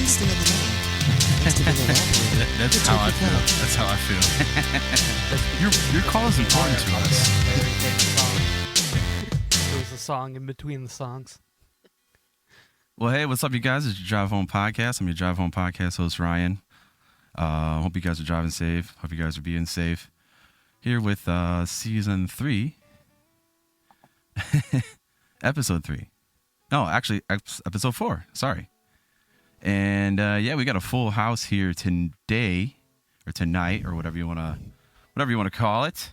stay on the line. That's how I feel. That's how I feel. Your call is important to us. There was a song in between the songs. Well, hey, what's up, you guys? It's your Drive Home Podcast. I'm your Drive Home Podcast host, Ryan. Hope you guys are driving safe. Hope you guys are being safe. Here with Season 3. Episode 3. No, actually, Episode 4. Sorry. And, yeah, we got a full house here today, or tonight, or whatever you want to call it.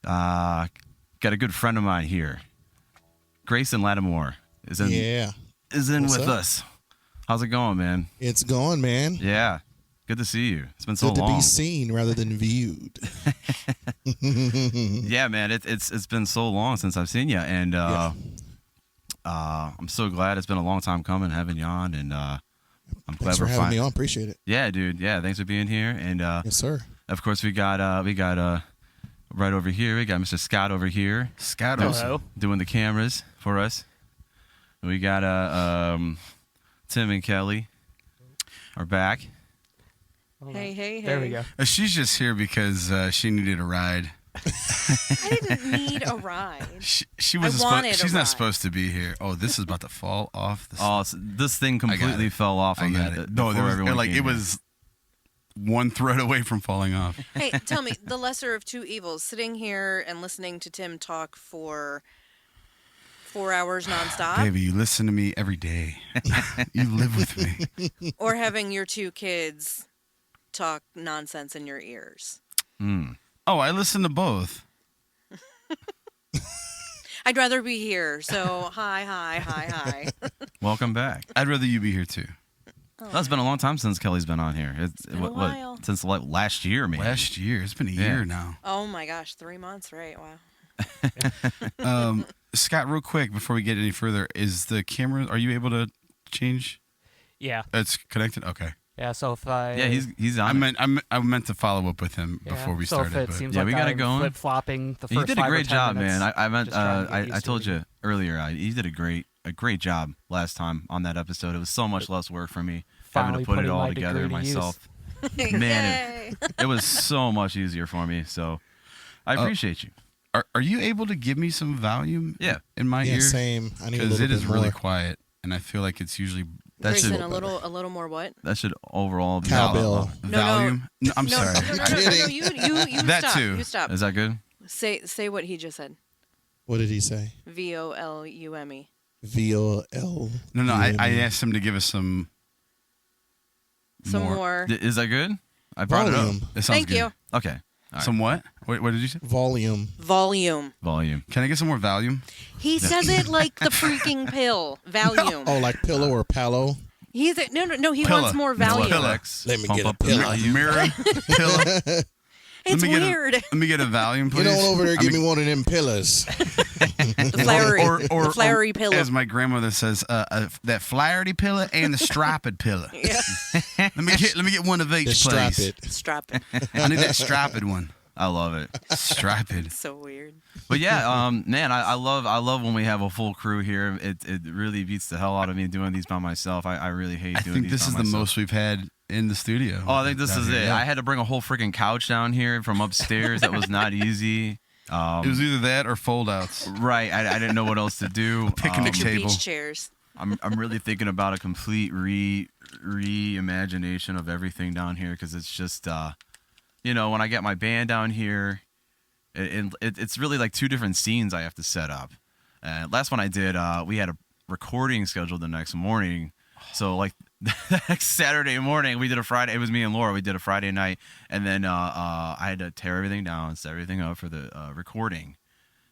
Got a good friend of mine here. Grayson Latimore is in What's with up? us. How's it going, man? It's going, man. Yeah. Good to see you. It's been so Good to long. be seen rather than viewed. Yeah, man. It's been so long since I've seen you, and I'm so glad. It's been a long time coming having you on, and I'm glad Thanks for we're having me on. Appreciate it. Yeah, dude. Yeah, thanks for being here. And Yes, sir. of course, we got right over here. We got Mr. Scott over here. Scott Hello. Doing the cameras for us. We got Tim and Kelly are back. Hey. There we go. She's just here because she needed a ride. I didn't need a ride. She wasn't wanted she's a not ride. supposed to be here. Oh, this is about to fall off. This thing completely it. fell off. I got it. No, it was one thread away from falling off. Hey, tell me, the lesser of two evils, sitting here and listening to Tim talk for 4 hours nonstop, Baby, you listen to me every day. You live with me. or having your two kids talk nonsense in your ears. Oh, I listen to both. I'd rather be here. So hi. Welcome back. I'd rather you be here too. That's been a long time since Kelly's been on here. It's been a while. Since like last year, maybe. Last year. It's been a Yeah. year now. Oh my gosh, 3 months, right? Wow. Scott, real quick before we get any further, is the camera? Are you able to change? Yeah. It's connected. Okay. Yeah, so if I... Yeah, he's on. I meant to follow up with him yeah, before we so started. if it but seems Yeah, like we got it I'm going. flip-flopping the first You did a 5 or great 10 job, minutes, man. I meant just trying to get I used told to it. you earlier. You did a great job last time on that episode. It was so much less work for me having Finally to put it putting all my together degree to use. myself. Yay. Man, it was so much easier for me. So I appreciate you. Are you able to give me some volume? Yeah. In my Yeah, ear? same. I need a Because little it is bit really more. quiet, and I feel like it's usually Grayson, should- a little more what? That should overall be Cowbell. No. volume. No, I'm sorry. No, you That stop. too. You stop. Is that good? Say what he just said. What did he say? VOLUME. VOL. No, I asked him to give us some Some more. Is that good? I brought it Volume. up. It sounds Thank good. you. Okay. All right. Some what? What did you say? Volume. Volume. Volume. Can I get some more volume? He says it like the freaking pill. Valium. Oh, like pillow or palo? He's no. He Pilla. wants more It's Valium. Pilla. Let me Pump get a up the pill. value. Mirror. Pillow. It's Let me get weird. Let me get a volume, Get please. on over there. I Give mean, me one of them pillars. The flowery. or the flowery pillow. As my grandmother says, that flowery pillow and the striped pillow. Yeah. Let me get one of each, Just strap please. it. Strap it. I need that striped one. I love it. Striped. So weird. But yeah, man, I love when we have a full crew here. It really beats the hell out of me doing these by myself. I really hate I doing think these this by is myself. the most we've had in the studio. Oh, I think this down is here. it. Yeah. I had to bring a whole freaking couch down here from upstairs. That was not easy. It was either that or fold outs. Right. I didn't know what else to do. Picnic Get your table. beach chairs. I'm really thinking about a complete reimagination of everything down here because it's just, when I get my band down here, it's really like two different scenes I have to set up. Last one I did, we had a recording scheduled the next morning. So like the next Saturday morning, we did a Friday. It was me and Laura. We did a Friday night, and then I had to tear everything down, set everything up for the recording,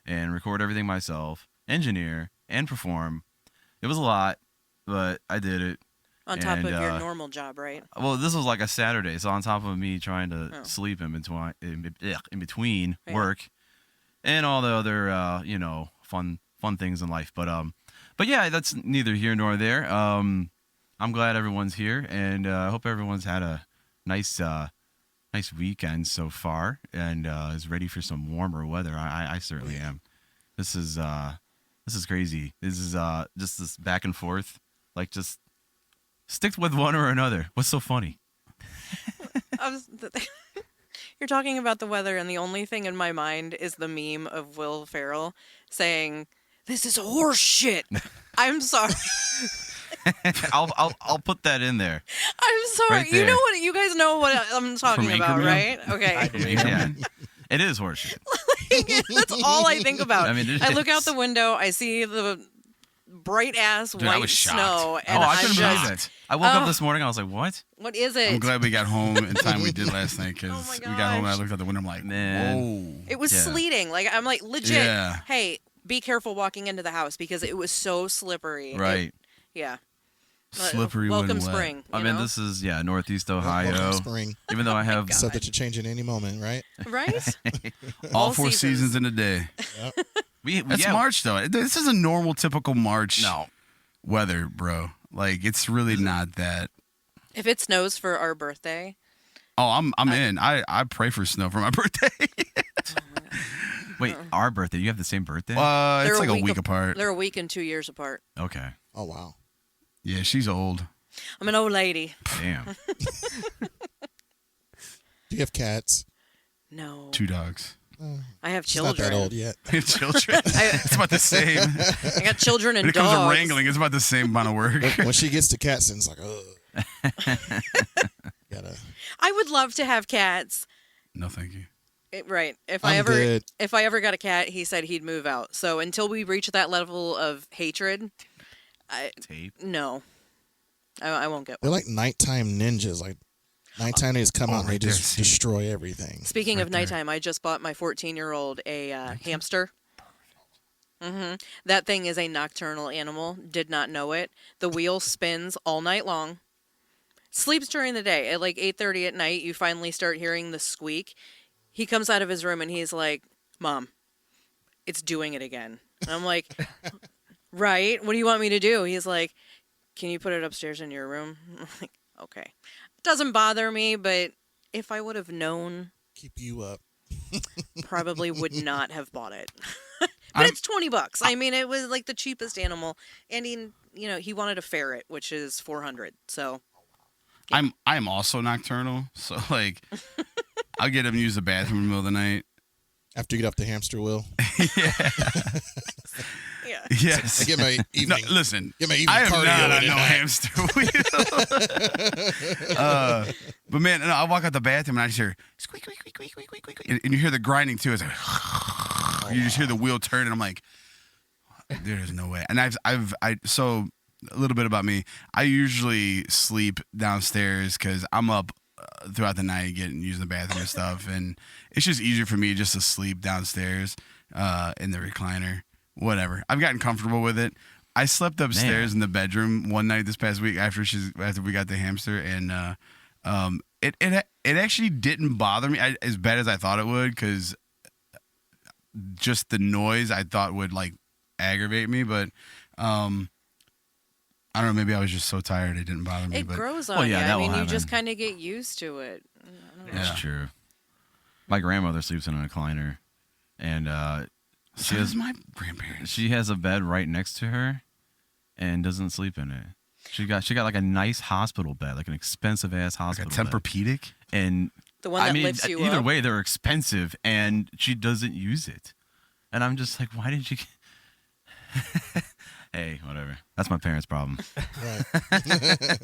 and record everything myself, engineer and perform. It was a lot, but I did it. On top And, of your normal job, right? Well, this was like a Saturday, so on top of me trying to sleep in between Yeah. work and all the other fun things in life. But yeah, that's neither here nor there. I'm glad everyone's here, and I hope everyone's had a nice weekend so far, and is ready for some warmer weather. I certainly am. This is crazy. This is just this back and forth, like just Stick with one or another. What's so funny? You're talking about the weather, and the only thing in my mind is the meme of Will Ferrell saying, "This is horse shit." I'm sorry. I'll put that in there. I'm sorry. Right You there. know what? You guys know what I'm talking From about, Anchorman? right? Okay. Yeah. It is horseshit. That's all I think about. I mean, it I look out is. the window, I see the bright ass Dude, I white was shocked. snow, Oh, and I I'm couldn't just, believe it. I woke up this morning. I was like, "What, what is it? I'm glad we got home in time. We did last night because Oh my we got home and I gosh. looked out the window. I'm like, Man. whoa. It was Yeah. sleeting. Like I'm like legit. Yeah. Hey, be careful walking into the house because it was so slippery. right?" Yeah. Slippery when Welcome wet. spring. I you mean, know? this is Northeast Welcome Ohio. spring. Even though I have Subject to change at any moment, right? right? All all 4 seasons. seasons in a day. That's yeah, March, though. This is a normal, typical March No, weather, bro. Like, it's really not that. If it snows for our birthday, Oh, I'm in. I pray for snow for my birthday. wait, our birthday. You have the same birthday? They're It's like a week week apart. they're a week and 2 years apart. Okay, Oh wow. Yeah, she's old. I'm an old lady. damn. Do you have cats? No. 2 dogs. I have She's not children. that old yet. Children. It's about the same. I got children and When it comes dogs. to wrangling, it's about the same amount of work. When she gets to cats, it's like, ugh. Gotta. I would love to have cats. No, thank you. Right. If I'm good. if I ever got a cat, he said he'd move out. So until we reach that level of hatred, Tape. no. I won't get one. They're like nighttime ninjas. Like nighttime they just come out and they right there, just see. destroy everything. Speaking of right there. nighttime, I just bought my 14-year-old a hamster. That thing is a nocturnal animal. Did not know it. The wheel spins all night long. Sleeps during the day. At like 8:30 at night, you finally start hearing the squeak. He comes out of his room and he's like, "Mom, it's doing it again." And I'm like, "Right? What do you want me to do?" He's like, "Can you put it upstairs in your room?" I'm like, "Okay." It doesn't bother me, but if I would have known, Keep you up. probably would not have bought it. But I'm- it's $20. I mean, it was like the cheapest animal, and he wanted a ferret, which is $400. So I'm also nocturnal, so like I'll get him to use the bathroom in the middle of the night. After you get off the hamster wheel, yeah, Yes. I get my No, evening. listen, Get my evening I am cardio not in on at no night. hamster wheel. But man, no, I walk out the bathroom and I just hear squeak, squeak, squeak, squeak, squeak, squeak, and you hear the grinding too. It's like you just hear the wheel turn, and I'm like, there's no way. And so a little bit about me. I usually sleep downstairs because I'm up throughout the night using the bathroom and stuff, and it's just easier for me just to sleep downstairs in the recliner. Whatever. I've gotten comfortable with it. I slept upstairs in the bedroom one night this past week after we got the hamster, and it actually didn't bother me as bad as I thought it would, because just the noise I thought would like aggravate me, but I don't know, maybe I was just so tired it didn't bother me. it but grows on Well, yeah, you. that I will mean, you just happen. kind of get used to it. I don't know. Yeah. That's true. My grandmother sleeps in a recliner, and so does my grandparents. she has a bed right next to her, and doesn't sleep in it. She got like a nice hospital bed, like an expensive ass Like a hospital bed. Tempur-Pedic? And The one that I mean, lifts you either up. way, they're expensive, and she doesn't use it. And I'm just like, why did you? Hey, whatever. That's my parents' problem. Right.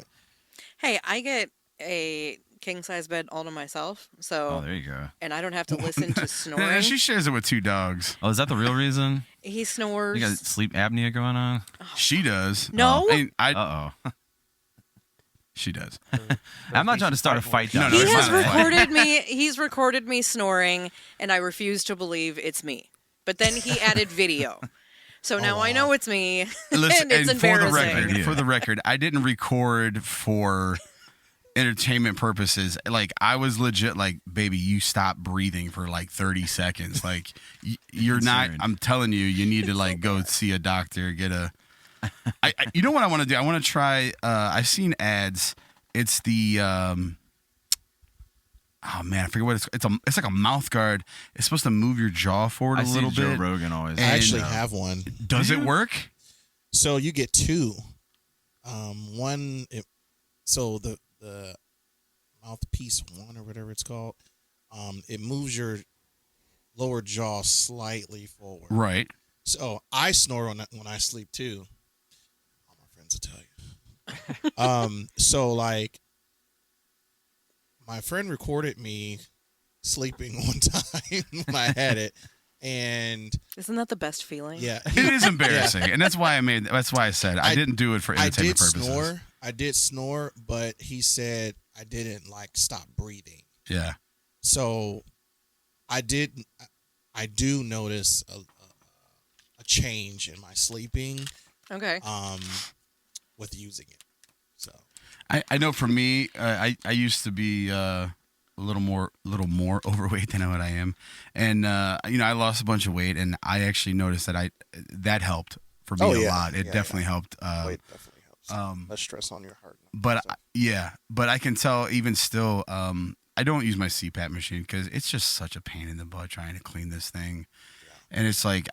Hey, I get a king size bed all to myself, so Oh, there you go. and I don't have to listen to Yeah, snoring. she shares it with 2 dogs. Oh, is that the real reason? He snores. You got sleep apnea going on? She does. No? She does. I'm not trying to start a fight. No, down no, He here. it's has not a fight. recorded me. He's recorded me snoring, and I refuse to believe it's me. But then he added video, so now I wow. know it's me, Listen, and it's and for the embarrassing. record, I didn't record for entertainment purposes. Like, I was legit like, baby, you stop breathing for like 30 seconds. Like, you're not. Concerned. I'm telling you, you need to like go see a doctor, get a. You know what I want to do? I want to try. I've seen ads. It's the. Oh man, I forget what it's like a mouth guard. It's supposed to move your jaw forward I a see little Joe bit. Rogan always. I And, actually have one. Does Do it you? work? So you get 2. One so the mouthpiece one or whatever it's called, it moves your lower jaw slightly forward. Right. So I snore when I sleep too. All my friends will tell you. So like, my friend recorded me sleeping one time when I had it, and Isn't that the best feeling? yeah, It is embarrassing, and that's why I said I didn't do it for I entertainment did purposes. snore. I did snore, but he said I didn't like stop breathing. Yeah. So I do notice a change in my sleeping Okay. with using it. So I know for me, I used to be a little more overweight than what I am, and I lost a bunch of weight, and I actually noticed that helped for me a lot. It definitely helped. weight definitely helps. Less stress on your heart. But but I can tell even still, I don't use my CPAP machine because it's just such a pain in the butt trying to clean this thing, and it's like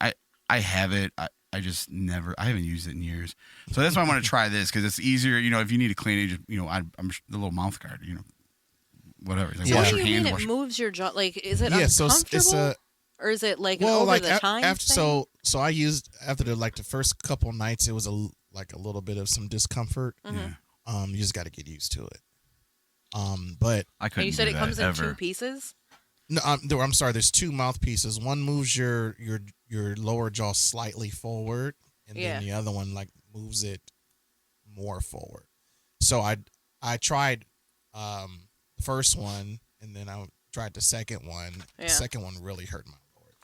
I have it. I just never. I haven't used it in years, so that's why I want to try this because it's easier. If you need to clean it, I'm the little mouth guard. Whatever. Like, Yeah. What wash do your you hands. mean Wash it moves your jaw? Like, is it Yeah, so uncomfortable? it's a or is it like an well, over like the time after thing? so I used after the first couple nights, it was a little bit of some discomfort. Mhm. You just got to get used to it. But I And couldn't you said do it that comes in ever. 2 pieces? no, I'm sorry. There's 2 mouthpieces. One moves your lower jaw slightly forward, and Yeah. then the other one like moves it more forward. So I tried the first one, and then I tried the second one. Yeah. The second one really hurt my lower.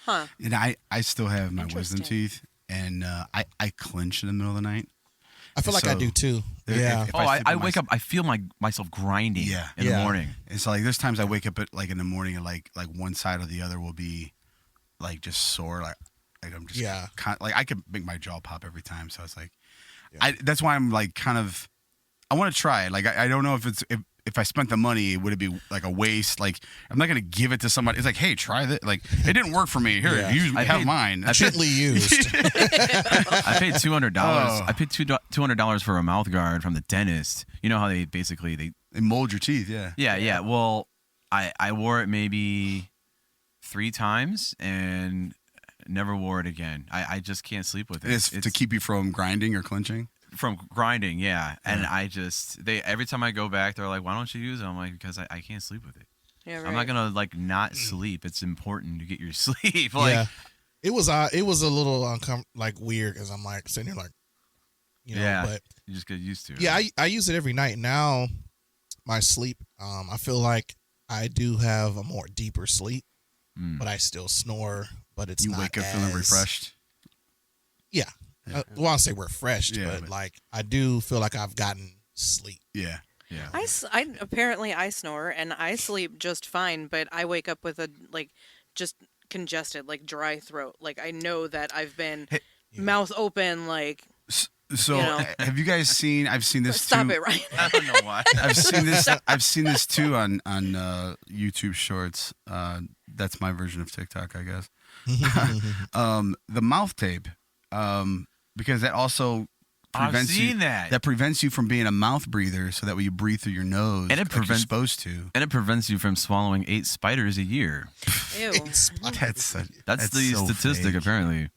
Huh. And I still have my wisdom Interesting. teeth, and I clench in the middle of the night. I feel like I So, do too. if- Yeah. if Oh, sleep I in my wake up. I feel myself grinding Yeah. in the Yeah. morning. It's like there's times I wake up at like in the morning and like one side or the other will be like just sore, like I'm just Yeah. like I could make my jaw pop every time. So it's like Yeah. that's why I'm like kind of I want to try it. Like I don't know if I spent the money, would it be like a waste? Like I'm not gonna give it to somebody. It's like, hey, try this. Like it didn't work for me. Here, Yeah. you I have paid- mine. I paid- Gently used. I paid $200. Oh. I paid $200 for a mouth guard from the dentist. You know how they basically They mold your teeth. Yeah. Yeah. Well, I wore it maybe 3 times and never wore it again. I just can't sleep with it. It's to keep you from grinding or clenching. from grinding, yeah. And they every time I go back, they're like, "Why don't you use it?" I'm like, "Because I can't sleep with it. Yeah, right. I'm not gonna like not sleep. It's important to get your sleep." Like, yeah. It was a little like weird because I'm like sitting here like, Yeah. but you just get used to it. yeah, I use it every night now. My sleep, I feel like I do have a more deeper sleep, Mm. but I still snore. But it's You not wake up feeling as- refreshed. Yeah, well, I'll say refreshed, Yeah, but like I do feel like I've gotten sleep. Yeah. Yeah. Apparently I snore and I sleep just fine, but I wake up with a just congested, like dry throat. Like I know that I've been Hey, mouth open, like So You know. have you guys seen? I've seen this. stop too. it, Ryan. I don't know why. I've seen this. I've seen this too on YouTube Shorts. That's my version of TikTok, I guess. The mouth tape, because that also I've prevents you. seen that. That prevents you from being a mouth breather, so that way you breathe through your nose, And it like you're prevents- supposed to. And it prevents you from swallowing 8 spiders a year. Ew. That's the so statistic, fake. apparently.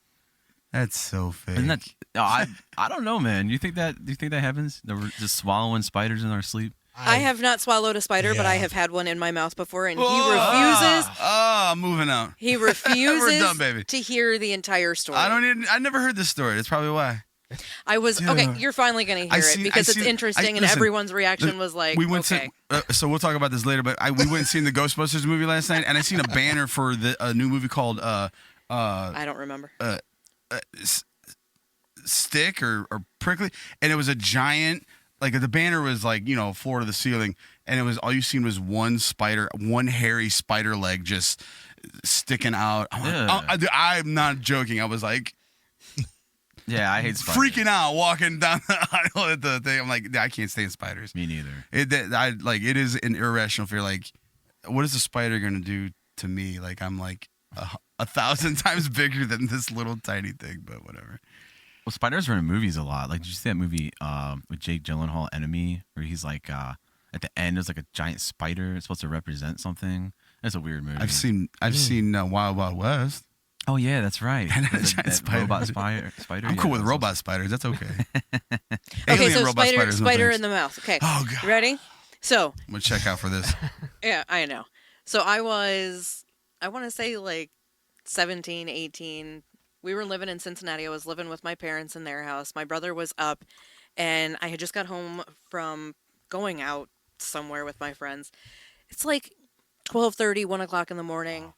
That's so fake. Isn't that? Oh, I don't know, man. Do you think that happens? That we're just swallowing spiders in our sleep? I have not swallowed a spider, but I Yeah. have had one in my mouth before, and he Whoa! refuses. Oh, I'm moving out. He refuses done, baby. to hear the entire story. I never heard this story. That's probably why. I was okay. Dude. You're finally gonna hear I it seen- because I it's seen- interesting, and listen, everyone's reaction was like, we went okay. so we'll talk about this later, but we went and seen the Ghostbusters movie last night, and I seen a banner for a new movie called I don't remember. Stick or Prickly, and it was a giant, like the banner was like, floor to the ceiling, and it was all you seen was one hairy spider leg just sticking out. I'm not joking. I was like Yeah, I hate spiders. freaking out walking down the aisle at the thing. I'm like, I can't stand spiders. Me neither. It is an irrational fear. Like, what is a spider gonna do to me? Like, I'm like 1,000 times bigger than this little tiny thing. But whatever. Well, spiders are in movies a lot. Like, did you see that movie with Jake Gyllenhaal, Enemy, where he's like at the end there's like a giant spider. It's supposed to represent something. It's a weird movie. I've seen Wild Wild West. Oh yeah, that's right. And a There's giant spider. robot spider. I'm cool with robot spiders. That's okay. Okay, Alien so robot spiders, no spider thanks. in the mouth. Okay. Oh, God. You ready? So, I'm gonna check out for this. yeah, I know. So I want to say like 17, 18. We were living in Cincinnati. I was living with my parents in their house. My brother was up, and I had just got home from going out somewhere with my friends. It's like 12:30, 1 o'clock in the morning.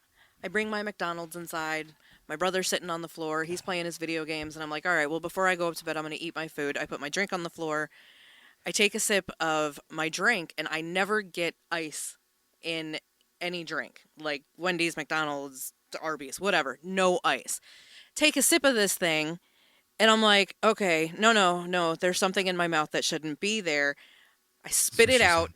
I bring my McDonald's inside. My brother's sitting on the floor. He's playing his video games, and I'm like, all right, well, before I go up to bed, I'm going to eat my food. I put my drink on the floor. I take a sip of my drink, and I never get ice in any drink, like Wendy's, McDonald's, Arby's, whatever. No ice. Take a sip of this thing, and I'm like, okay, no, there's something in my mouth that shouldn't be there. I spit it out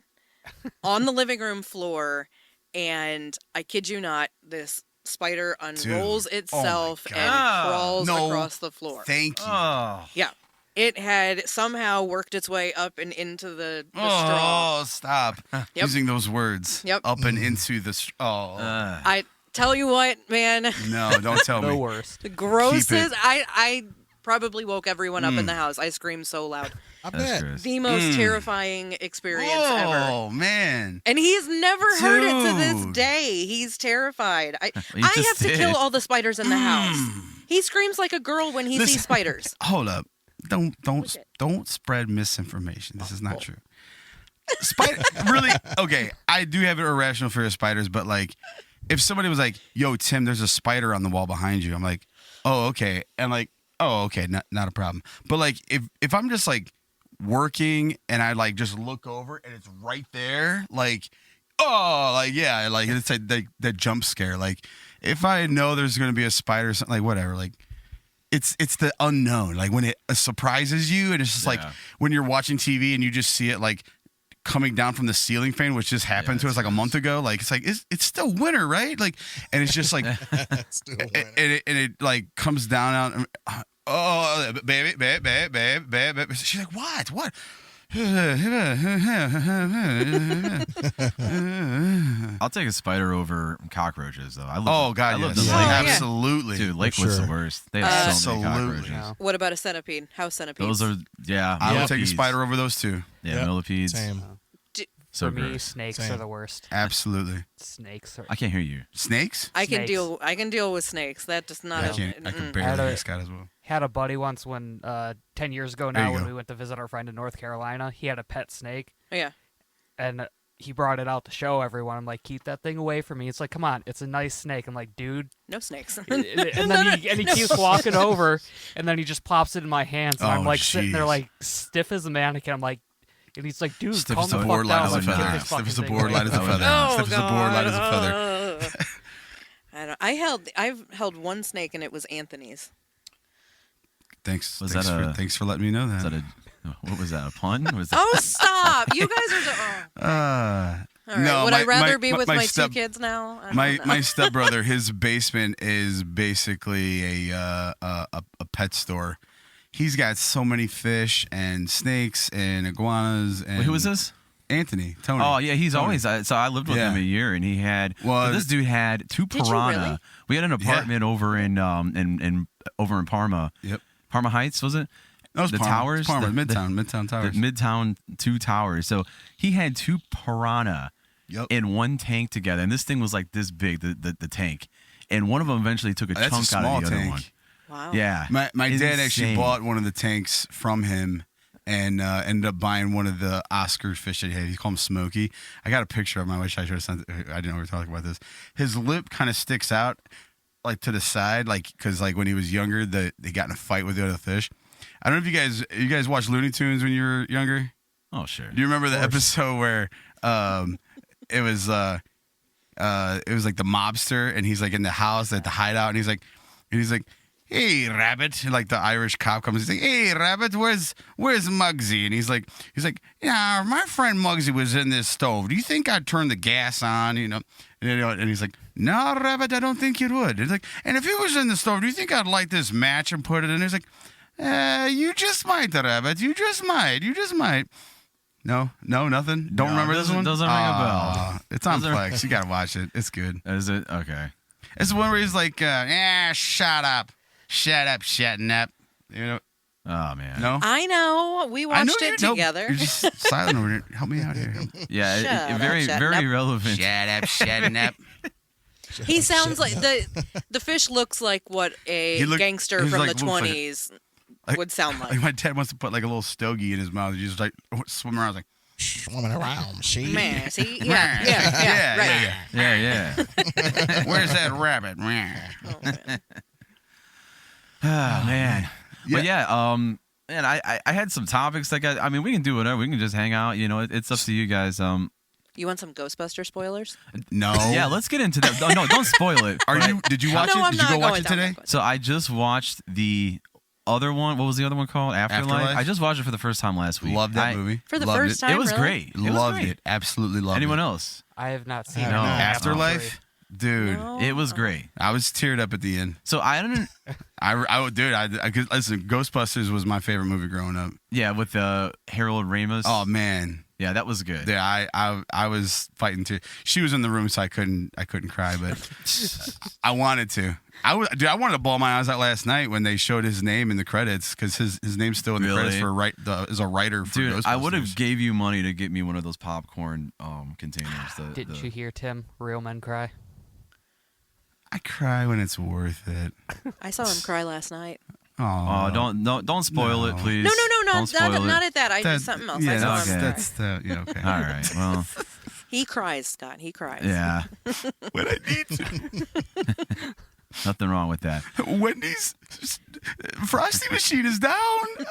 on the living room floor, and I kid you not, this spider unrolls itself God. and crawls No. across the floor. Thank you. Oh. Yeah. It had somehow worked its way up and into the straw. Oh, stop using those words. Yep. Up and into the. Oh. I tell you what, man, No, don't tell The me. worst. the grossest. Keep it. I probably woke everyone up in the house. I screamed so loud. I That's bet. gross. The most terrifying experience ever. Oh, man. And he's never heard it to this Dude. day. He's terrified. I You have just to did. kill all the spiders in the house. He screams like a girl when he Listen. sees spiders. Hold up. Don't Okay. don't spread misinformation. This is not true. Spider really okay. I do have an irrational fear of spiders, but like if somebody was like, "Yo, Tim, there's a spider on the wall behind you," I'm like, "Oh, okay," and like, "Oh, okay, not a problem." But like if I'm just like working and I like just look over and it's right there, like, oh, like yeah, like it's like that jump scare. Like if I know there's gonna be a spider, or something like whatever, like. It's the unknown, like when it surprises you, and it's just like Yeah. when you're watching TV and you just see it like coming down from the ceiling fan, which just happened to us like a month ago. Like it's like it's still winter, right? Like, and it's just like Still and winning. it like comes down out. Oh, baby. She's like, what? I'll take a spider over cockroaches, though. Oh God, I lived yes, in Oh, Lakewood. yeah. absolutely. Dude, Lakewood's sure. the worst. They have so many Absolutely. cockroaches. Yeah. What about a centipede? House centipedes? Those are, yeah. I would take a millipedes. spider over those two. Yeah, Yep, millipedes. Same. So For me, gross. snakes Same. are the worst. Absolutely. Snakes are. I can't hear you. Snakes? I can Snakes. deal with snakes. That does not. I can't. I can I barely had hear a- Scott as well. Had a buddy once when 10 years ago There now you when go. we went to visit our friend in North Carolina. He had a pet snake, Yeah. and he brought it out to show everyone. I'm like, keep that thing away from me. It's like, come on, it's a nice snake. I'm like, dude. No snakes. And then he keeps walking over, and then he just plops it in my hands, and I'm Oh, like sitting there jeez. like stiff as a mannequin. I'm like, and he's like, dude, Stiff calm as the a fuck board, light down. as a Like, get feather. this Stiff as a fucking board, thing light away as a from me. feather. Oh, Stiff as a board, light as a feather. I don't. I've held one snake and it was Anthony's. Thanks. Was thanks, that for, a- thanks for letting me know Is that. that what was that, a pun? Was that, Oh, stop! You guys are. Oh. All right. No, Would my- I rather my- be my- with my my step- two kids now? I My don't know. my stepbrother, his basement is basically a pet store. He's got so many fish and snakes and iguanas. And wait, who was this? Anthony. Tony. Oh yeah, he's Tony. always. So I lived with Yeah. him a year, and he had. Well, so this dude had two Did you piranha. really? We had an apartment over in over in Parma. Yep. Parma Heights, was it? That was the Parma. towers, It's Parma, the- Midtown Towers. The Midtown 2 towers. So he had two piranha Yep. in one tank together, and this thing was like this big, the tank, and one of them eventually took a That's a chunk out small of the other tank. one. Wow. Yeah, My dad actually Insane. bought one of the tanks from him and ended up buying one of the Oscar fish that he had. He called him Smokey. I got a picture of him. I wish I should have sent it. I didn't know we were talking about this. His lip kind of sticks out like to the side, like because like when he was younger, they got in a fight with the other fish. I don't know if you guys watched Looney Tunes when you were younger. Oh sure. Do you remember the episode where it was like the mobster and he's like in the house at the hideout and he's like, "Hey, Rabbit!" And like the Irish cop comes, he's like, "Hey, Rabbit, where's Muggsy?" And he's like, "Yeah, my friend Muggsy was in this stove. Do you think I'd turn the gas on? And he's like, "No, Rabbit, I don't think you would." He's like, "And if he was in the stove, do you think I'd light this match and put it in?" He's like, You just might, Rabbit. You just might. No, nothing. Don't remember this one. Doesn't ring a bell. It's on Doesn't- Plex. You gotta watch it. It's good. Is it okay? It's the one where he's like, shut up, shutting up. You know? Oh man. No. I know. We watched it Nope. together. You're just silent over there. Help me out here. Yeah, Shut up, very shut very up. relevant. Shut up, shutting up. He sounds like the fish looks like what a He look- gangster he's from like- the looks like a- 20s like- would sound like. Like my dad wants to put like a little stogie in his mouth. He's just like swimming around. I was like, Swimming around, she. Man, see? Yeah, right. Yeah. where's that rabbit? Oh, man. Ah, man. But Yeah. man, I had some topics that got. I mean, we can do whatever. We can just hang out. You know, it's up to you guys. You want some Ghostbuster spoilers? No. Yeah, let's get into that. No, don't spoil it. Did you watch No, it? I'm Did you not go watch going it down today? that quest. So I just watched the other one. What was the other one called? Afterlife. I just watched it for the first time last week. Loved that movie. For the Loved first it. time, It was really? great. It was Loved great. it. Absolutely loved Anyone it. else? I have not seen I it. know. Afterlife? Dude, No. It was great. I was teared up at the end. So I don't. I could listen. Ghostbusters was my favorite movie growing up. Yeah, with Harold Ramis. Oh man, yeah, that was good. yeah, I was fighting too. She was in the room, so I couldn't cry, but I wanted to. I wanted to bawl my eyes out last night when they showed his name in the credits because his name's still in the credits Really? as a writer for Dude, Ghostbusters. I would have gave you money to get me one of those popcorn containers. Didn't you hear Tim? Real men cry. I cry when it's worth it. I saw him cry last night. Oh, Don't spoil it, No. please. No, Don't spoil it. not at that. I did something else. I Yeah, saw that's, him. that's the yeah. Okay. All right. Well, He cries, Scott. He cries. yeah. When I need to. Nothing wrong with that. Wendy's frosty machine is down.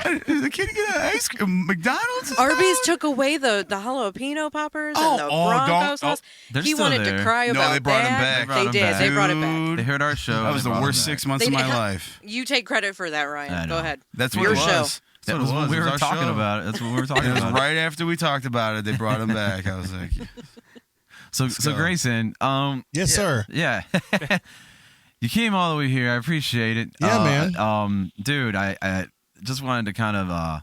Can you get an ice cream? McDonald's is Arby's down? took away the jalapeno poppers Oh, and the oh, Broncos don't- sauce. They're He still wanted there. to cry No, about they brought 'em that. back. They brought 'em did. back. They brought it back. Dude, They heard our show. that was they the brought worst them back. 6 months They of my did. life. You take credit for that, I Ryan. Go know. ahead. That's what Your it show. was. That That's was what it what we was. were It was our talking show. about. That's what we were talking It was about. right after we talked about it. They brought him back. I was like, So go. Grayson, Yes, sir. yeah. You came all the way here. I appreciate it. Yeah, man. Dude, I just wanted to kind of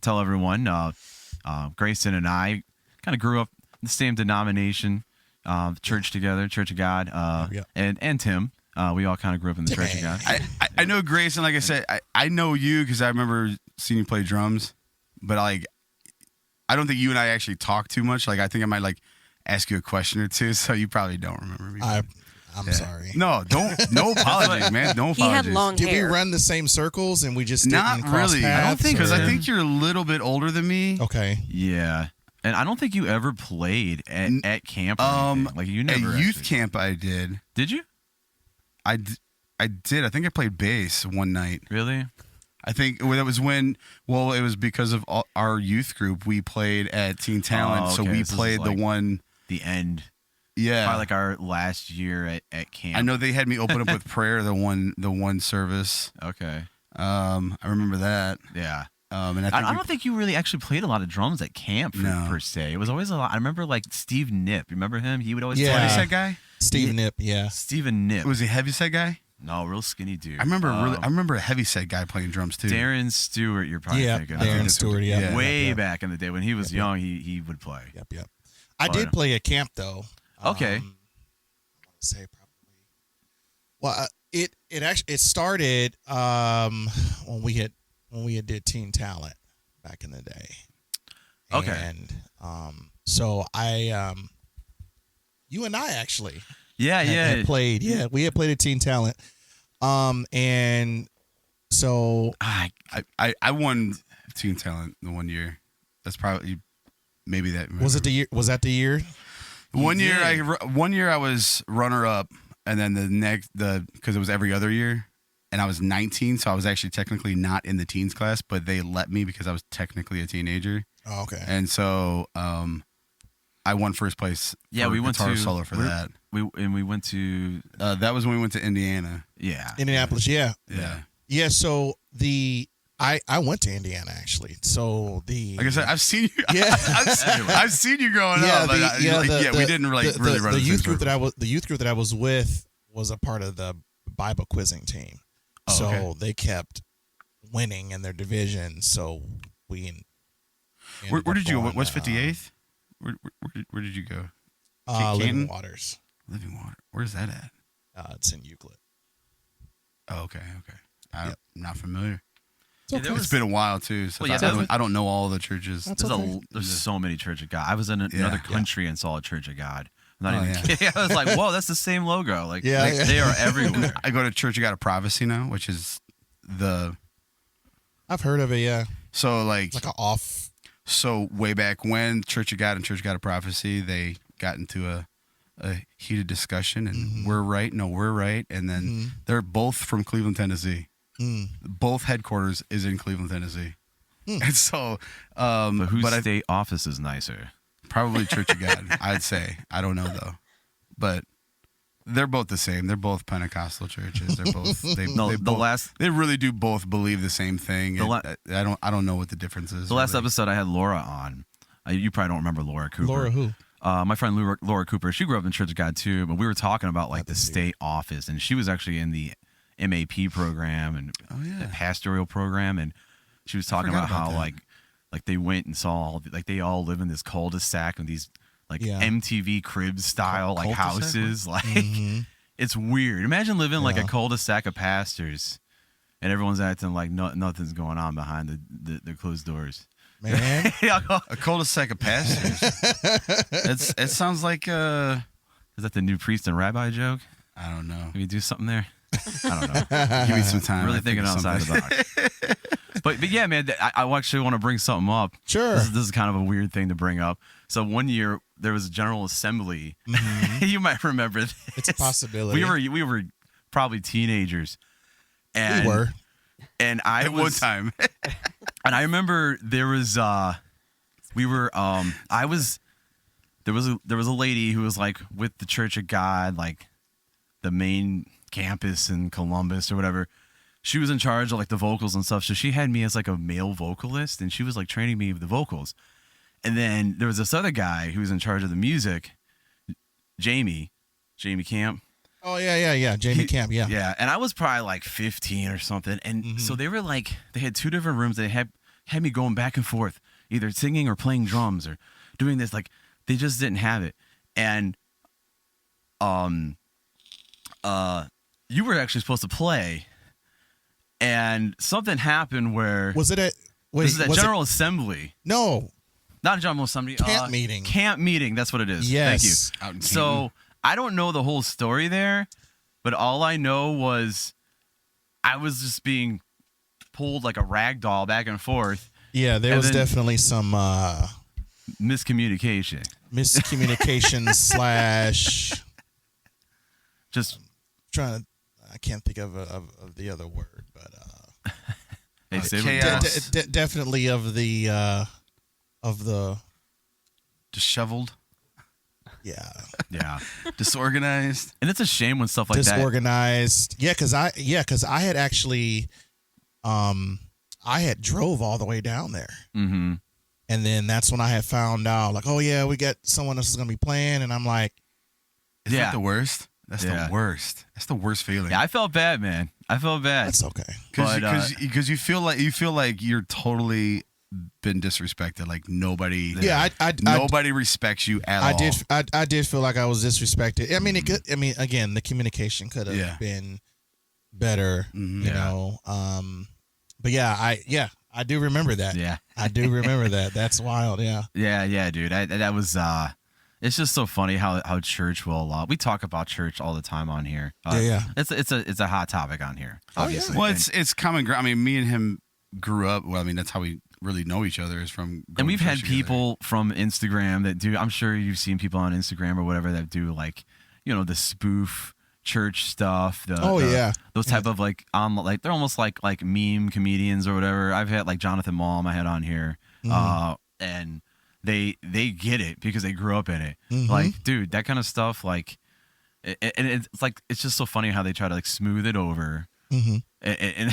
tell everyone, Grayson and I kind of grew up in the same denomination, church together, Church of God, Yeah. and Tim. We all kind of grew up in the Church of God. I know Grayson. Like I said, I know you because I remember seeing you play drums, but like, I don't think you and I actually talk too much. Like, I think I might like ask you a question or two, so you probably don't remember me. I'm Yeah. sorry. No, no apologies, man. No apologies. He had long Did we hair. run the same circles and we just Not didn't cross really. paths? I don't think because I or- think you're a little bit older than me. Okay. Yeah. And I don't think you ever played at camp or anything. Like, you never At youth actually- camp, I did. Did you? I did. I think I played bass one night. Really? I think that was when. Well, it was because of our youth group. We played at Teen Talent, Oh, so okay. we This is played the like- one. The end. Yeah, Probably like our last year at camp. I know they had me open up with prayer. The one service. Okay. I remember that. Yeah. And I I, think I we- don't think you really actually played a lot of drums at camp No. per se. It was always a lot. I remember like Steve Nip. Remember him? He would always Yeah. heavy play. set guy. Steve Nip, yeah. Steven Nip. Was he a heavy set guy? No, real skinny dude. I remember I remember a heavy set guy playing drums too. Darren Stewart. You're probably Yeah, thinking. Darren of. Stewart, yeah. Yeah. Way Yep, back in the day when he was Yep, young, he would play. Yep. I Oh, did yeah. play at camp though. Okay. I want to say probably. Well, it started when we had did Teen Talent back in the day. Okay. And so you and I actually Yeah, had played. Yeah, we had played at Teen Talent. And so I won Teen Talent the one year. That's probably maybe that was it the year? Was that the year? one year. did. One year I was runner up, and then because it was every other year, and I was 19, so I was actually technically not in the teens class, but they let me because I was technically a teenager, Oh, okay. and so I won first place. Yeah, for we went guitar to solo for that. We went to That was when we went to Indiana. yeah. Indianapolis, yeah. Yeah. So I went to Indiana actually. So Like I said, I've seen you. Yeah. I've seen you growing up. We didn't really run the the youth same group circle. the youth group that I was with was a part of the Bible quizzing team. Oh, so okay. they kept winning in their division, so we. Where did you go? What's 58th? Where did you go? Living Canton? Waters. Living Water. Where's that at? It's in Euclid. Oh, okay. I'm not familiar. Yeah, there It's was- been a while too, so Well, yeah, I don't know all the churches. That's There's, okay. there's so many Church of God. I was in another country and saw a Church of God. I'm not Oh, even yeah. kidding. I was like, whoa, that's the same logo. Like, Yeah, yeah. they are everywhere. I go to Church of God of Prophecy now, which is I've heard of it. Yeah, so like it's like an off. so way back when Church of God and Church of God of Prophecy, they got into a heated discussion, and we're right, and then they're both from Cleveland, Tennessee. Both headquarters is in Cleveland, Tennessee, and so But whose but I state office is nicer? probably Church of God, I'd say. I don't know though, but they're both the same. They're both Pentecostal churches. They're both they really do both believe the same thing. I don't know what the difference is. The last really. episode I had Laura on. You probably don't remember Laura Cooper. Laura who? My friend Laura Cooper. She grew up in Church of God too, but we were talking about like the state office, and she was actually in the MAP program and the pastoral program, and she was talking about how like they went and saw like they all live in this cul-de-sac and these like MTV crib style like houses. Like it's weird. Imagine living like a cul-de-sac of pastors, and everyone's acting like nothing's going on behind the closed doors. Man, A cul-de-sac of pastors. It sounds like Is that the new priest and rabbi joke? I don't know. Can you do something there? I don't know. Give me some time. Really I think thinking of outside something. the box. But yeah, man, I actually want to bring something up. Sure. This is kind of a weird thing to bring up. So one year there was a General Assembly. You might remember this. it's a possibility. We were probably teenagers. And We were. And I At was one time. and I remember there was there was a lady who was like with the Church of God, like the main campus in Columbus or whatever. She was in charge of like the vocals and stuff. So she had me as like a male vocalist, and she was like training me with the vocals. And then there was this other guy who was in charge of the music, Jamie Camp. Oh yeah. Jamie Camp. Yeah. Yeah, and I was probably like 15 or something. And so they were like, they had two different rooms. They had me going back and forth, either singing or playing drums or doing this. Like they just didn't have it. And you were actually supposed to play, and something happened where Was it at? Wait, this is at was General Assembly, No. not a General Assembly, Camp meeting. Camp meeting. That's what it is. Yes. Thank you. Out in So Canton. I don't know the whole story there, but all I know was I was just being pulled like a rag doll back and forth. Yeah, there And was then- definitely some Miscommunication. miscommunication slash. Just I can't think of the other word, but hey, say what- chaos. definitely of the Disheveled, yeah. disorganized. and it's a shame when stuff like that. Disorganized. Yeah, because I had actually I had drove all the way down there. Mm-hmm. And then that's when I had found out, like, oh yeah, we got someone else is gonna be playing, and I'm like, Isn't Yeah. that the worst? That's Yeah. the worst. That's the worst feeling. Yeah, I felt bad, man. I felt bad. that's okay. Because you feel like you're totally been disrespected. Like nobody. Yeah, nobody respects you at all. I did feel like I was disrespected. I mean, it could. I mean, again, the communication could have Yeah. been better. Mhm. You Yeah. know. But I do remember that. Yeah. I do remember that. That's wild. Yeah. Yeah, dude. That was. It's just so funny how church will. We talk about church all the time on here. Yeah. It's a hot topic on here. Oh, yeah. Obviously. Well, it's common ground. I mean, me and him grew up. Well, I mean, that's how we really know each other is from. going And we've to had church together. people from Instagram that do. I'm sure you've seen people on Instagram or whatever that do like, the spoof church stuff. Those type of like they're almost like meme comedians or whatever. I've had like Jonathan Malm I had on here, and they get it because they grew up in it. Like, dude, that kind of stuff. Like, and it's like it's just so funny how they try to like smooth it over. Mm-hmm. And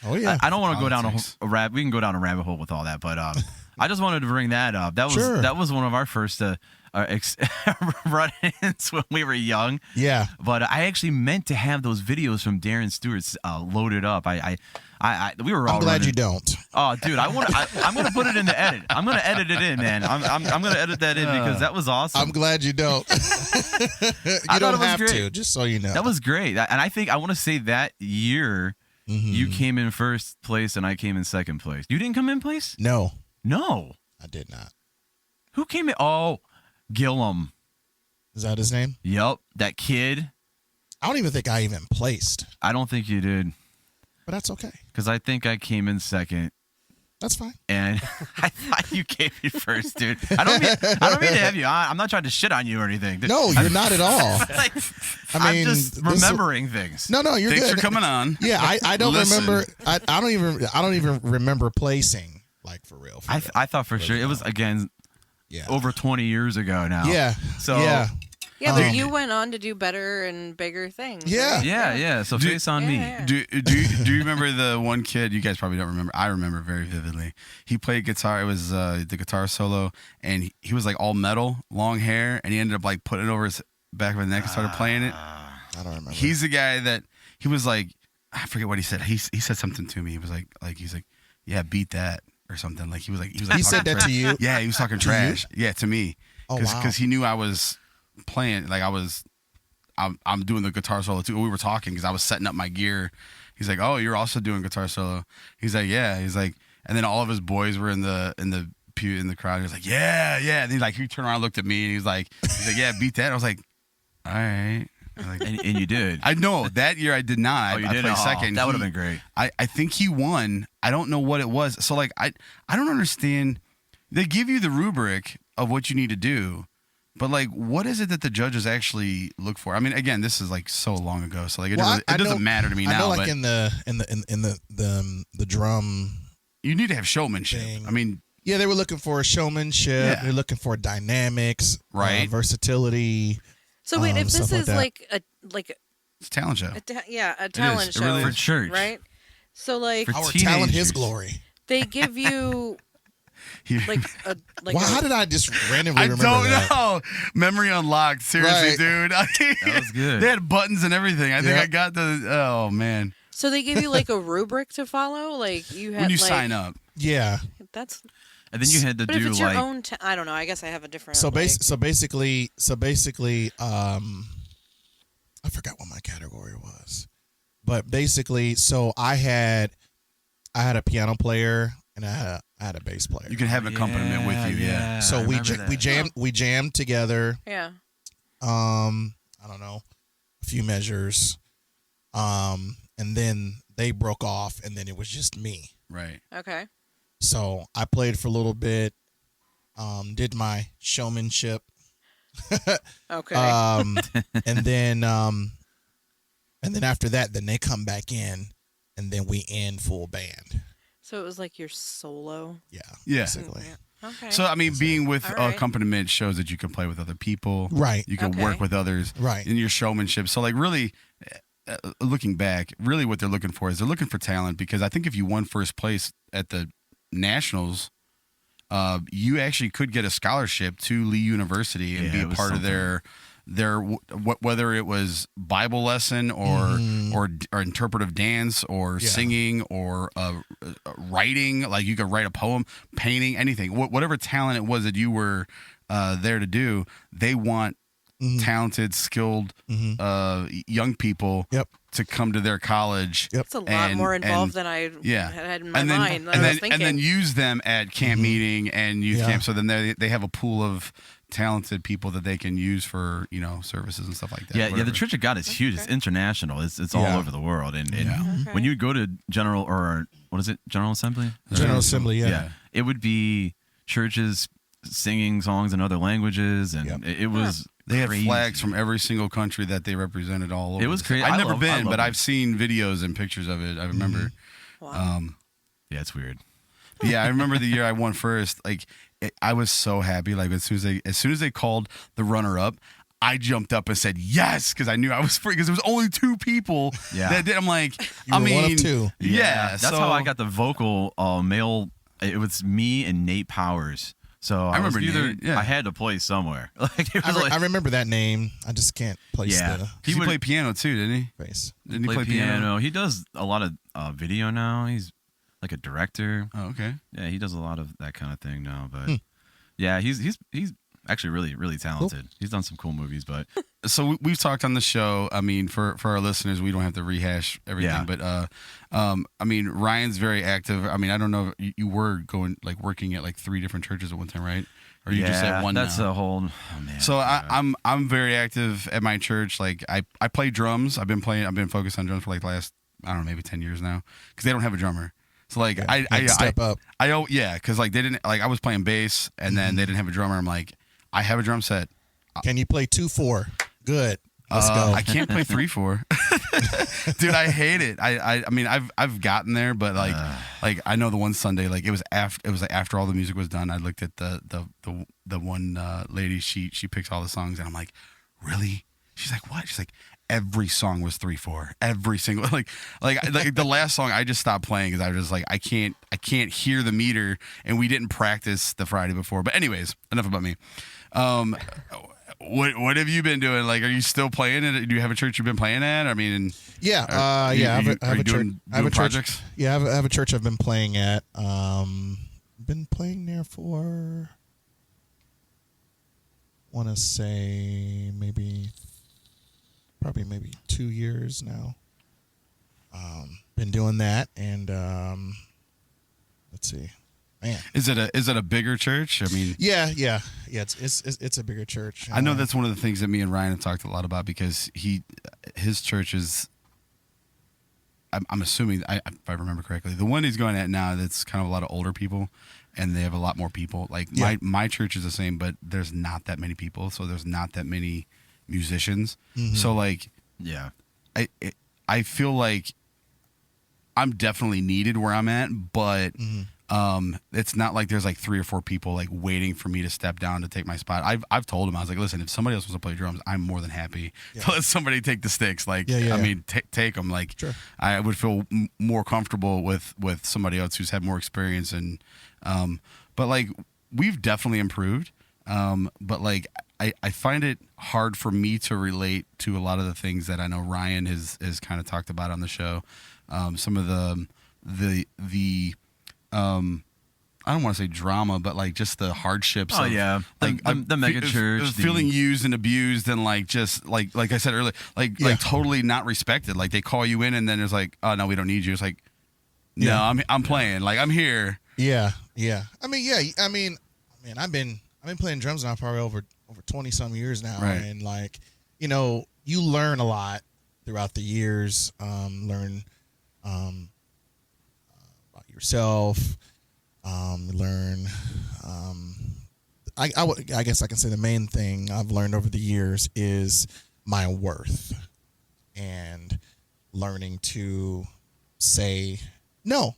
Oh yeah. I don't want to go down Politics. a we can go down a rabbit hole with all that, but I just wanted to bring that up. That was Sure. that was one of our first. run-ins when we were young. Yeah. But I actually meant to have those videos from Darren Stewart's loaded up. We were all I'm glad running. you don't. Oh, dude, I'm gonna put it in the edit. I'm gonna edit it in, man. I'm gonna edit that in because that was awesome. I'm glad you don't. You thought don't it was have great. to, just so you know. That was great. And I think I want to say that year you came in first place and I came in second place. You didn't come in place? No, No. I did not. Who came in? Oh, Gillum. Is that his name? Yep, that kid. I don't even think I even placed, I don't think you did but that's okay. because I think I came in second. That's fine. And I thought you came in first, dude. I don't mean to have you on. I'm not trying to shit on you or anything. No, you're not at all. Like, I mean, I'm just remembering things. No, you're Thanks good. for coming on. Yeah, I don't Listen. remember. I don't even remember placing, like, for real. I thought for sure it was again Yeah. over 20 years ago now. Yeah. So yeah. Yeah, but you went on to do better and bigger things. Yeah. right? yeah. So face on me. Yeah. Do you remember the one kid? You guys probably don't remember. I remember very vividly. He played guitar. It was the guitar solo, and he was like all metal, long hair, and he ended up like putting it over his back of his neck and started playing it. I don't remember. He's the guy that he was like, I forget what he said. He said something to me. He was like he's like, yeah, beat that or something. Like he was like He said that to you. Yeah, he was talking trash. Yeah, to me. Oh, Cause, wow. 'cause he knew I was playing. Like I'm doing the guitar solo too. We were talking because I was setting up my gear. He's like, oh, you're also doing guitar solo. He's like, yeah. He's like, and then all of his boys were in the pew in the crowd. He was like, yeah. And he turned around, and looked at me, and he's like, yeah, beat that. I was like, all right. Like, And you did. I know that year I did not. Oh, you I did? played Oh, second. that would have been great. I think he won. I don't know what it was. So like I don't understand. They give you the rubric of what you need to do, but like what is it that the judges actually look for? I mean, again, this is like so long ago, so like it doesn't matter to me I now. know, like but in the drum you need to have showmanship. thing. I mean, yeah, they were looking for showmanship. Yeah. They're looking for dynamics, Right. Versatility. So wait, if stuff this like is that. like it's a talent show. a talent It show really is. For church. right? So like For Our talent, His teenagers. glory. they give you like a like Wow, a, how did I just randomly I remember don't that? know. Memory unlocked. Seriously, Right. dude. That was good. They had buttons and everything. I think Yep. I got the. Oh man. so they give you like a rubric to follow. Like you had When you like, sign up. Yeah. That's And then you had to but if do it's like your own. I don't know. I guess I have a different. So like, basically, I forgot what my category was, but basically, so I had a piano player and I had a bass player. You can have an accompaniment with you. Yeah. So I we remember that. we jammed together. Yeah. I don't know, a few measures, and then they broke off, and then it was just me. Right. Okay. So I played for a little bit, did my showmanship, Okay. and then after that, then they come back in, and then we end full band. so it was like your solo. Yeah, Yeah. basically. Yeah. Okay. So I mean, being with All right. accompaniment shows that you can play with other people. Right, You can Okay. work with others. right. In your showmanship. So like really, looking back, really what they're looking for is they're looking for talent because I think if you won first place at the nationals, you actually could get a scholarship to Lee University and Yeah, be it a was part of their whether it was Bible lesson or interpretive dance or Yeah. singing or writing, like you could write a poem, painting, anything, whatever talent it was that you were there to do. They want talented, skilled young people Yep. to come to their college. Yep. It's a lot and- more involved and- than I yeah. had in my and then, mind. I and was then, thinking. and then use them at camp meeting and youth Yeah. camp. So then they have a pool of talented people that they can use for services and stuff like that. Yeah, the whatever. Church of God is huge. It's international. It's all Yeah. over the world. And Okay. when you go to General Assembly? General Assembly, yeah. It would be churches singing songs in other languages, and Yep. it was They had crazy. flags from every single country that they represented all over. It was the crazy. I've I never love been, but it. I've seen videos and pictures of it. I remember. Wow. Yeah, it's weird. But yeah, I remember the year I won first. Like, I was so happy. Like as soon as they called the runner up, I jumped up and said yes because I knew I was free because there was only two people Yeah. that did. I'm like, You were one of two. Yeah, that's so- how I got the vocal male. It was me and Nate Powers So I remember was either Nate, yeah. I had to play somewhere. Like it was I remember that name. I just can't place Yeah. the He played piano too, didn't he? face. Didn't he play play piano? He does a lot of video now. He's like a director. Oh, okay. Yeah, he does a lot of that kind of thing now. But yeah, he's actually really talented. He's done some cool movies. But So we've talked on the show. I mean, for our listeners, we don't have to rehash everything. Yeah. But I mean, Ryan's very active. I mean, I don't know. You were working at like 3 different churches at one time, right? Or you just at one? That's now? a whole. Oh man. So yeah. I'm very active at my church. Like I play drums. I've been focused on drums for like the last, I don't know, maybe 10 years now, because they don't have a drummer. So like I step up. because like they didn't, like I was playing bass and then they didn't have a drummer. I'm like, I have a drum set. Can you play 2/4? Good. Let's go. I can't play 3/4. Dude, I hate it. I mean I've gotten there, but like I know the one Sunday, like it was after all the music was done. I looked at the one lady, she picks all the songs and I'm like, really? She's like, what? She's like, every song was 3/4. Every single like the last song I just stopped playing because I was just like, I can't hear the meter, and we didn't practice the Friday before. But anyways, enough about me. What have you been doing? Like, are you still playing it? Do you have a church you've been playing at? I mean, Yeah, are yeah. you I have a church. doing I have a church. projects? Yeah, I have a church I've been playing at. Been playing there for, want to say probably maybe 2 years now. Been doing that, and let's see, man. Is it a bigger church? I mean, Yeah. It's a bigger church. I know that's one of the things that me and Ryan have talked a lot about, because his church is, I'm assuming, if I remember correctly, the one he's going at now, that's kind of a lot of older people, and they have a lot more people. Like my church is the same, but there's not that many people, so there's not that many musicians. Mhm. So like, yeah. I feel like I'm definitely needed where I'm at, but it's not like there's like 3 or 4 people like waiting for me to step down to take my spot. I've told him, I was like, listen, if somebody else wants to play drums, I'm more than happy to let somebody take the sticks. Like, I mean, take them. Like, Sure. I would feel more comfortable with somebody else who's had more experience. And but like, we've definitely improved. But like, I find it hard for me to relate to a lot of the things that I know Ryan has kind of talked about on the show. Some of the I don't want to say drama, but like just the hardships. Oh of, yeah, like the mega church, feeling used and abused, and like just like I said earlier, like totally not respected. Like they call you in, and then it's like, oh no, we don't need you. It's like, no, I'm playing. Like I'm here. Yeah. I mean, I've been playing drums now probably over 20 some years now, Right. and like, you learn a lot throughout the years. Learn about yourself. Learn. I guess I can say the main thing I've learned over the years is my worth, and learning to say no.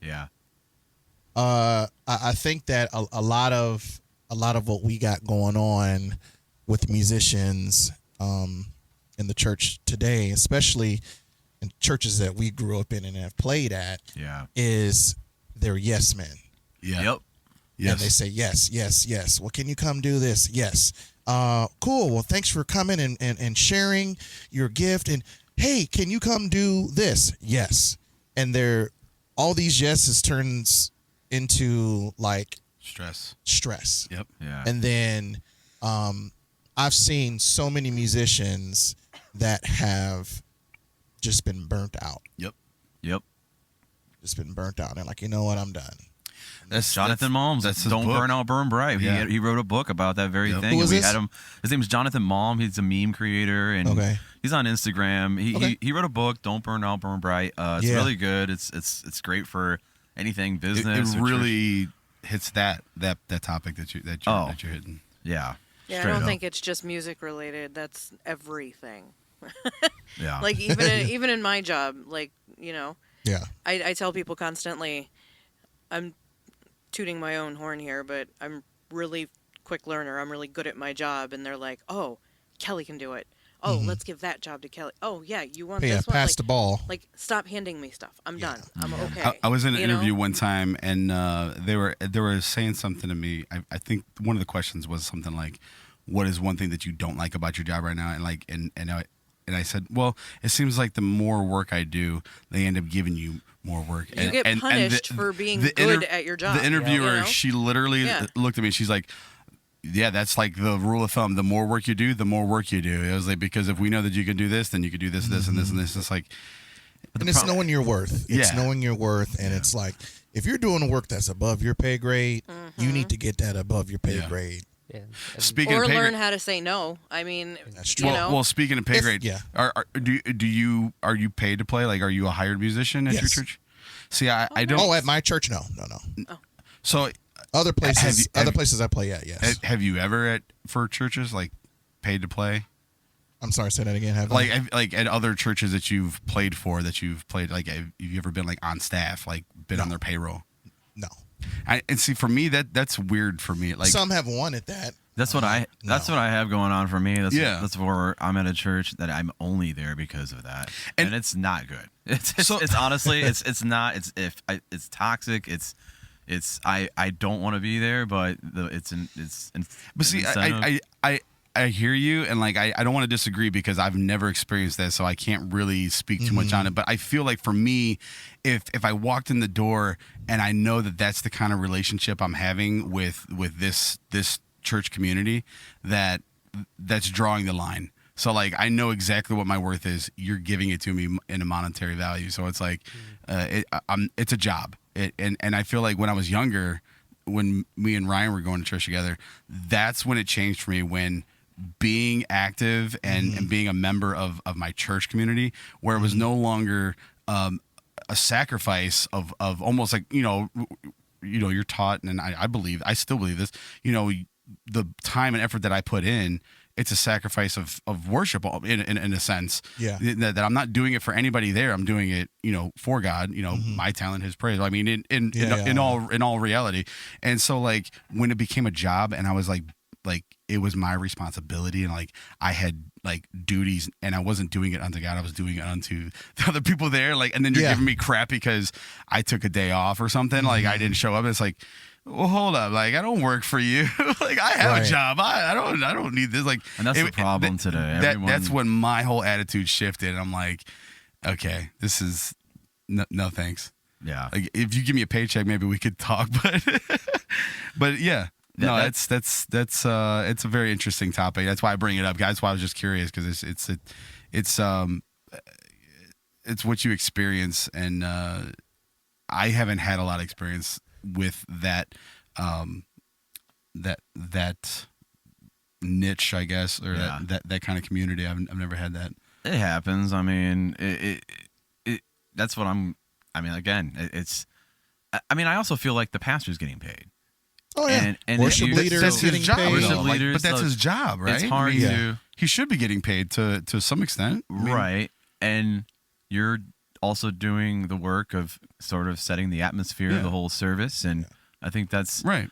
Yeah. I think that a lot of what we got going on with musicians in the church today, especially in churches that we grew up in and have played at, is they're yes men. Yeah. Yep. Yes. And they say yes. Well, can you come do this? Yes. Cool. Well, thanks for coming and sharing your gift. And hey, can you come do this? Yes. And all these yeses turns into like stress. Yep. Yeah. And then I've seen so many musicians that have just been burnt out. Yep. Just been burnt out. And like, you know what? I'm done. That's Jonathan Malms. That's his Don't book. Burn Out, Burn Bright. Yeah. He wrote a book about that very thing. Who is and we this? had him. His name is Jonathan Malm. He's a meme creator, and he's on Instagram. He wrote a book, Don't Burn Out, Burn Bright. It's really good. It's great for anything business. It really hits that topic that you're hitting. Yeah. Yeah, I Straight don't up. think it's just music related. That's everything. Yeah. Like even in my job, like, Yeah. I tell people constantly, I'm tooting my own horn here, but I'm really quick learner. I'm really good at my job, and they're like, "Oh, Kelly can do it. Oh, let's give that job to Kelly. Oh, yeah, you want Yeah, this one? pass the ball. Like, stop handing me stuff. I'm done. I'm okay. I was in an You know? interview one time, and they were saying something to me. I think one of the questions was something like, "What is one thing that you don't like about your job right now?" And I said, "Well, it seems like the more work I do, they end up giving you more work. You get punished for being good at your job. The interviewer, you know? she literally looked at me. She's like, "Yeah, that's like the rule of thumb. The more work you do, the more work you do." It was like, because if we know that you can do this, then you can do this, this, and this, and this. It's like, And it's knowing your worth. It's Yeah. knowing your worth, and it's like if you're doing work that's above your pay grade, you need to get that above your pay Yeah. grade. Yeah. speaking Or of pay learn grade, how to say no. I mean, That's true. you know. well, speaking of pay If- grade, yeah. are you paid to play? Like, are you a hired musician at your Yes. church? See, I don't. Oh, at my church, no. So, Other places, have you- places I play at, yes. have you ever for churches like paid to play? I'm sorry, say that again. Have I? Like at other churches that you've played for, that you've played, like, have you ever been like on staff, like been on their payroll? No. And see, for me, that's weird for me. Like, Some have wanted that. That's what I. That's No. what I have going on for me. That's Yeah. That's where I'm at a church that I'm only there because of that, And- and it's not good. It's So- it's honestly it's not. It's toxic. It's I don't want to be there, but but see, incentive. I hear you, and like I don't want to disagree because I've never experienced that, so I can't really speak too much on it. But I feel like for me, if I walked in the door and I know that that's the kind of relationship I'm having with this church community, that's drawing the line. So like I know exactly what my worth is. You're giving it to me in a monetary value, so it's like it's a job. And I feel like when I was younger, when me and Ryan were going to church together, that's when it changed for me, when being active and being a member of my church community, where it was no longer a sacrifice of almost like, you're taught, and I still believe this, the time and effort that I put in, it's a sacrifice of worship in a sense. Yeah. That I'm not doing it for anybody there. I'm doing it, for God, my talent, his praise. I mean, in all reality. And so like when it became a job and I was like it was my responsibility, and like I had like duties, and I wasn't doing it unto God. I was doing it unto the other people there. Like, and then you're giving me crap because I took a day off or something. Like I didn't show up. It's like, well, hold up. Like, I don't work for you. Like, I have a job. I don't need this. Like, and that's the problem today. That's when my whole attitude shifted. And I'm like, okay, this is no thanks. Yeah. Like, if you give me a paycheck, maybe we could talk. But yeah. No, it's a very interesting topic. That's why I bring it up, guys. That's why I was just curious, because it's what you experience, and I haven't had a lot of experience with that that niche, I guess, or that kind of community. I've never had that. It happens. I mean, it that's what I'm. I mean, again, it's. I mean, I also feel like the pastor's getting paid. Oh yeah, and worship leaders that's his getting job. paid. Worship though. Like, leaders, but that's so his job, right? It's hard to. He should be getting paid to some extent, Right. And you're also doing the work of sort of setting the atmosphere of the whole service, and I think that's right.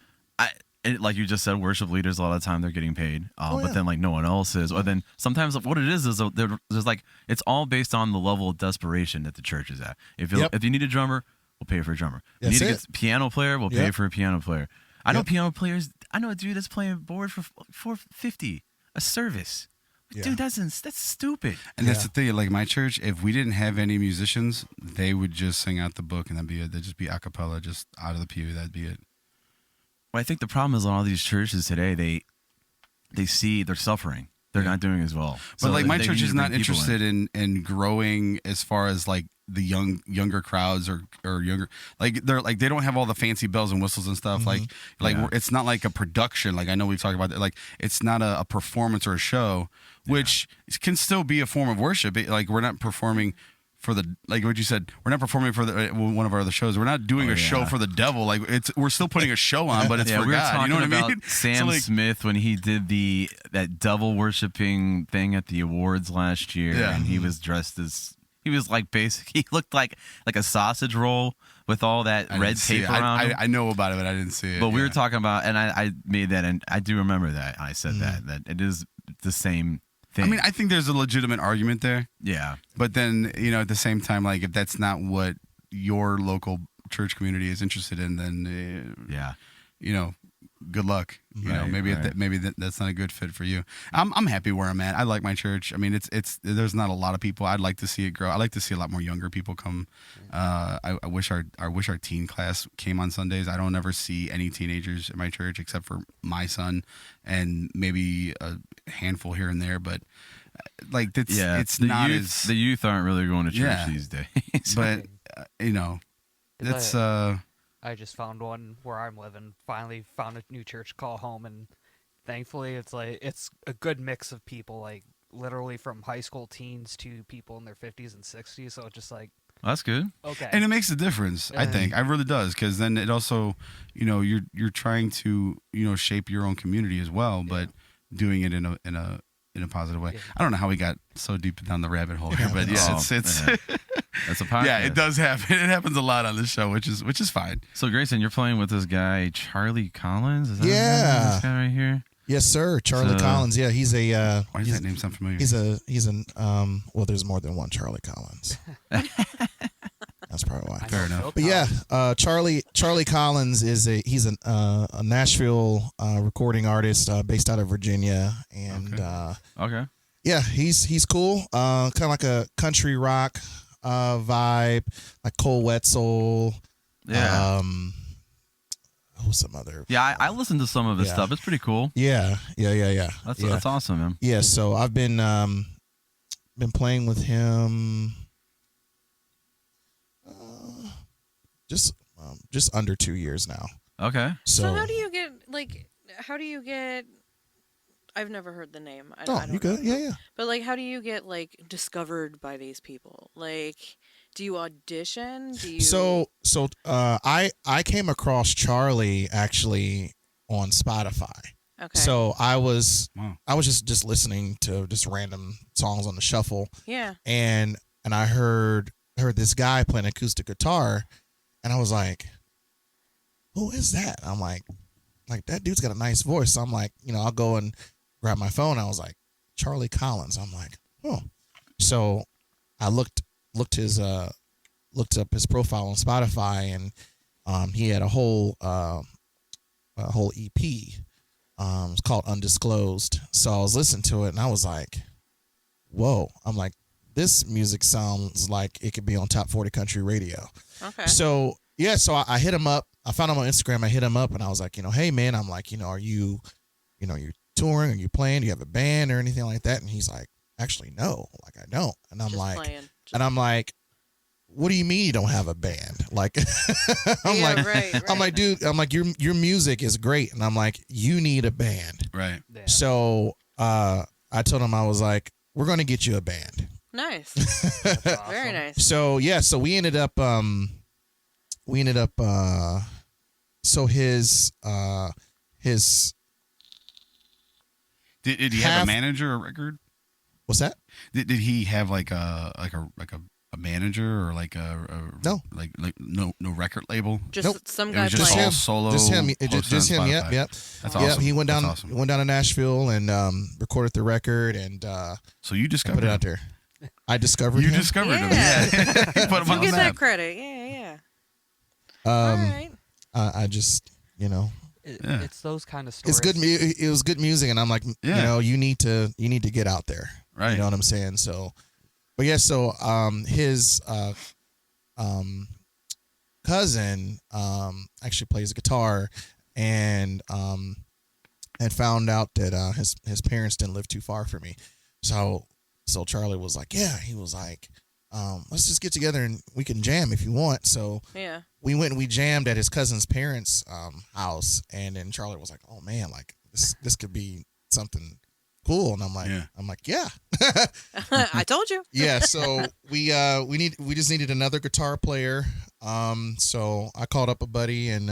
like you just said, worship leaders, a lot of the time they're getting paid, but then like no one else is. Or then sometimes what it is there's like, it's all based on the level of desperation that the church is at. If you need a drummer, we'll pay for a drummer. If you need to get a piano player, we'll pay for a piano player. I know piano players. I know a dude that's playing board for $450 a service. Dude, that's stupid. And that's the thing. Like my church, if we didn't have any musicians, they would just sing out the book, and that'd be it. They'd just be a cappella, just out of the pew. That'd be it. Well, I think the problem is a lot of these churches today, they see they're suffering. They're not doing as well. But So like my they church need is to not bring people interested in growing as far as like the younger crowds or younger, like they don't have all the fancy bells and whistles and stuff. Like it's not like a production. Like I know we've talked about that. Like it's not a performance or a show, which can still be a form of worship. Like we're not performing for the, like what you said, we're not performing for the one of our other shows. We're not doing a show for the devil. Like we're still putting a show on, but it's for we were God. talking You know what I about mean? Sam So, like, Smith when he did that devil worshiping thing at the awards last year, and he was dressed as, he was like he looked like a sausage roll with all that red tape around him. I know about it, but I didn't see it. But we were talking about, and I made that, and I do remember that. I said that it is the same think. I mean, I think there's a legitimate argument there, yeah. but then at the same time, like if that's not what your local church community is interested in, then Yeah. good luck. Right, Maybe right. that's not a good fit for you. I'm happy where I'm at. I like my church. I mean, it's there's not a lot of people. I'd like to see it grow. I like to see a lot more younger people come. I wish our teen class came on Sundays. I don't ever see any teenagers in my church except for my son and maybe a handful here and there. But like it's the not youth, as the youth aren't really going to church Yeah. these days. but that's I just found one where I'm living. Finally found a new church to call home, and thankfully it's a good mix of people, like literally from high school teens to people in their 50s and 60s. So it's just like, That's good. okay. and it makes a difference. I think it really does, because then it also you're trying to shape your own community as well, but doing it in a positive way. Yeah. I don't know how we got so deep down the rabbit hole here, but yeah, Oh, it's man. That's a podcast. yeah, it does happen. It happens a lot on this show, which is fine. So Grayson, you're playing with this guy Charlie Collins. Is that his name? Yeah. This guy right here. Yes, sir. Charlie So- Collins. Yeah, he's a. Why does that name sound familiar? He's an. Well, there's more than one Charlie Collins. That's probably why. I know Fair enough. Phil But yeah, Collins. Charlie Collins he's a Nashville recording artist based out of Virginia, and Okay. yeah, he's cool. Kind of like a country rock vibe, like Cole Wetzel. Yeah. Who's some other? Yeah, I listened to some of his Yeah. stuff. It's pretty cool. Yeah. That's awesome, man. Yeah, so I've been playing with him just under 2 years now. Okay. So how do you get I've never heard the name. I Oh, don't you good? know. Yeah. But like, how do you get like discovered by these people? Like, do you audition? Do you? So I came across Charlie actually on Spotify. Okay. So I was Wow. just listening to just random songs on the shuffle, yeah. and I heard this guy playing acoustic guitar, and I was like, who is that? I'm like that dude's got a nice voice. So I'm like, I'll go and grab my phone. I was like, Charlie Collins. I'm like, oh. So I looked up his profile on Spotify, and he had a whole EP. It's called Undisclosed. So I was listening to it, and I was like, whoa. I'm like, this music sounds like it could be on Top 40 Country Radio. Okay. So yeah, so I hit him up. I found him on Instagram. I hit him up, and I was like, hey man, I'm like, are you, you're touring? Are you playing? Do you have a band or anything like that? And he's like, actually, no, like I don't. And I'm Just like, playing. and I'm like, what do you mean you don't have a band? Like, I'm Yeah, like, right, I'm right. like, dude, I'm like, your music is great, and I'm like, you need a band. Right. Yeah. So I told him, I was like, we're gonna get you a band. Nice. That's awesome. Very nice. So yeah, so we ended up so his Did he have Half- a manager or record? what's that? Did he have like a manager or like No. like no record label? Just Nope. some It guy was just playing. all solo. Just him. posted Just on him. Yep. Spotify. Yep. That's Yeah, awesome. he went down. That's awesome. Went down to Nashville and recorded the record and So you put discovered it out him. there. I discovered You him. discovered him. Yeah. Yeah. You put him You on the get that map. credit. Yeah. All right. I just Yeah. It's those kind of stories. it's good. It was good music, and I'm like, Yeah. you need to get out there. Right. You know what I'm saying? So, but yeah, so his cousin actually plays guitar, and had found out that his parents didn't live too far from me. So Charlie was like, yeah, he was like, let's just get together and we can jam if you want. So Yeah. we went and we jammed at his cousin's parents' house, and then Charlie was like, "Oh man, like this could be something cool." And I'm like, yeah, I told you. yeah. So we just needed another guitar player. So I called up a buddy and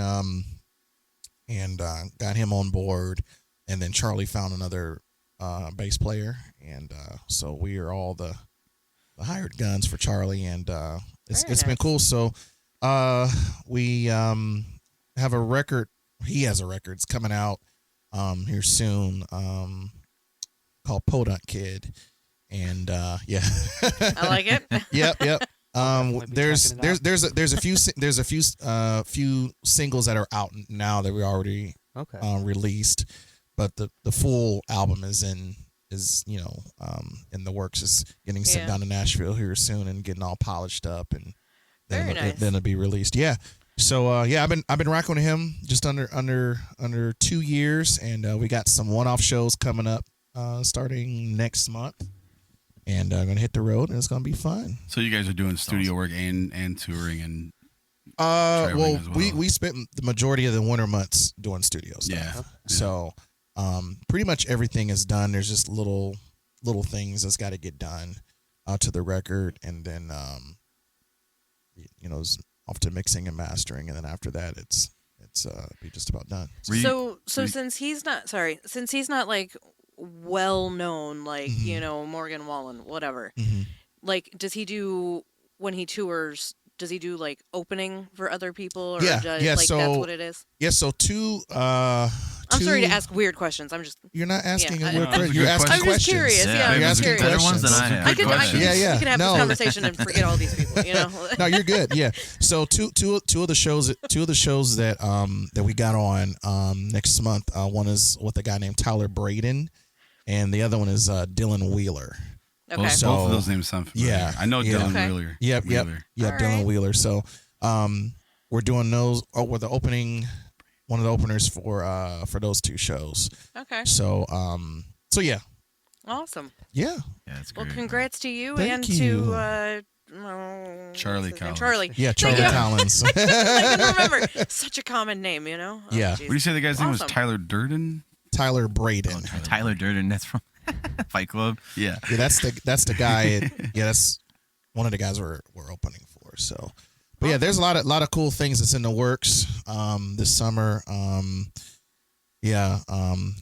got him on board, and then Charlie found another bass player, and so we are all the hired guns for Charlie, and it's Very been nice. cool. So we have a record. He has a record. It's coming out here soon. called Podunk Kid, and yeah, I like it. yep. definitely be There's checking it there's out. there's a few singles that are out now that we already Okay. released, but the full album is in the works. Is getting sent Yeah. down to Nashville here soon and getting all polished up, and then Very nice. then it'll be released. Yeah. So I've been rocking with him just under 2 years, and we got some one-off shows coming up starting next month, and I'm gonna hit the road, and it's gonna be fun. So you guys are doing studio work and touring and Well, traveling as well. we spent the majority of the winter months doing studio stuff. Yeah. So pretty much everything is done. There's just little things that's got to get done to the record, and then it's off to mixing and mastering, and then after that it's be just about done. Were you- So were you- since he's not like well known, like Mhm. Morgan Wallen, whatever. Mm-hmm. Like, does he do when he tours? Does he do like opening for other people, or Yeah, yeah, like so- that's what it is? Yeah. So I'm sorry to ask weird questions. I'm just You're not asking Yeah, a I weird know. question. You're Good asking question. I'm just questions. curious. Yeah, You're I'm asking curious. better ones than questions. I have. I could Yeah. we could have No. this conversation and forget all these people. You know. No, you're good. Yeah. So two of the shows that we got on next month. One is with a guy named Tyler Braden, and the other one is Dylan Wheeler. Okay. both, So- both of those names sound familiar. Yeah, I know yeah. Dylan Okay. Wheeler. Yep. Wheeler. Yeah, All Dylan right. Wheeler. So we're doing those. Oh, we're the opening, one of the openers for those two shows. Okay. So yeah, Awesome. yeah. Yeah, it's Well, great. congrats to you Thank and you. to Charlie what's his name? Collins. Charlie. Yeah, Thank Charlie you. Collins. I couldn't remember. Such a common name, you know. Oh, Yeah. geez. What do you say the guy's name was? Awesome. Tyler Durden? Tyler Braden. Tyler Durden, that's from Fight Club. Yeah. Yeah, that's the guy. Yeah, that's one of the guys we're opening for. So, but yeah, there's a lot of cool things that's in the works this summer.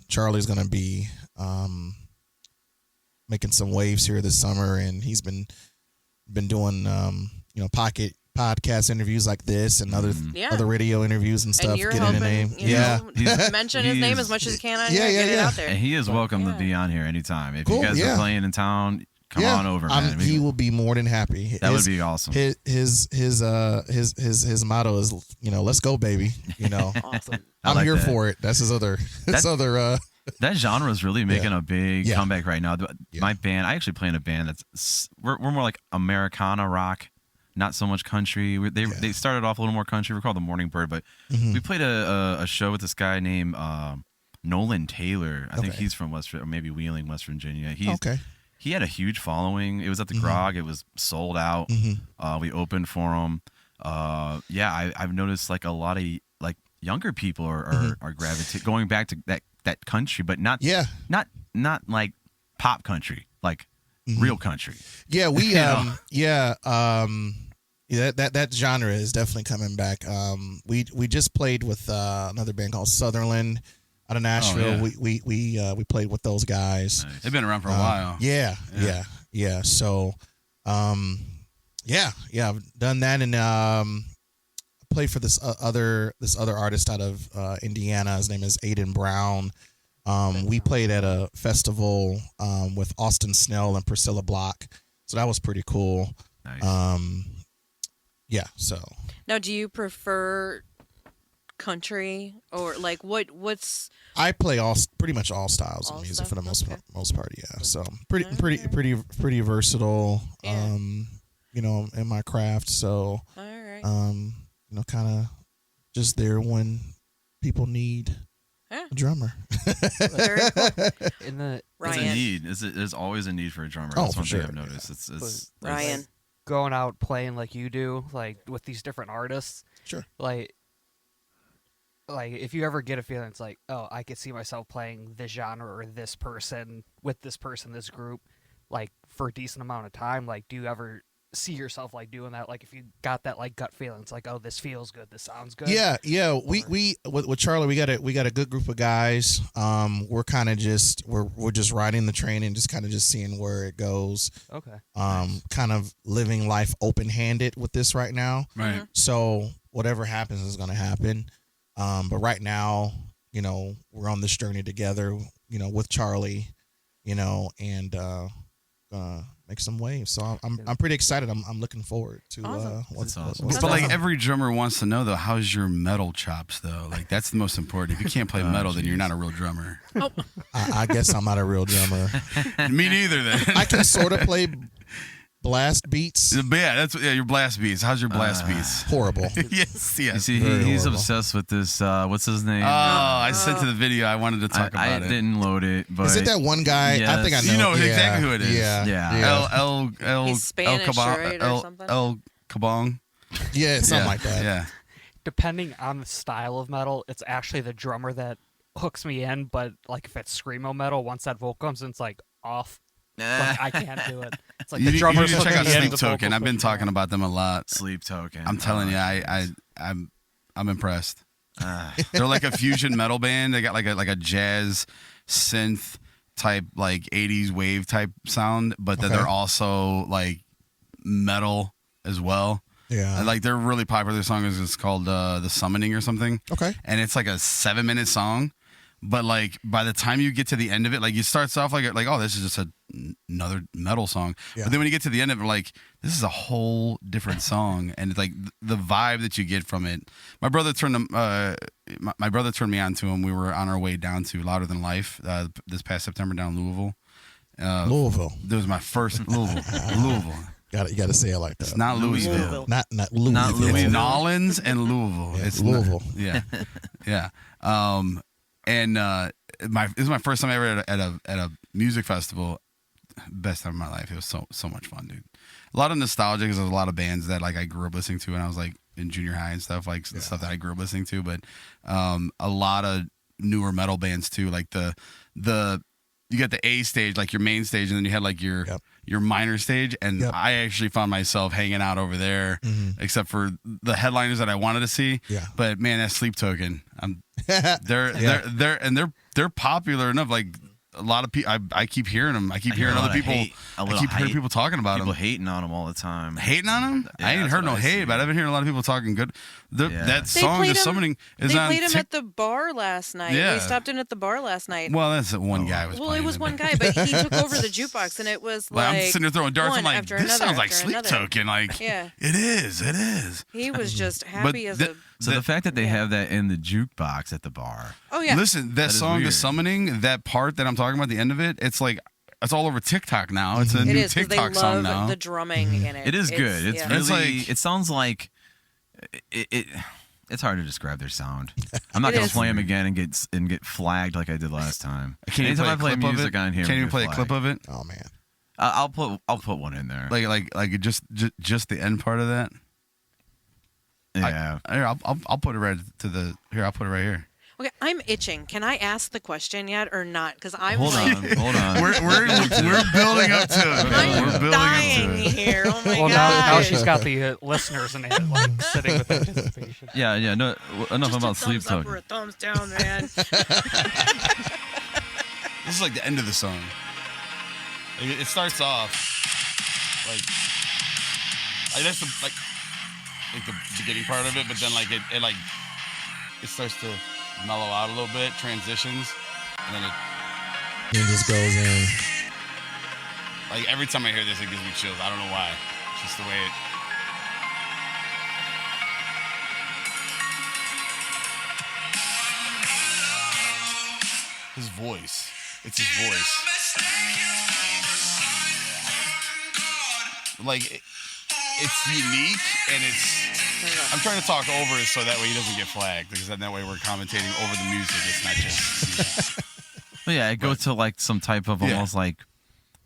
Charlie's gonna be making some waves here this summer, and he's been doing pocket podcast interviews like this and Yeah. other radio interviews and stuff. And you're getting hoping, a name. you Yeah. know, He's- mention his name he's- as much as you can on Yeah, here. yeah, Get it yeah. out there. And he is welcome Yeah. to be on here anytime. If Cool, you guys yeah. are playing in town, come Yeah. on over, man. He will be more than happy. That would be awesome. His motto is let's go, baby. Awesome. I I'm like here that. for it. That's his other That genre is really making a big Yeah. comeback right now. Yeah. My band, I actually play in a band that's we're more like Americana rock, not so much country. They started off a little more country. We're called the Morning Bird, but Mhm. we played a show with this guy named Nolan Taylor. I think Okay. he's from or maybe Wheeling, West Virginia. Okay. He had a huge following. It was at the Mhm. Grog. It was sold out. Mhm. We opened for him. I've noticed like a lot of like younger people are gravitating going back to that country, but not Yeah. not like pop country, like real country. Yeah, we You know? that genre is definitely coming back. We just played with another band called Sutherland out of Nashville. yeah. We played with those guys. Nice. They've been around for a while. Yeah. So, I've done that, and played for this other artist out of Indiana. His name is Aiden Brown. We played at a festival with Austin Snell and Priscilla Block, so that was pretty cool. Nice. So Now, do you prefer country or like what's I play pretty much all styles of All music stuff? for the Okay. most part. Yeah, so pretty Okay. pretty versatile. Yeah. In my craft. So all right? kind of just there when people need Yeah. a drummer. Very cool. In the It's a Ryan. need. There's always a need for a drummer. Oh, That's for one thing sure. I've noticed. It's Ryan. going out playing like you do, like with these different artists, Sure. like if you ever get a feeling, it's like, oh, I could see myself playing this genre or this person with this person, this group, like for a decent amount of time. Like, do you ever see yourself like doing that? Like, if you got that like gut feeling, it's like, oh, this feels good, this sounds good. Yeah. We Or- with Charlie, we got a good group of guys. We're kind of just we're just riding the train and just kind of just seeing where it goes. Okay. Kind of living life open handed with this right now. Right. So whatever happens is going to happen. But right now, we're on this journey together, with Charlie. and make some waves. So I'm pretty excited. I'm looking forward to Awesome. what's That's awesome. what's But like awesome. every drummer wants to know though, how's your metal chops though? Like that's the most important. If you can't play metal, then you're not a real drummer. I guess I'm not a real drummer. Me neither. Then I can sort of play blast beats. But yeah, your blast beats. How's your blast beats? Horrible. Yes. You see, Very he's horrible. obsessed with this. What's his name? Oh, I sent to the video. I wanted to talk I about it. didn't load it, but Is it that one guy? I think I Yes. know. You know Yeah, exactly who it is. Yeah. Yeah. El He's Spanish, right, or something? El Cabong. Yeah, something like that. Yeah. Depending on the style of metal, it's actually the drummer that hooks me in. But like if it's screamo metal, once that vocal comes in, it's like off. Like, I can't do it. It's like You the need drummer's to check hooking out me in, Sleep the Token. vocals I've been pushing me talking out. about them a lot. Sleep Token? I'm telling you, I'm impressed. They're like a fusion metal band. They got like a jazz synth type, like 80s wave type sound, but then Okay. they're also like metal as well. Yeah. And, like they're really popular. Their song is called The Summoning or something. Okay. And it's like a 7-minute song. But like by the time you get to the end of it, like it starts off like oh, this is just another metal song. Yeah. But then when you get to the end of it, like this is a whole different song, and it's like the vibe that you get from it. My brother turned my brother turned me on to him. We were on our way down to Louder Than Life this past September down in Louisville. Louisville. That was my first Louisville. You got to say it like that. It's not Louisville. Not Louisville. Not Louisville. It's Nolans and Louisville. Yeah, It's Louisville. Yeah. And this is my first time ever at a music festival. Best time of my life. It was so much fun, dude. A lot of nostalgia because there's a lot of bands that like I grew up listening to when I was like in junior high and stuff, like stuff that I grew up listening to. But a lot of newer metal bands too, like the you got the A stage, like your main stage, and then you had like your minor stage. And Yep. I actually found myself hanging out over there, except for the headliners that I wanted to see. Yeah. But man, that Sleep Token, they're popular enough. Like a lot of people, I keep hearing them. I keep hearing other people. I keep hearing people talking about People them. hating on them all the time. Hating on them? Yeah, I ain't that's heard what no I hate, see. but I've been hearing a lot of people talking good. Yeah. That They song, played The him- Summoning, is They on played him Tik- at the bar last night. Yeah. We stopped in at the bar last night. Well, that's one guy was Well, playing it was it. one guy, but he took over the jukebox, and it was Like, like I'm sitting there throwing darts. one I'm like, after this another sounds like after Sleep another. Token. Like, Yeah. it is. He was just happy as a. So the fact that they have that in the jukebox at the bar. Oh yeah. Listen, that is song, The weird. Summoning, that part that I'm talking about, the end of it, it's like, it's all over TikTok now. It's a It new is because they TikTok song love now. the drumming in it. It is good. It's yeah. really. It's like- it sounds like. It's hard to describe their sound. I'm not It gonna is. play them again and get flagged like I did last time. Can't even Anytime I play a clip of music it? on here, Can't I'm even play gonna a get clip of it. Oh man. I'll put one in there. Like just the end part of that. Yeah. Here, I'll put it right to the. Here, I'll put it right here. Okay, I'm itching. Can I ask the question yet or not? Because I'm Hold like, on. Hold on. We're building up to it. I'm We're building dying up to it. here. Oh my Well, god. now she's got the listeners in it, like sitting with anticipation. Yeah. No. Enough Just about a Sleep thumbs up or Token. a thumbs down, man. This is like the end of the song. Like, it starts off like that's the beginning part of it, but then it starts to mellow out a little bit, transitions, and then It just goes in. like every time I hear this, it gives me chills. I don't know why. It's just the way it. His voice. It's his voice. Like, it's unique, and I'm trying to talk over it so that way he doesn't get flagged, because then that way we're commentating over the music. It's not just. But yeah, it goes to like some type of Yeah. almost like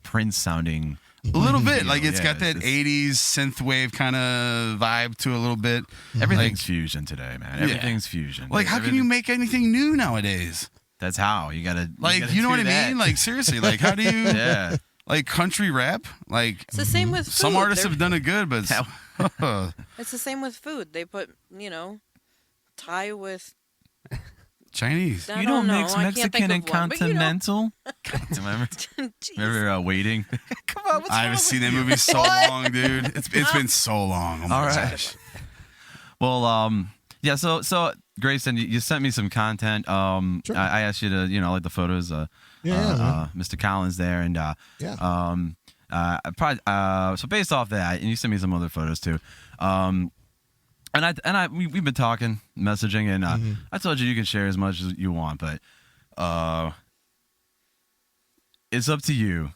Prince sounding. A little bit. Like, it's Yeah, got that it's- 80s synthwave kind of vibe to it a little bit. Everything's Like, fusion today, man. Yeah. Everything's fusion. like, how can you make anything new nowadays? That's how you gotta. Like, you know what I mean? Like, seriously, like, how do you, yeah. like, country rap? Like, It's the same with food. some artists They're- have done it good, but It's the same with food. They put, Thai with. Chinese. I You don't know. mix I can't think Mexican of and one, but, continental. Remember, Jeez. remember Waiting? Come on, what's I wrong haven't with seen that you? movie so long, dude. It's been so long. Oh my All right. gosh. Well, yeah. So Grayson, you sent me some content. Sure. I asked you to, like the photos. Yeah, Mr. Collins there, and yeah. so based off that, and you sent me some other photos too. We've been talking, messaging, and I told you can share as much as you want, but it's up to you.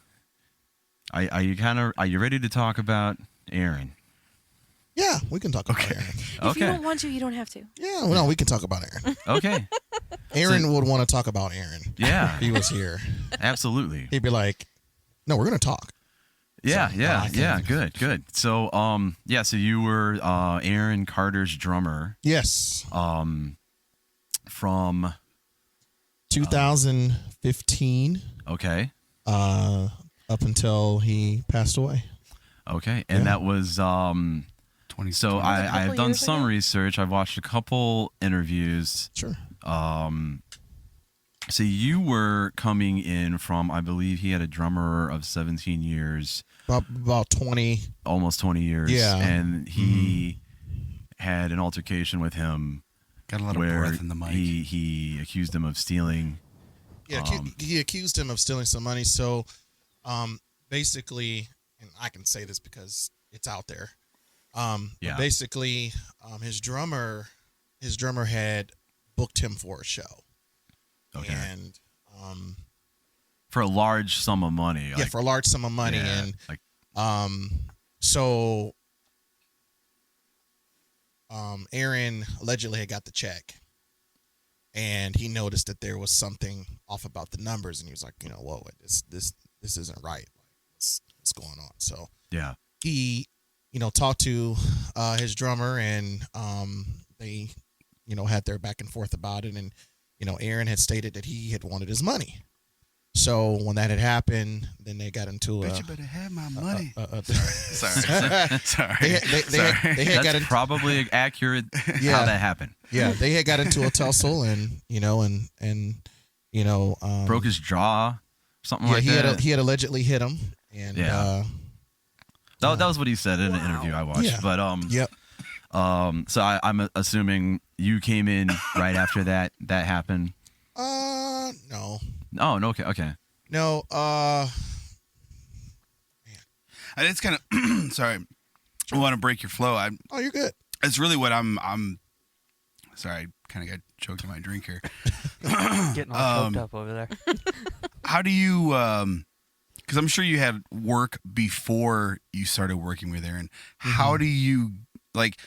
Are you ready to talk about Aaron? Yeah, we can talk about Aaron. If you don't want to, you don't have to. Yeah, well, no, we can talk about Aaron. Okay. Aaron would want to talk about Aaron. Yeah. If he was here. Absolutely. He'd be like, "No, we're gonna talk." Yeah, So, yeah. Good. So, so you were Aaron Carter's drummer. Yes. From 2015. Okay. Up until he passed away. Okay, and that was 20. So I have done years some ago? research. I've watched a couple interviews. Sure. So you were coming in from, I believe he had a drummer of 17 years, About 20. almost 20 years. Yeah. And he had an altercation with him Got a lot of where breath in the mic. he accused him of stealing. Yeah, he accused him of stealing some money. So, basically, and I can say this because it's out there. But Yeah. basically, his drummer had booked him for a show. Okay. And For a large sum of money. for a large sum of money, yeah, and like, so Aaron allegedly had got the check, and he noticed that there was something off about the numbers, and he was like, whoa, this isn't right. What's going on? So yeah. he, talked to his drummer, and they, had their back and forth about it, and Aaron had stated that he had wanted his money. So when that had happened, then they got into Bet you better have my money. Sorry. They had That's got into, probably accurate Yeah. how that happened. yeah, they had got into a tussle, and Broke his jaw, something yeah, like he that. had allegedly hit him, and Yeah. That was what he said in an interview I watched. Yeah. But yep, so I'm assuming you came in right after that happened. no, Oh, no, okay. no, And it's kind of sorry. I want to break your flow. oh, you're good. It's really what I'm sorry. I kind of got choked on my drink here. Getting all choked up over there. How do you? Because I'm sure you had work before you started working with Aaron. How do you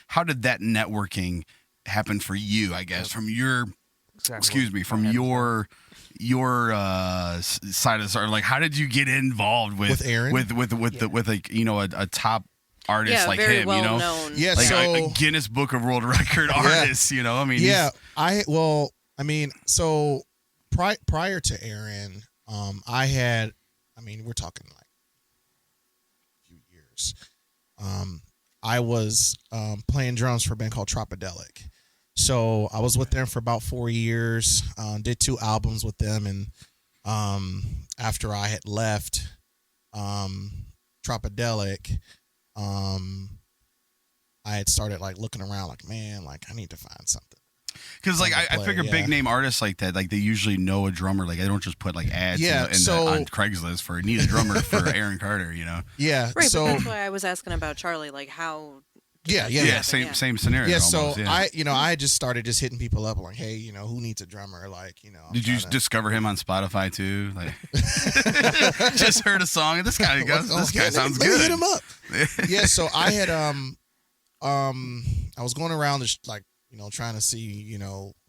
How did that networking happen for you? I guess from your from your side of the story. Like, how did you get involved with Aaron? with a top artist like very him? well known. Yeah, Like so a Guinness Book of World Record artist. I mean, yeah, so prior to Aaron, we're talking like a few years. I was playing drums for a band called Tropidelic. So I was with them for about 4 years, did 2 albums with them, and after I had left Tropidelic, I had started looking around man, I need to find something. because I figure big name artists like that, they usually know a drummer. They don't just put ads on Craigslist for need a drummer for Aaron Carter. Yeah, Right, so but that's why I was asking about Charlie. How? yeah. Same scenario. Yeah, almost, so I just started just hitting people up hey, who needs a drummer? Did you discover him on Spotify too? Just heard a song and this guy sounds let me good. hit him up. Yeah, so I had I was going around just trying to see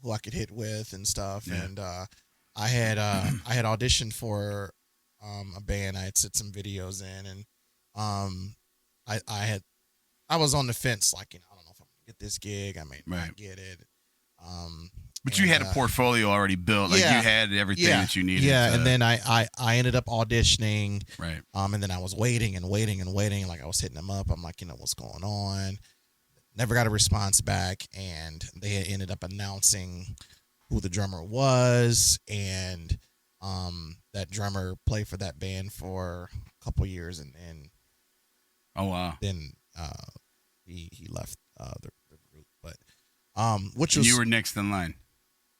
who I could hit with and stuff, Yeah. and I had auditioned for a band. I had set some videos in, and I was on the fence, I don't know if I'm gonna get this gig. I may not get it. But you had a portfolio already built. You had everything that you needed. Yeah, and then I ended up auditioning. Right. And then I was waiting and waiting and waiting. I was hitting them up. I'm what's going on? Never got a response back, and they had ended up announcing who the drummer was, and that drummer played for that band for a couple years, and Oh wow. then he left the group. But Which And was you were next in line.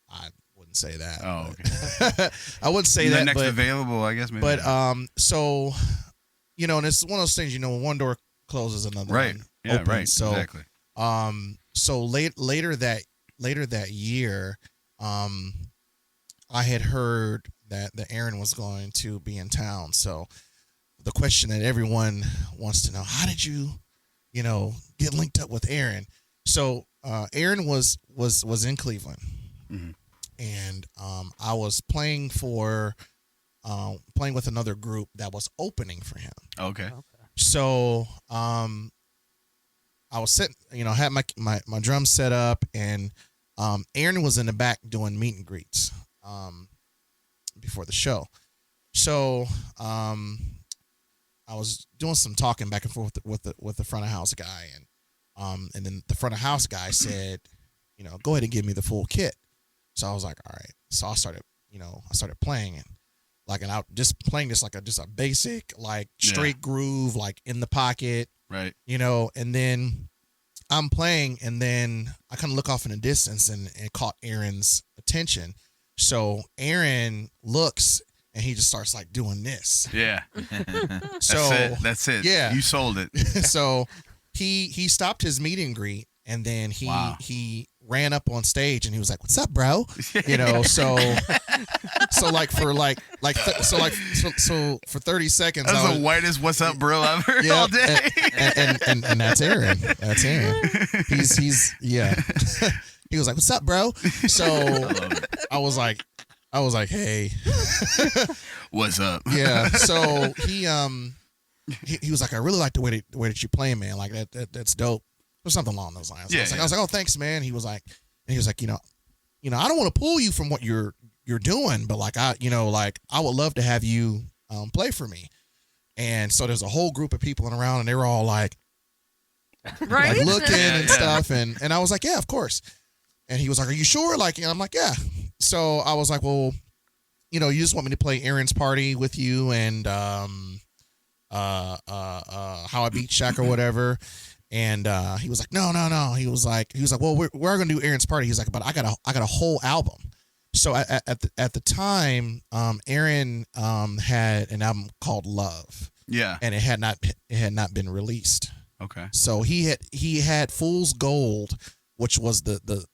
I wouldn't say that. Oh, but- okay. I wouldn't say The that, next but available, I guess. Maybe. but so and it's one of those things. When one door closes, another right. one Yeah. opens. Right. So Exactly. so later that year, I had heard that Aaron was going to be in town. So the question that everyone wants to know: how did you, get linked up with Aaron? So Aaron was in Cleveland, Mm-hmm. and I was playing with another group that was opening for him. Okay. So I was sitting, had my drums set up, and Aaron was in the back doing meet and greets before the show. So I was doing some talking back and forth with the front of house guy, and then the front of house guy said, go ahead and give me the full kit. So I was like, all right. So I started playing, and I just playing this like just a basic straight groove, like in the pocket, Right. and then I'm playing, and then I kind of look off in the distance and caught Aaron's attention. So Aaron looks, and he just starts doing this. Yeah. So That's it. Yeah. You sold it. so he stopped his meet and greet, and then he ran up on stage, and he was like, "What's up, bro?" So for 30 seconds, That's the whitest "What's up, bro" I've heard yeah, all day. and that's Aaron. That's Aaron. He's yeah. He was like, "What's up, bro?" So I was like, "Hey." What's up? Yeah. So he was like, "I really like the way that you play, man. Like that's dope." Or something along those lines. Yeah, I was like, "Oh, thanks, man." He was like, I don't want to pull you from what you're doing, but I would love to have you play for me. And so there's a whole group of people around, and they were all like Right? looking and Yeah. stuff, and I was like, "Yeah, of course." And he was like, "Are you sure?" And I'm like, "Yeah." So I was like, "Well, you just want me to play Aaron's Party with you and How I Beat Shaq or whatever." And he was like, "No." He was like, "Well, we're gonna do Aaron's Party." He's like, "But I got a whole album." So at the time, Aaron had an album called Love, Yeah. and it had not been released. Okay. So he had Fool's Gold, which was the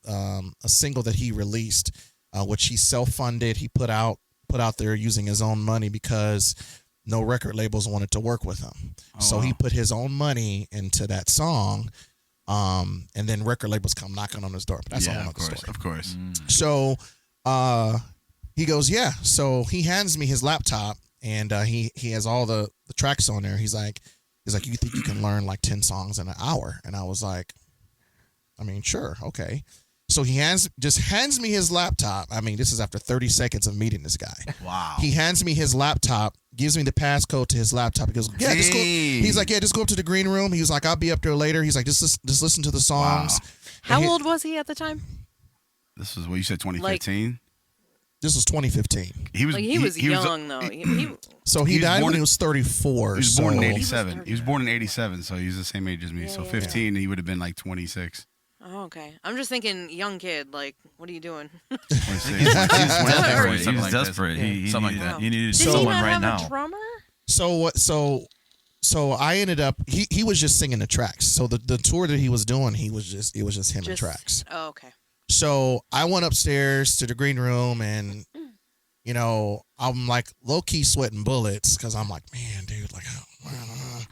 a single that he released, which he self-funded. He put out there using his own money because no record labels wanted to work with him. So he put his own money into that song, and then record labels come knocking on his door. But that's a whole other story. Of course. So he goes, "Yeah." So he hands me his laptop, and he has all the tracks on there. He's like, "You think you can learn 10 songs in an hour?" And I was like, "I mean, sure, okay." So he just hands me his laptop. I mean, this is after 30 seconds of meeting this guy. Wow. He hands me his laptop, gives me the passcode to his laptop. He goes, "Yeah, just go." He's like, "Yeah, just go up to the green room." He was like, "I'll be up there later." He's like, "Just listen to the songs." Wow. How old was he at the time? This is what you said, 2015. This was 2015. He was young, though. So he He was died born when he in- was 34. He was born in so- 87. He was born in 87, so he was the same age as me. So Yeah. 15, he would have been 26. Oh, okay. I'm just thinking young kid. Like, what are you doing? 26. He was desperate. He Something was like this. desperate. He Something like needed, that. he needed Did he someone not right have now. a drummer? So I ended up he was just singing the tracks. So the tour that he was doing, it was just him and tracks. Oh, okay. So I went upstairs to the green room, and I'm low key sweating bullets because I'm like, man, dude,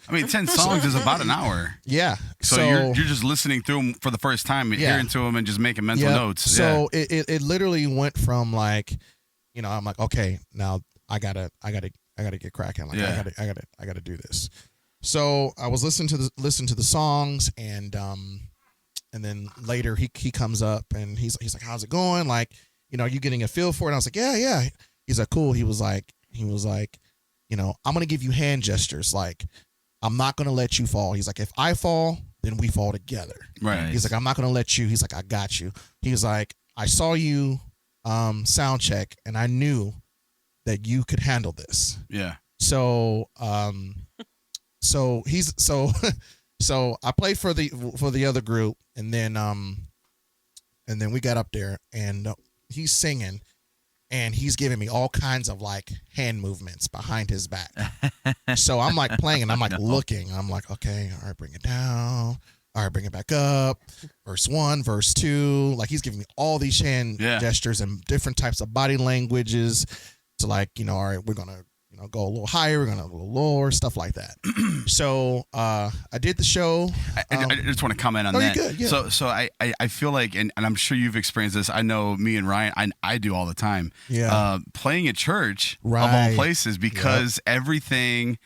I mean, 10 songs is about an hour. yeah. So you're just listening through them for the first time, Yeah. hearing to them and just making mental yeah. notes. So it literally went from I'm like, okay, now I gotta get cracking. Like Yeah. I gotta do this. So I was listening to the songs, and then later he comes up and he's like, "How's it going? Like, are you getting a feel for it?" And I was like, yeah. He's like, "Cool." He was like, "I'm gonna give you hand gestures. Like, I'm not gonna let you fall." He's like, "If I fall, then we fall together." Right. He's like, "I'm not gonna let you." He's like, "I got you." He's like, "I saw you sound check, and I knew that you could handle this." Yeah. So so he's so I played for the other group, and then And then we got up there, and he's singing, and he's giving me all kinds of like hand movements behind his back. So I'm like playing, and I'm like looking. I'm like, okay, all right, bring it down. All right, bring it back up. Verse 1, verse 2. Like he's giving me all these hand gestures and different types of body languages to like, all right, we're gonna go a little higher, we're gonna go a little lower, stuff like that. So I did the show. I just want to comment on that. You're good, yeah. So I feel like, and I'm sure you've experienced this. I know me and Ryan, I do all the time. Yeah. Playing at church of all Right. places, because everything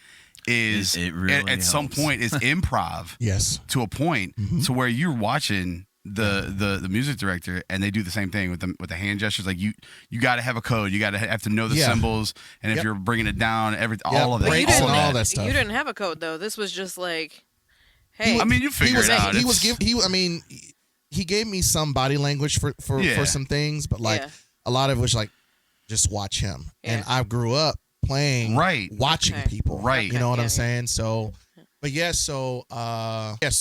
is It really at some helps. point is improv. Yes. To a point, to where you're watching the music director, and they do the same thing with the hand gestures. Like you got to have a code. You got to have to know the symbols, and if Yep. you're bringing it down, all Yep. of that, Breaks and all that stuff. You didn't have a code though. This was just like, hey, I mean, you figure it out. He gave me some body language for some things, but like Yeah. a lot of it was like just watch him. And Yeah. I grew up playing, watching Okay. people, Right. You know what Yeah. I'm saying? So, but so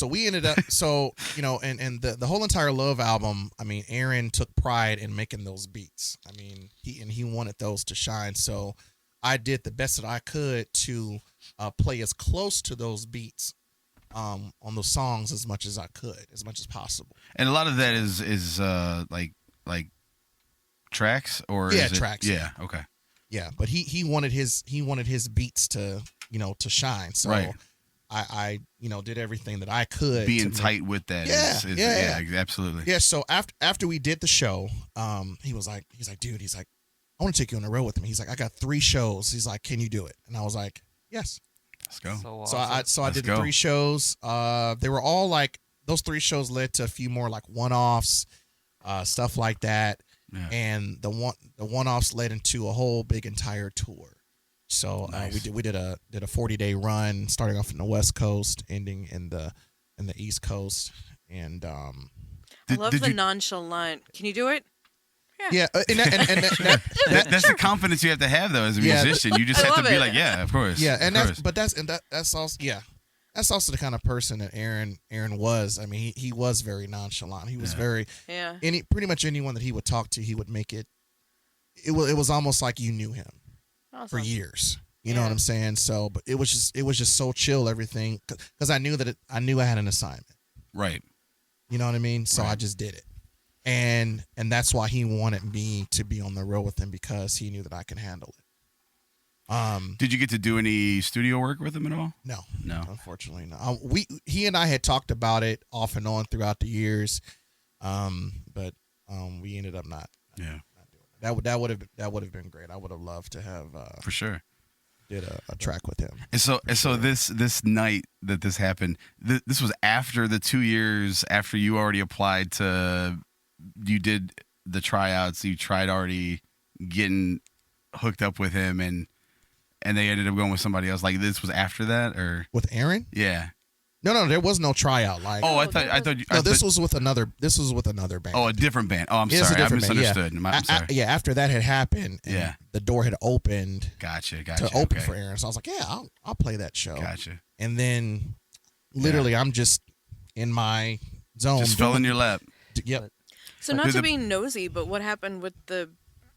we ended up and the whole entire Love album. I mean, Aaron took pride in making those beats. I mean, he wanted those to shine. So I did the best that I could to play as close to those beats on those songs as much as I could, as much as possible. And a lot of that is like tracks, or Yeah, is it, tracks. Yeah, okay. Yeah, but he wanted his beats to to shine. So Right. I did everything that I could Being to make- tight with that. Yeah, yeah. Absolutely. Yeah, so after we did the show, he was like, dude, he's like, I want to take you on the road with me. He's like, I got 3 shows. He's like, can you do it? And I was like, yes. Let's go. So I Let's did the go. 3 shows. They were all like, those 3 shows led to a few more like one-offs, stuff like that. Yeah. And the one-offs led into a whole big entire tour. So Nice. we did a 40-day run, starting off in the West Coast, ending in the East Coast, and I Did- love did the you- nonchalant. Can you do it? yeah, and That's the confidence you have to have, though, as a Yeah, musician. You just I have to love be it. like, yeah, of course. yeah, and of course. that's also that's also the kind of person that Aaron was. I mean, he was very nonchalant. He was very Yeah. pretty much anyone that he would talk to, he would make it. It was almost like you knew him Awesome. for years. You know what Yeah. I'm saying? So, but it was just so chill, everything, because I knew I had an assignment. Right. You know what I mean? So I Right. just did it, and that's why he wanted me to be on the road with him, because he knew that I could handle it. Did you get to do any studio work with him at all? No, No. unfortunately, no. He and I had talked about it off and on throughout the years, but we ended up not Yeah, doing it. That would have been great. I would have loved to have for sure. did a track with him. And so this night that this happened, this was after the 2 years after you already applied to, you did the tryouts, you tried already getting hooked up with him, and they ended up going with somebody else. Like, this was after that, or With Aaron? yeah. No, there was no tryout. Like, Oh, I No, thought there I no, this thought- was with another. This was with another band. Oh, a different band. Oh, I'm It was a sorry, I different band, yeah. misunderstood. I'm sorry. Yeah, after that had happened, and Yeah. the door had opened Gotcha. to open okay. for Aaron. So I was like, yeah, I'll play that show. Gotcha. And then, literally, I'm just in my zone. Just fell in your lap. Yep. So not Did to the- be nosy, but what happened with the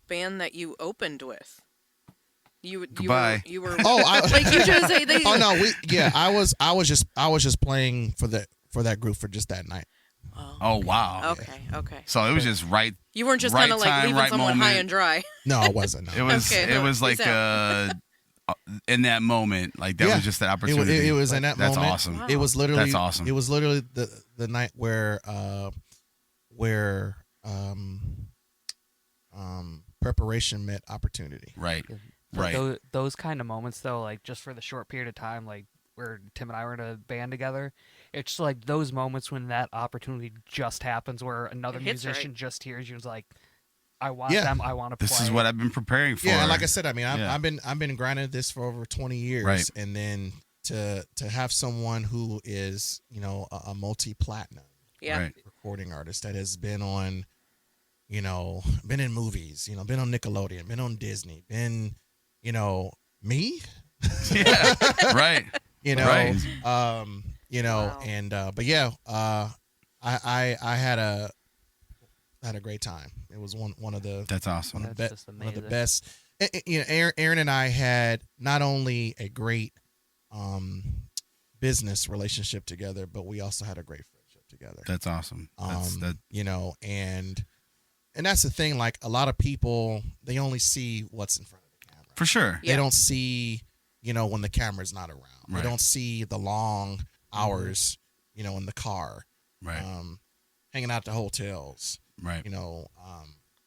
band that you opened with? Goodbye. You were. Oh, like you just say they. Oh no, I was just playing for that group for just that night. Oh wow. Okay. So it was just right. You weren't just Right kind of like time, leaving right someone high moment. and dry. No, I wasn't. No. It was. Okay, It was peace like in that moment, like that Yeah. was just that It opportunity. was in that That's moment. awesome. Wow. It was literally. That's awesome. It was literally the night where preparation met opportunity. Right. But Right. those kind of moments, though, like just for the short period of time, like where Tim and I were in a band together, it's just like those moments when that opportunity just happens, where another It hits musician right. just hears you and is like, "I want Yeah. them. I want to play." This is what I've been preparing for. Yeah, and like I said, I mean, Yeah. I've been grinding this for over 20 years, Right. and then to have someone who is a multi-platinum Yeah. Right. recording artist that has been on, been in movies, been on Nickelodeon, been on Disney, been, me, Yeah. Right. Right. Wow. and but yeah, I had had a great time. It was one of the That's awesome. one of That's just one of the amazing. best. You know, Aaron and I had not only a great business relationship together, but we also had a great friendship together. That's awesome. You know, and that's the thing. Like a lot of people, they only see what's in front of the camera. For sure. Yeah. They don't see, you know, when the camera's not around. Right. They don't see the long hours, you know, in the car, Right. hanging out at the hotels, Right. you know.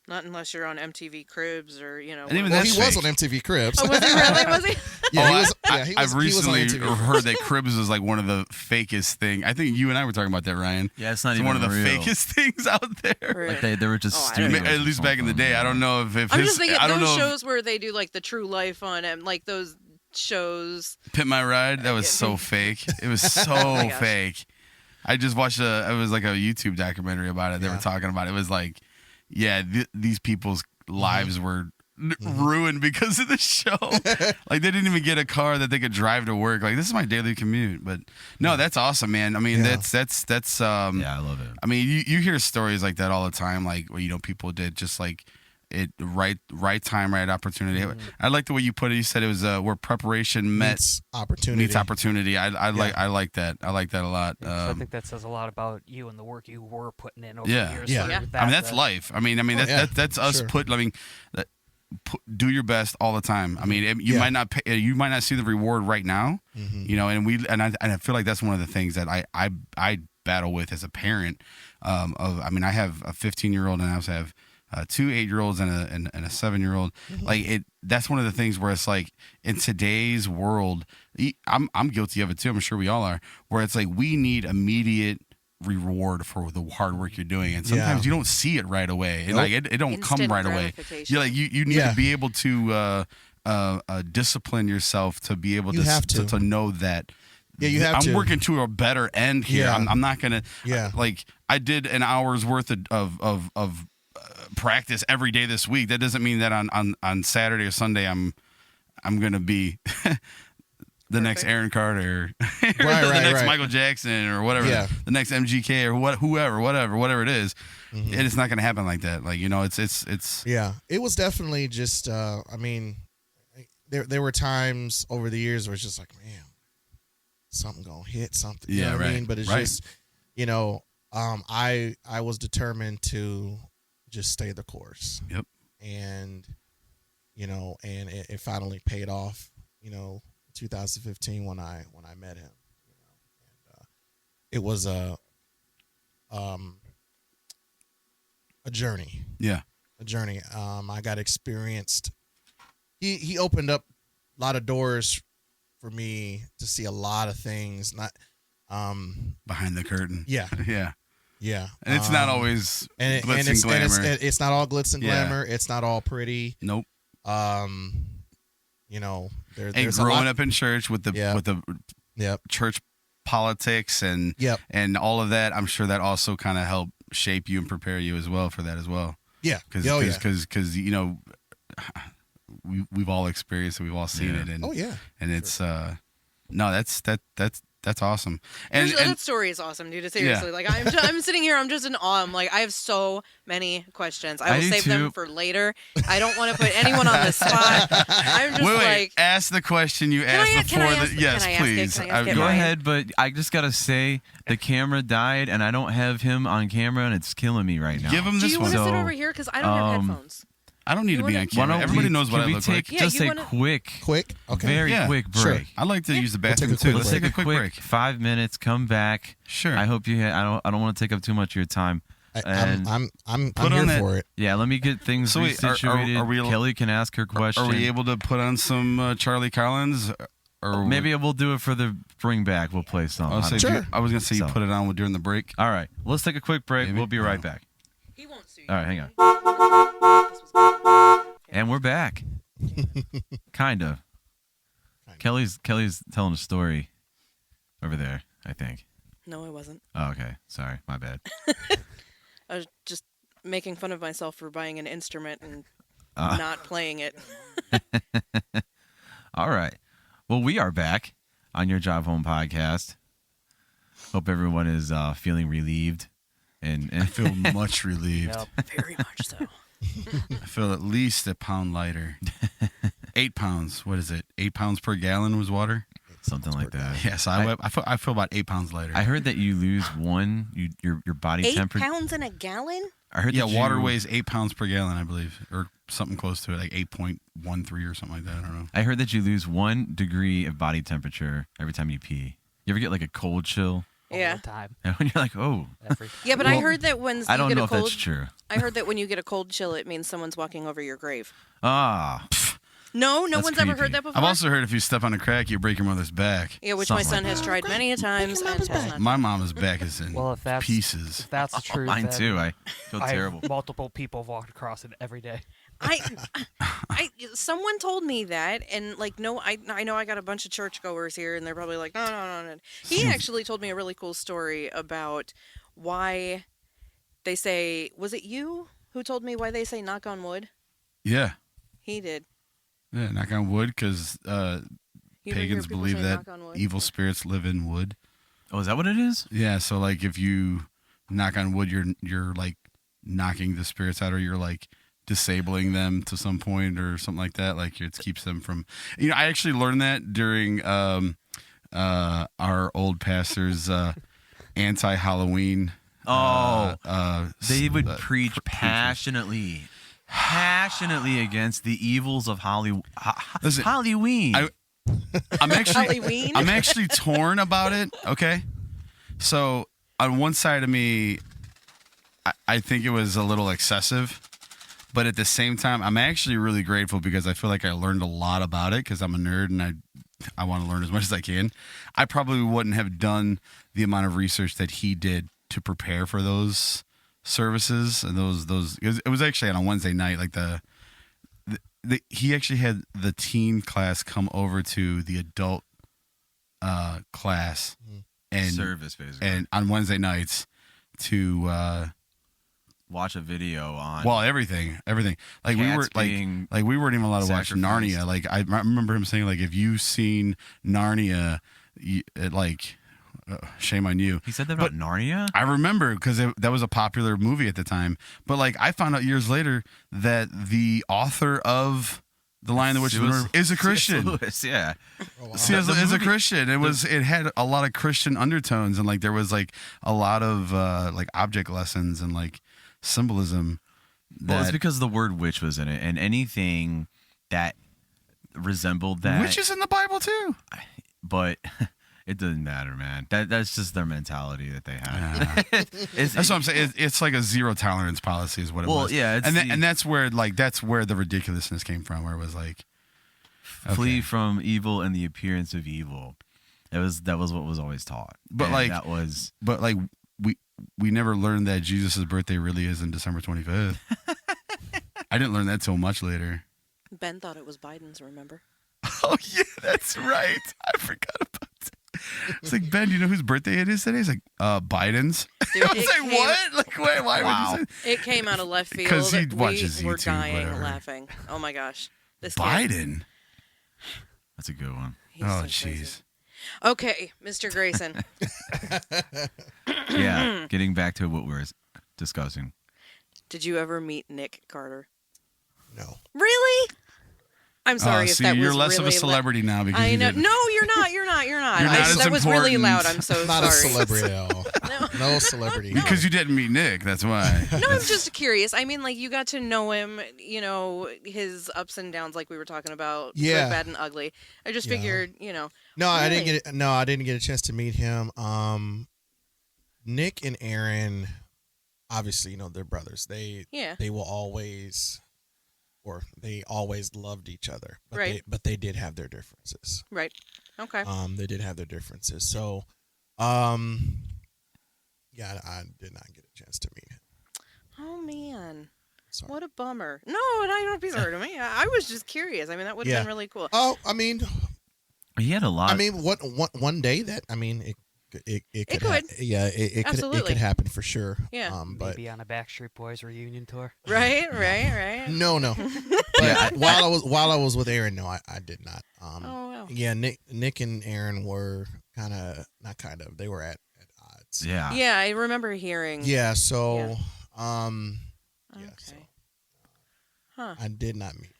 Not unless you're on MTV Cribs or And even Well, that's he was fake. on MTV Cribs. Oh, was he really? Was he? Yeah, he was. I, Yeah, he I've was, he was on recently MTV. heard that Cribs was like one of the fakest thing. I think you and I were talking about that, Ryan. Yeah, it's not It's even one of the real. fakest things out there. Really? Like they were just Oh, I don't studios know. At or least back in the something. day. I don't know if I'm his. just thinking I don't those know. shows where they do like the true life on it, like those shows. Pit My Ride. That was so fake. It was so my gosh. fake. I just watched it was like a YouTube documentary about it. They Yeah. were talking about it. It was like, yeah, these people's lives were ruined because of the show. Like they didn't even get a car that they could drive to work. Like this is my daily commute. But no, that's awesome, man. I mean, Yeah. that's Yeah, I love it. I mean, you hear stories like that all the time, like where, you know, people did just like it right time, right opportunity. I like the way you put it. You said it was where preparation Meets opportunity. meets opportunity. I like that. I like that a lot. So I think that says a lot about you and the work you were putting in over Yeah. the years. Yeah. for Yeah. that, I mean, that's that- life. I mean, Oh, yeah. that's us Sure. do your best all the time. I mean, you Yeah. might not pay, you might not see the reward right now, you know, and I feel like that's one of the things that I battle with as a parent. I mean, I have a 15-year-old and I also have 2 8-year-olds and a 7-year-old. Like that's one of the things where it's like in today's world, I'm guilty of it too. I'm sure we all are. Where it's like we need immediate reward for the hard work you're doing, and sometimes you don't see it right away. And Nope. like it don't come Instant right away. gratification. You're like you need Yeah. to be able to discipline yourself to be able You have to. know that. Yeah, you have I'm to. working to a better end here. Yeah. I'm not gonna. Yeah. Like I did an hour's worth of practice every day this week. That doesn't mean that on Saturday or Sunday I'm gonna be the next Perfect. Aaron Carter, or the right, next right. Michael Jackson, or whatever, Yeah. the next MGK or whatever it is. And it's not gonna happen like that. Like, you know, it's Yeah, it was definitely just. I mean, there were times over the years where it's just like, man, something gonna hit something. You Yeah, know what I right, mean? But it's right. just, you know, I was determined to just stay the course. Yep. And, you know, and it finally paid off. You know, 2015 when I met him. You know, and it was a journey. yeah. A journey. I got experienced. He opened up a lot of doors for me to see a lot of things. Not, Behind the curtain. yeah, Yeah. yeah. And it's not always and glitz and it's, glamour. it's not all glitz and Yeah. glamour. It's not all pretty. Nope. You know, And there's a growing lot. up in church with the Yeah. Yep. church politics and Yep. all of that, I'm sure that also kind of helped shape you and prepare you as well for that as well. Yeah. Because Oh yeah. you know, we've all experienced it, we've all seen Yeah. it, and Oh yeah. it's no, that's awesome. And that story is awesome, dude. Seriously, like I'm sitting here, I'm just in awe. I'm like, I have so many questions. I I will do save them too. for later. I don't want to put anyone on the spot. I'm just wait, like, ask the question you asked can before. I ask- Yes, can I ask it? please. Can I ask it? Go Right. ahead, but I just gotta say the camera died, and I don't have him on camera, and it's killing me right now. Give him do this you one. want to sit So, over here? Because I don't have headphones. I don't need to be on Why camera. don't Everybody we, knows what can I we look take like. Yeah, just you a wanna- Quick. Okay. very Yeah, quick sure. break? I like to use the We'll take bathroom a too. quick Let's break. take a quick break. 5 minutes. Come back. Sure. I hope you. I don't want to take up too much of your time. I'm Put here on that- for it. Yeah, let me get things So wait, are situated. we- Kelly can ask her question. Are we able to put on some Charlie Collins? Or Maybe we'll do it for the bring back. We'll play some. I'll say, Sure. I was gonna say you So. put it on during the break. All right, let's take a quick break. Maybe. We'll be right back. He won't sue you. All right, hang on. This was- And we're back. kind of. Kelly's telling a story over there, I think. No, I wasn't. Oh, okay. Sorry, my bad. I was just making fun of myself for buying an instrument and Uh. not playing it. All right. Well, we are back on your Drive Home podcast. Hope everyone is feeling relieved And I feel much relieved. Yep. Very much so. I feel at least a pound lighter. 8 pounds. What is it? 8 pounds per gallon was water? something like that. Yeah, so I feel about 8 pounds lighter. I heard that you lose your body 8 temperature. pounds in a gallon? I heard yeah, that water you, weighs 8 pounds per gallon, I believe, or something close to it, like 8.13 or something like that. I don't know. I heard that you lose 1 degree of body temperature every time you pee. You ever get like a cold chill? All Yeah. the time. And when you're like, oh, Every Yeah, but I Well, heard that when I you don't get know a if cold, that's true. I heard that when you get a cold chill, it means someone's walking over your grave. Ah, No That's one's ever creepy. heard that before. I've also heard if you step on a crack, you break your mother's back. Yeah, which my Something son like has that. tried many a times and has not. My mama's back is in Well, if that's pieces. if that's the truth, mine then too. I feel terrible. multiple people walk across it every day. Someone told me that, and like, no, I know I got a bunch of churchgoers here, and they're probably like, no. He actually told me a really cool story about why they say. Was it you who told me why they say knock on wood? Yeah. He did. Yeah, knock on wood, because You ever hear pagans people believe say that knock on wood? evil spirits live in wood. Oh, is that what it is? Yeah, so like if you knock on wood, you're like knocking the spirits out, or you're like disabling them to some point or something like that. Like it keeps them from. I actually learned that during our old pastor's anti-Halloween. They would preach preaching. passionately against the evils of Listen, Halloween. I'm actually Halloween? I'm actually torn about it. Okay, so on one side of me, I think it was a little excessive, but at the same time, I'm actually really grateful because I feel like I learned a lot about it because I'm a nerd and I want to learn as much as I can. I probably wouldn't have done the amount of research that he did to prepare for those services and those. It was actually on a Wednesday night, like he actually had the teen class come over to the adult class and Service, basically. and on Wednesday nights to Watch a video on. everything like we Cats were being like we weren't even allowed to watch sacrificed. Narnia. Like I remember him saying, like, if you've seen Narnia, shame on you. He said that about Narnia? I remember because that was a popular movie at the time. But like I found out years later that the author of The Lion, the Witch, and the Wardrobe is a Christian. Lewis, yeah. C.S. The is a movie- Christian. It had a lot of Christian undertones, and like there was like a lot of like object lessons and like symbolism. Well, it's that- because the word witch was in it, and anything that resembled that. Which is in the Bible too. But it doesn't matter, man. That's just their mentality that they have. That's what I'm saying. It's like a zero tolerance policy, is what it Well, was. yeah, it's and that's where the ridiculousness came from, where it was like, Flee from evil and the appearance of evil. That was what was always taught. But, And like- that was but like we never learned that Jesus' birthday really is in December 25th. I didn't learn that till much later. Ben thought it was Biden's, remember? Oh yeah, that's right. I forgot about that. It's like, Ben, you know whose birthday it is today? He's like, Biden's. Dude, I was like, what? Like, wait, why Wow. would you say It came out of left field. 'Cause he watches we were YouTube, dying whatever. laughing. Oh my gosh. This kid, Biden? that's a good one. he's Oh, so crazy. jeez. Okay, Mr. Grayson. Yeah, getting back to what we were discussing. Did you ever meet Nick Carter? No. Really? I'm sorry if See, that was you're less really of a celebrity now because I you know. didn't. No, you're not. You're not. You're not. You're not as That was really important. loud. I'm so Not sorry. a celebrity at all. No celebrity. Because you didn't meet Nick. That's why. No, I'm just curious. I mean, like, you got to know him, you know, his ups and downs, like we were talking about. Yeah. Good, bad, and ugly. I just Yeah. figured, you know. No, I didn't Really? get it. No, I didn't get a chance to meet him. Nick and Aaron, obviously, they're brothers. They Yeah. will always, or they always loved each other. But Right. But they did have their differences. Right. Okay. They did have their differences. So, yeah, I did not get a chance to meet him. Oh, man. Sorry. What a bummer. No, and I don't be sorry to me. I was just curious. I mean, that would have Yeah. been really cool. Oh, I mean, He had a lot. one day that it could. could. It Absolutely. could happen for sure. Yeah. But Maybe on a Backstreet Boys reunion tour. Right. no. But while I was with Aaron, no, I did not. Oh, wow. Yeah, Nick and Aaron were they were at odds. experience. Yeah. Yeah, I remember hearing. Yeah. So, Yeah. yeah. Okay. So Huh. I did not meet.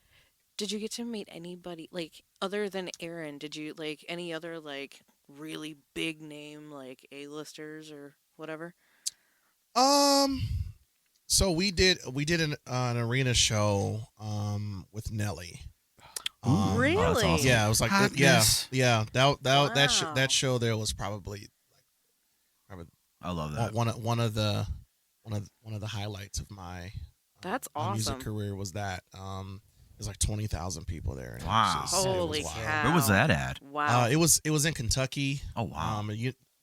Did you get to meet anybody like other than Aaron? Did you like any other like really big name like A-listers or whatever? Um. So we did an arena show with Nelly. Ooh, Really? oh, that's awesome. Yeah, it was like Hotness. yeah. Wow. That show there was probably I love that. one of the highlights of my That's my music awesome. career was that. There's like 20,000 people there. And Wow. it was Holy wild. cow. Where was that at? Wow. It was in Kentucky. Oh wow.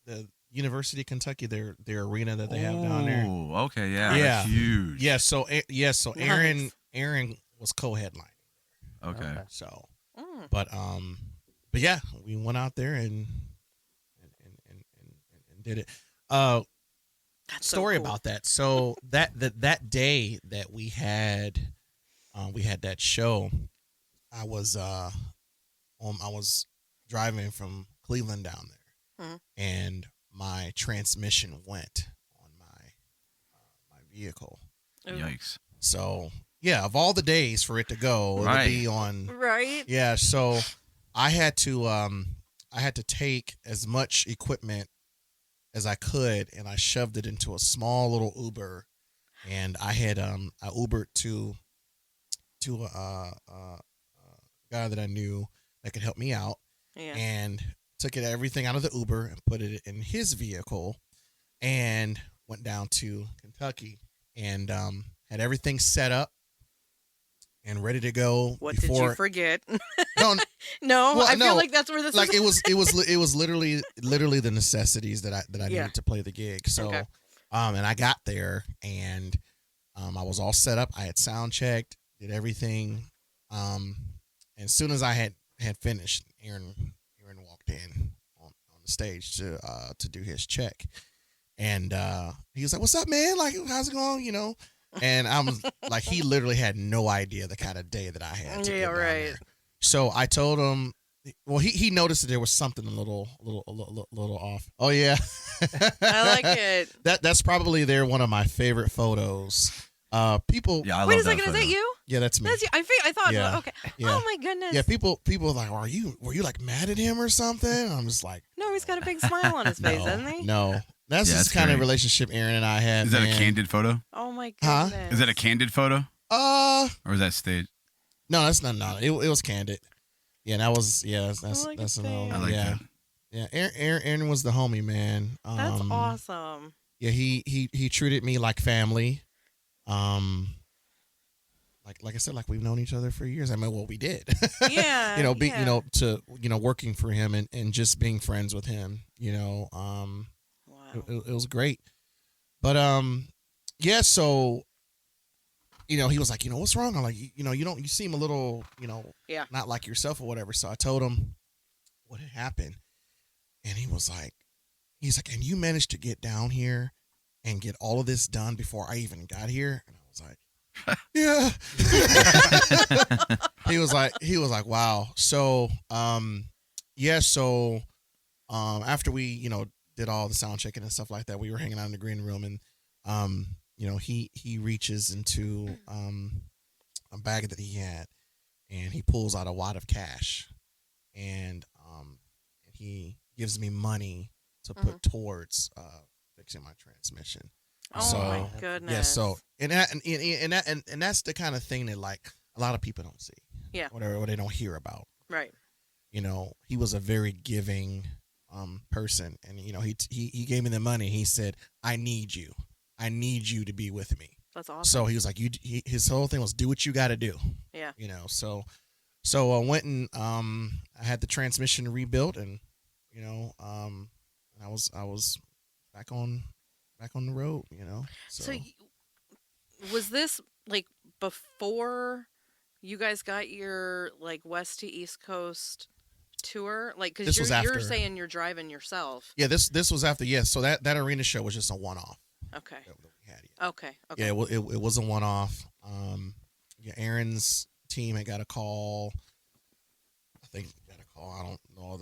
The University of Kentucky, their arena that they have down there. Oh, okay, yeah, Yeah. that's huge. Yeah, so Nice. Aaron was co-headlining. Okay. So, Mm. but yeah, we went out there and did it. That's so Story cool. about that. So that day that we had that show, I was driving from Cleveland down there, Mhm. and my transmission went on my vehicle. Ooh. Yikes. So yeah, of all the days for it to go, it would Right. be on. Right? Yeah, so I had to take as much equipment as I could, and I shoved it into a small little Uber, and I had I Ubered to a guy that I knew that could help me out, Yeah. and took everything out of the Uber and put it in his vehicle, and went down to Kentucky and had everything set up and ready to go. What did you forget? No, No, Well, I no, feel like that's where this like is. it was literally the necessities that I Yeah. needed to play the gig. So, Okay. and I got there and I was all set up. I had sound checked, did everything. And as soon as I had finished, Aaron walked in on the stage to do his check, and he was like, "What's up, man? Like, how's it going? You know?" And I'm like, he literally had no idea the kind of day that I had. To Yeah, get down right. there. So I told him. Well, he noticed that there was something a little off. Oh yeah, I like it. That's probably one of my favorite photos. People. Yeah, I Wait a love that second, is photo. that you? Yeah, that's me. That's you. I thought. Yeah. Okay. Yeah. Oh my goodness. Yeah, people are like, were you like mad at him or something? I'm just like, No, he's got a big smile on his face, no, doesn't he? no. That's Yeah, just that's the kind of great. relationship Aaron and I have. Is that a man. candid photo? Oh my Huh? goodness. Is that a candid photo? Or is that staged? no, that's not. No, it was candid. Yeah, that was. Yeah, that's like that's it an old. there. I like yeah, that. yeah. Aaron was the homie, man. That's awesome. Yeah, he treated me like family. Like I said, like we've known each other for years. I mean, well, we did. Yeah. Working for him and just being friends with him. Wow. It was great. But yeah. So, he was like, what's wrong? I'm like, you seem a little, Yeah. not like yourself or whatever. So I told him what had happened, and he's like, and you managed to get down here and get all of this done before I even got here. And I was like, yeah. he was like, wow. So, yeah. So, after we, did all the sound checking and stuff like that, we were hanging out in the green room, and, he reaches into, a bag that he had, and he pulls out a wad of cash, and he gives me money to put towards, fixing my transmission. Oh So, my goodness. Yeah, so and that's the kind of thing that like a lot of people don't see. Yeah. Or they don't hear about. Right. He was a very giving person, and he gave me the money. He said, "I need you to be with me." That's awesome. So he was like, his whole thing was do what you got to do. Yeah. So I went and I had the transmission rebuilt, and I was back on the road, So, was this like before you guys got your like west to east coast tour? Like, because This was you're after. saying you're driving yourself. yeah, this was after. Yes, so that arena show was just a one-off Okay. that we had. Yeah. Okay. Okay. Yeah, it was a one-off. Yeah, Aaron's team had got a call. I think got a call. I don't know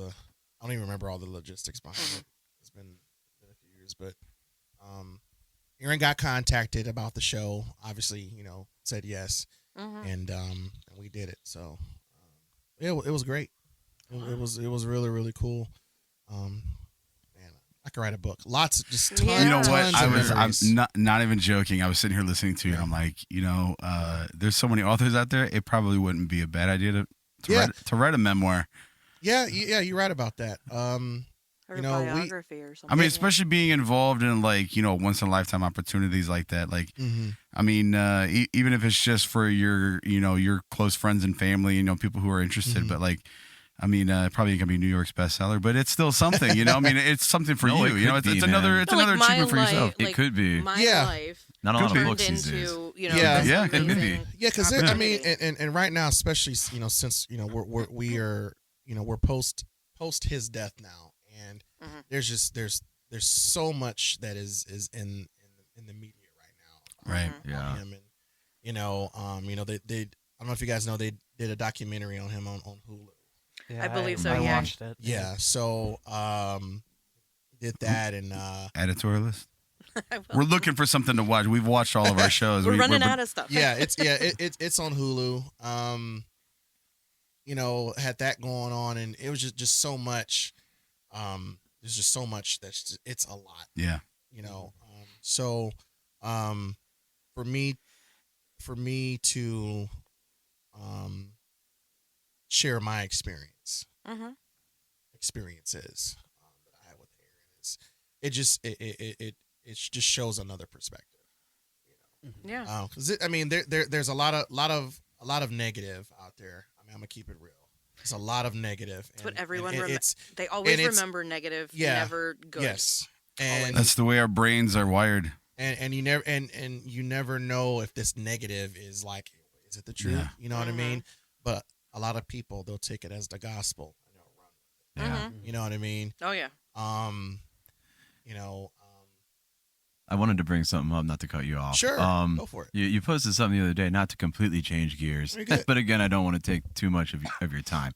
I don't even remember all the logistics behind it. It's been a few years episodes, but Aaron got contacted about the show. Obviously, said yes, and we did it. So it was great. It was really really cool. Man, I could write a book. Lots of just tons. Yeah. You know what? tons of I'm memories. not even joking. I was sitting here listening to you, and I'm like, there's so many authors out there. It probably wouldn't be a bad idea to write a memoir. Yeah, you're right about that. Or biography or something. I mean, especially being involved in once in a lifetime opportunities like that. Like, I mean, even if it's just for your close friends and family, people who are interested. But like, I mean, probably gonna be New York's bestseller, but it's still something. I mean, it's something for No, you. it could be, It's man. another achievement for yourself. It could be. My Yeah. life Not a lot of turned books these days. into, Yeah. this Yeah, it could be. amazing Yeah, because I mean, opportunity. and right now, especially since we're post his death now, and there's so much that is in the media right now, Right. on Yeah. him, and they I don't know if you guys know, they did a documentary on him on Hulu. Yeah, I believe so, I yeah. watched it. Yeah, so did that, and Editorialist. I will. We're looking for something to watch. We've watched all of our shows. We're running out of stuff. yeah, it's on Hulu. Had that going on, and it was just so much. There's just so much it's a lot. Yeah. So for me to share my experiences that I had with Aaron, it just shows another perspective. Yeah. Because there's a lot of negative out there. I mean, I'm gonna keep it real. There's a lot of negative. That's what and everyone it's they always it's- remember negative, yeah, never good. yes, and That's the way our brains are wired. and you never know if this negative is it the truth? Yeah. You know what I mean? But a lot of people, they'll take it as the gospel and they'll run with Yeah. it. You know what I mean? Oh yeah. I wanted to bring something up, not to cut you off. Sure, go for it. You posted something the other day, not to completely change gears, Very good. but again, I don't want to take too much of your time.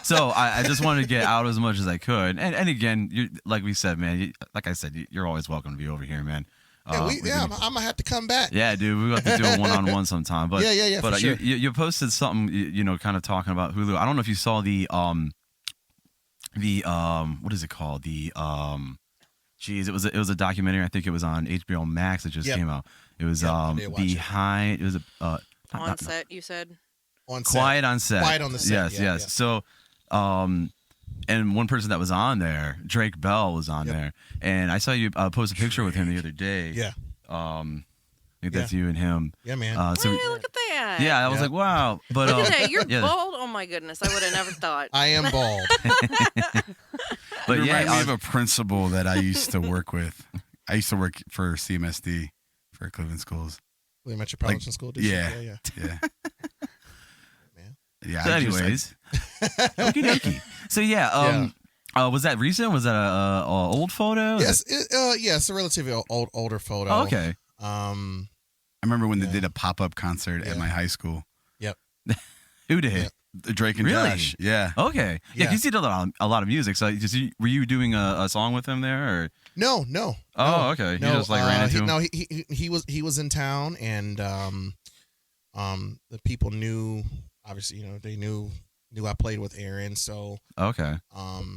So I just wanted to get out as much as I could, and again, like we said, man, like I said, you're always welcome to be over here, man. I'm gonna have to come back. Yeah, dude, we have to do a one-on-one sometime. But Yeah, But for sure. you posted something, kind of talking about Hulu. I don't know if you saw the what is it called? Geez, it was a documentary. I think it was on HBO Max. It just Yep. came out. It was Yep, I did watch it. behind. It was On set, you said. On set. Quiet on set. Quiet on the set, Yes, yeah, yes. yeah. So, and one person that was on there, Drake Bell, was on Yep. there, and I saw you post a picture with him the other day. Yeah, I think that's you and him. yeah, man. So Hey, look at that. yeah, I was Yeah. like, wow. But Look at that. You're yeah. bald. Oh my goodness. I would have never thought. I am bald. But You yeah, remind me of a principal that I used to work with. I used to work for CMSD for Cleveland Schools. The Metropolitan School District. Yeah. Yeah. Yeah. Man. Yeah. So anyways, okie dokie. So yeah, was that recent? Was that a old photo? Yes, it's a relatively older photo. Oh, okay. I remember when Yeah. they did a pop-up concert at Yeah. my high school. Who did? Yeah. Drake and Really? Josh. Yeah. Okay. Yeah, Yeah. he's did a lot of music. So were you doing a song with him there? Or? No. Oh, okay. You just ran into him. No, he was in town, and the people knew. Obviously, they knew I played with Aaron, so Okay. I was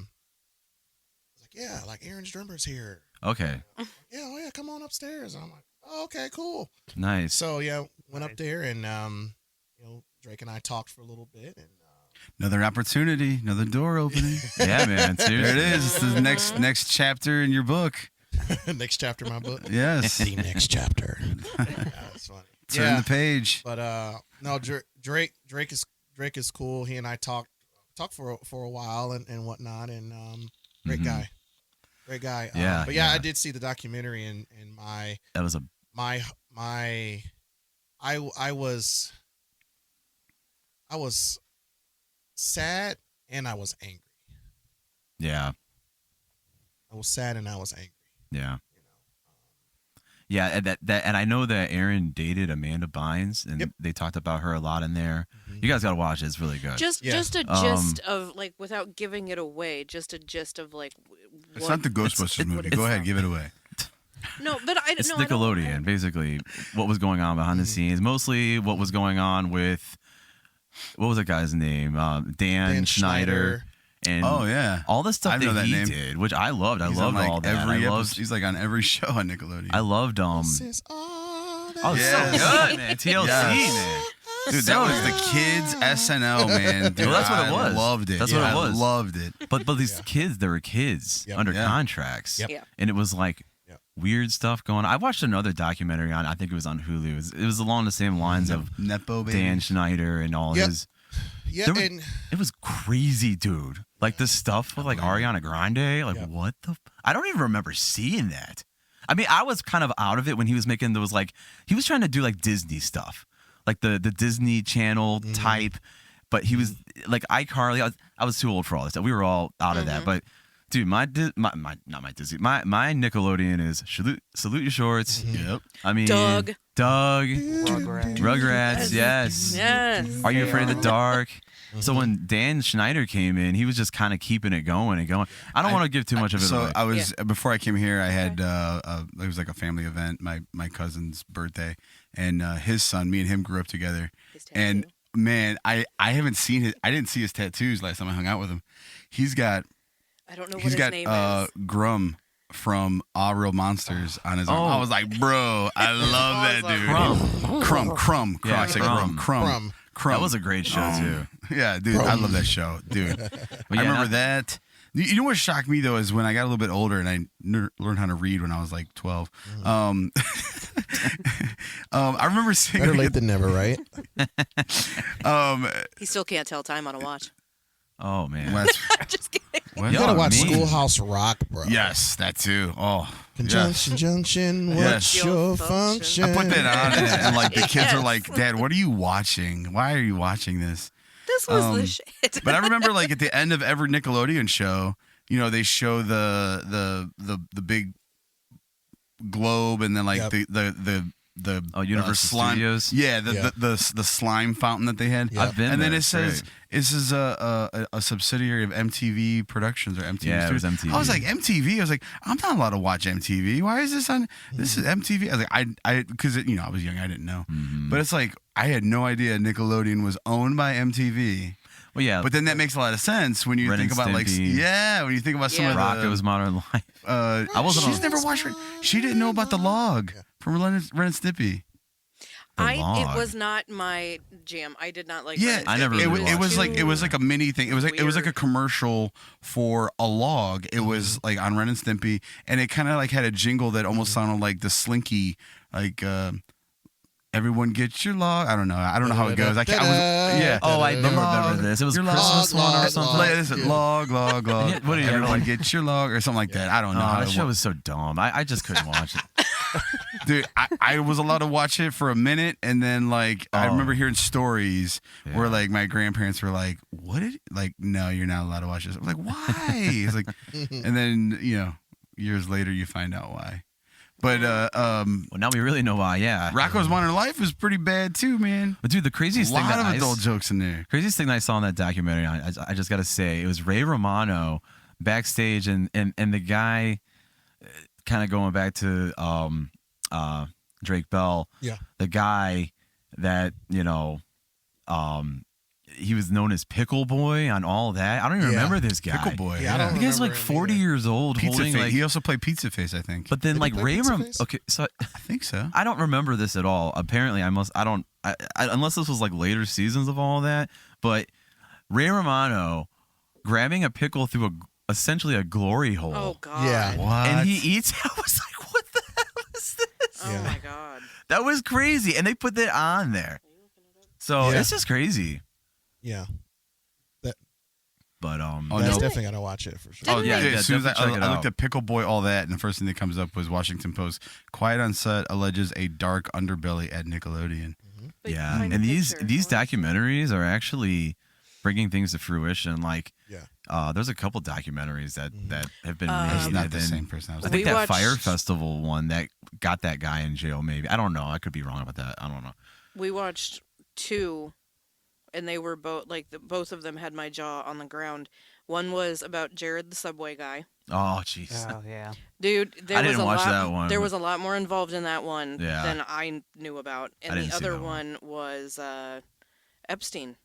like, yeah, like Aaron's drummer's here. Okay. Yeah, oh yeah, come on upstairs. And I'm like, oh, okay, cool. Nice. So yeah, went up there, and Drake and I talked for a little bit, and Another opportunity, another door opening. Yeah, man. There Seriously. it is. The next chapter in your book. next chapter of my book. Yes. The next chapter. Yeah, that's funny. Turn the page. But no, Drake is cool. He and I talked for a while and whatnot, and great Mhm. guy, great guy. Yeah, but yeah. I did see the documentary, and That was a I was sad and I was angry. yeah. I was sad and I was angry. Yeah. Yeah, and and I know that Aaron dated Amanda Bynes, and Yep. they talked about her a lot in there. Mhm. You guys gotta watch it; it's really good. Just Yeah. a gist of, like, without giving it away, just a gist of, like, It's not the Ghostbusters movie. Go ahead, give it away. No, but I It's no, I don't- Nickelodeon, basically. What was going on behind the scenes? Mostly what was going on with what was that guy's name? Dan Schneider. And Oh yeah, all the stuff I know that that he name. did, which I loved. I He's loved on, like, all that. I loved. He's like on every show on Nickelodeon. I loved This is all that Oh, it's Yes. so good, man. TLC, Yes. man. Dude, So that was good. the kids SNL, man. Dude, Well, that's what it I was. Loved it. That's what it was. I loved it. But these kids, they were kids Yep. under Yeah. contracts, Yep. Yeah. and it was like Yep. weird stuff going on. I watched another documentary on. I think it was on Hulu. It was along the same lines of Nepo baby. Dan Schneider and all Yep. his. Yeah, There were- and It was crazy, dude. Like the stuff with like Ariana Grande. Like Yep. what the? I don't even remember seeing that. I mean, I was kind of out of it when he was making those like he was trying to do like Disney stuff, like the Disney Channel type. But he was like iCarly. I was too old for all this stuff. We were all out of that. But dude, my not my Disney. My Nickelodeon is Salute Your Shorts. Yep. I mean, Doug. Rugrats. Yes. Yes. Are You Afraid of the Dark? So when Dan Schneider came in, he was just kind of keeping it going and going. I don't want to give too much of it So away. I was before I came here. I had it was like a family event, my cousin's birthday, and his son. Me and him grew up together. His And tattoo. man, I haven't seen his. I didn't see his tattoos last time I hung out with him. He's got I don't know what he's his got name is. Grum from All Real Monsters on his arm. Oh. I was like, bro, I love that dude. Crumb. Yeah, I said Crumb. Crumb. Crumb. That was a great show too. Yeah, dude, I love that show, dude. yeah, I remember not- that. You know what shocked me though is when I got a little bit older and I learned how to read when I was like 12. I remember seeing better like, late than never, right? He still can't tell time on a watch. Oh man. West, Just kidding. what? You gotta Yo, watch me. Schoolhouse Rock, bro. Yes, that too. Oh, Conjunction, junction. What's Yes. your Function. function? I put that on and like the kids are Yes. like, Dad, what are you watching? Why are you watching this? This was the shit. But I remember like at the end of every Nickelodeon show, you know, they show the big globe and then like Yep. the Universal slime. Studios? Yeah, Yeah. the slime fountain that they had. Yeah. I've been And then there. it It's says great. this is a subsidiary of MTV Productions or MTV. Yeah, it was Studios. MTV. I was like MTV. I was like, I'm not allowed to watch MTV. Why is this on? This is MTV. I was like, I because you know I was young, I didn't know. Mm-hmm. But it's like I had no idea Nickelodeon was owned by MTV. Well, yeah. But then that makes a lot of sense when you Ren think and about like Stimpy. when you think about some Yeah. of the Rocko's Modern Life. I wasn't She's on- never watched. She didn't know about the log from Ren and Stimpy. The It Log. was not my jam. I did not like. Yeah, Ren and I never Stimpy. it, really was, it was watched like it was like a mini thing. It was like a Weird. commercial for a log. It was like on Ren and Stimpy, and it kind of like had a jingle that almost sounded like the Slinky, like everyone gets your log. I don't know how it goes. Yeah. Oh, I do log, remember this. It was your Christmas log, one or log, something. Like, listen, log. What do you- Everyone gets your log or something like that. I don't know. Oh, how that it show went. was so dumb. I just couldn't watch it. Dude, I was allowed to watch it for a minute, and then like I Oh. remember hearing stories where Yeah. like my grandparents were like, "What did like? No, you're not allowed to watch this." I'm like, "Why?" It's like, and then years later you find out why. But Well, now we really know why. Yeah. Rocco's Modern Life was pretty bad too, man. But dude, the A craziest thing lot that of adult jokes in there. craziest thing that I saw in that documentary, I just got to say, it was Ray Romano backstage, and the guy, kind of going back to Drake Bell, Yeah. the guy that he was known as Pickle Boy on all that. I don't even Yeah. remember this guy. Pickle Boy. Yeah, I don't The guy's like remember him 40 either. years old, Pizza holding Face. like. He also played Pizza Face, I think. But then Did he like play Ray Pizza Rom. Face? Okay, so I think so. I don't remember this at all. Apparently, unless this was like later seasons of all that. But Ray Romano grabbing a pickle through essentially a glory hole, Oh God. Yeah. What? and he eats. I was like, what the hell is this? Oh Yeah. my God. That was crazy, and they put that on there. So Yeah. it's just crazy. Yeah. But Oh, That's no. definitely gotta watch it for sure. Oh Didn't yeah, they- as soon as definitely check it I looked out. at Pickle Boy, all that, and the first thing that comes up was Washington Post. Quiet on set alleges a dark underbelly at Nickelodeon. But yeah, find a and these picture. documentaries are actually bringing things to fruition. Like, Yeah. there's a couple documentaries that have been It's made. not the and same person. I was I like, think We that Fire watched- Festival one that got that guy in jail. Maybe I don't know. I could be wrong about that. I don't know. We watched two and they were both like both of them had my jaw on the ground. One was about Jared the Subway guy. Oh, jeez. Oh yeah. Dude, there I was didn't a watch lot. that one, There but- was a lot more involved in that one Yeah. than I knew about, and I the didn't see other that one. was Epstein.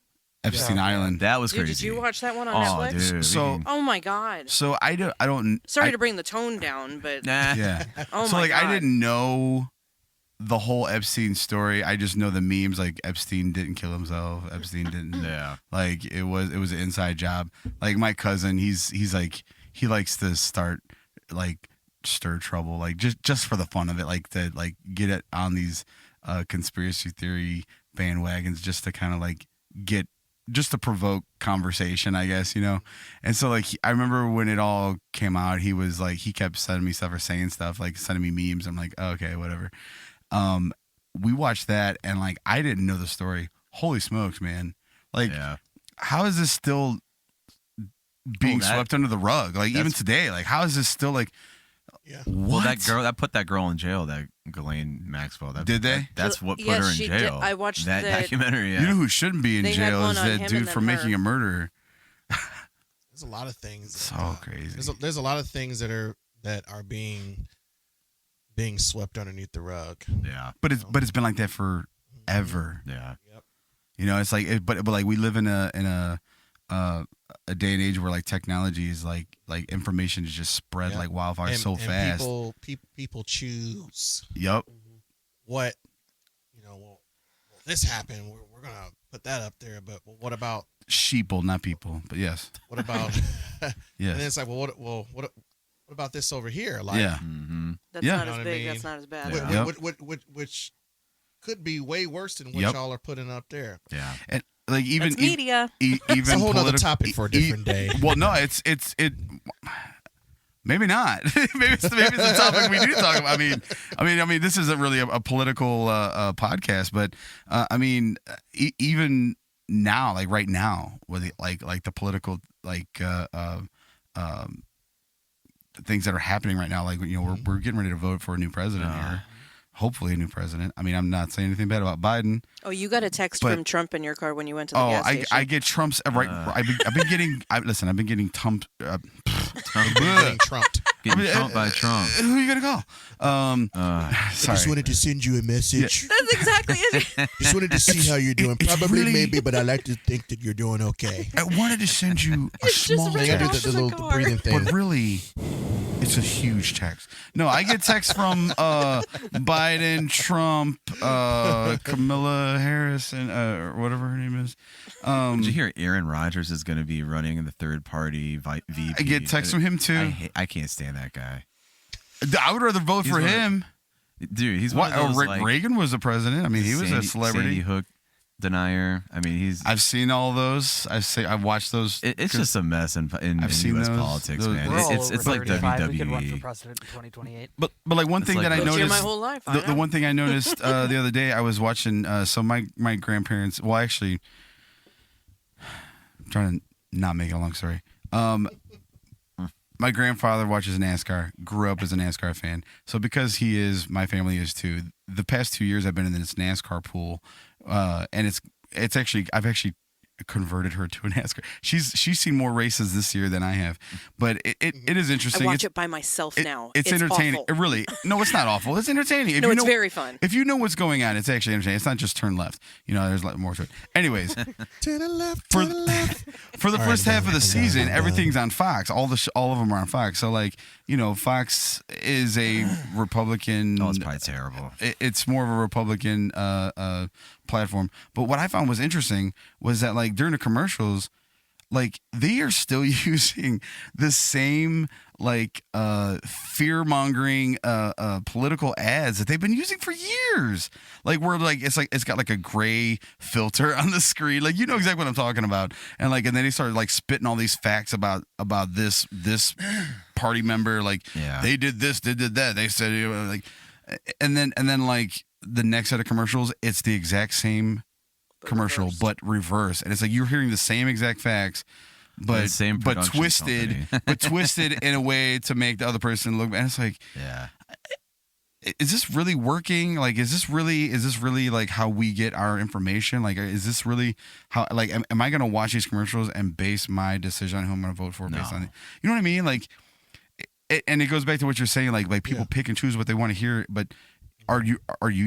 Epstein Yeah. Island. That was Dude, crazy. did you watch that one on Oh, Netflix? dude. we So- can- Oh my god. So I don't. Sorry I- to bring the tone down, but Nah. Yeah. oh So my like god. I didn't know the whole Epstein story. I just know the memes like Epstein didn't kill himself. Epstein didn't. Yeah. Like it was an inside job. Like my cousin, he's like he likes to start like stir trouble, like just for the fun of it, like to like get it on these conspiracy theory bandwagons, just to kind of like get just to provoke conversation, I guess, you know. And so like I remember when it all came out, he was like he kept sending me stuff or saying stuff, like sending me memes. I'm like, oh, okay, whatever. We watched that and like I didn't know the story. Holy smokes, man. Like Yeah. how is this still being Well, that- swept under the rug? Like even that's- today, like how is this still like Yeah. what? Well, that put that girl in jail. That Ghislaine Maxwell. Did they? That's what put Yes, her in she did. jail. I watched that that- documentary. Yeah. You know who shouldn't be in They had jail one is on that him dude and for then making her. a murder. There's a lot of things. So crazy. There's a lot of things that are being swept underneath the rug. Yeah. But it's been like that forever. Yeah. Yep. You know, it's like but like we live in a day and age where like technology is like information is just spread Yep. like wildfire so and fast. People choose Yep. what, well, this happened. We're gonna put that up there, but what about Sheeple, not people, but yes. what about? And then Yes. it's like, what about this over here? Like, Yeah. Mm-hmm. That's Yeah. not You know as what I big. mean? That's not as bad. Yeah. Yep. which could be way worse than what Yep. y'all are putting up there. Yeah. And like even That's media. even It's a whole other politi- topic for a different day. Well, no, it. Maybe not. maybe it's a topic we do talk about. I mean, this isn't really a political podcast, but I mean, even now, like right now, with the, like the political things that are happening right now, like we're getting ready to vote for a new president here. Hopefully, a new president. I mean, I'm not saying anything bad about Biden. Oh, you got a text But- from Trump in your car when you went to the Oh, gas station. I get Trump's right. I've been getting. I've been getting Trump. Getting trumped. Getting trumped by Trump. Who are you gonna call? Sorry. wanted to send you a message. That's exactly it. Just wanted to see how you're doing. It's Probably, really- maybe, but I like to think that you're doing okay. I wanted to send you a It's just small right You gotta do off the the little car. breathing thing. but really, it's a huge text. No, I get texts from Biden, Trump, Kamala Harris, and or whatever her name is. Did you hear Aaron Rodgers is going to be running in the third party VP? I get texts from him too. I can't stand that guy. I would rather vote He's for one of- him. Dude, he's What? one of those, like, Reagan was the president. I mean, he was a celebrity. Sandy Hook denier. I mean, he's. I've seen all those. I've watched those. It's just a mess in I've seen U.S. those- politics, those- man. We're all It's over it's like 35. We could run for WWE. president in 2028. But like one It's thing like that I the- Lived here noticed. my whole life. I The know. one thing I noticed the other day, I was watching. So my grandparents. Well, actually, I'm trying to not make it a long story. My grandfather watches NASCAR. Grew up as a NASCAR fan. So because he is, my family is too. The past 2 years, I've been in this NASCAR pool, and it's actually I've actually converted her to a NASCAR. She's seen more races this year than I have, but it is I interesting. watch It's- it by myself now. It's entertaining. awful. It really. No, it's not awful. It's entertaining. If No, you it's know, very fun. If you know what's going on, it's actually entertaining. It's not just turn left. There's a lot more to it. Anyways, To the left, for to the left. for the All first right, half of the I'm done, season, I'm done. everything's on Fox. All of them are on Fox. So like, Fox is a Republican. Oh, it's probably terrible. It's more of a Republican platform. But what I found was interesting was that like during the commercials, like they are still using the same like fear mongering political ads that they've been using for years. Like where like it's got like a gray filter on the screen. Like exactly what I'm talking about. And then they started like spitting all these facts about this party member. Like Yeah. they did this, they did that. They said like, and then like the next set of commercials, it's the exact same commercial reversed. but reverse, and it's like you're hearing the same exact facts but The same production twisted company. but twisted in a way to make the other person look bad. It's like Yeah. is this really working? Like, is this really like how we get our information? Like, is this really how, like, am I going to watch these commercials and base my decision on who I'm going to vote for based on it? You know what I mean? Like, and it goes back to what you're saying, like people pick and choose what they want to hear, but are you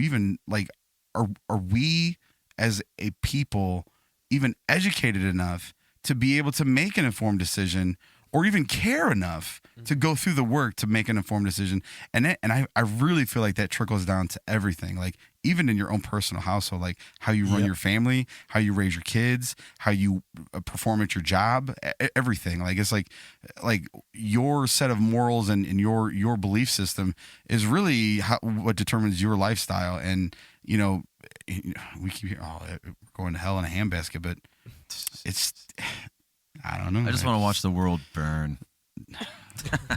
even like, are we as a people even educated enough to be able to make an informed decision, or even care enough to go through the work to make an informed decision? And I really feel like that trickles down to everything, like even in your own personal household, like how you run your family, how you raise your kids, how you perform at your job, everything. Like it's like your set of morals and your belief system is really what determines your lifestyle. And you know, we keep hearing, we're going to hell in a handbasket, but it's, I don't know. I just want to watch the world burn.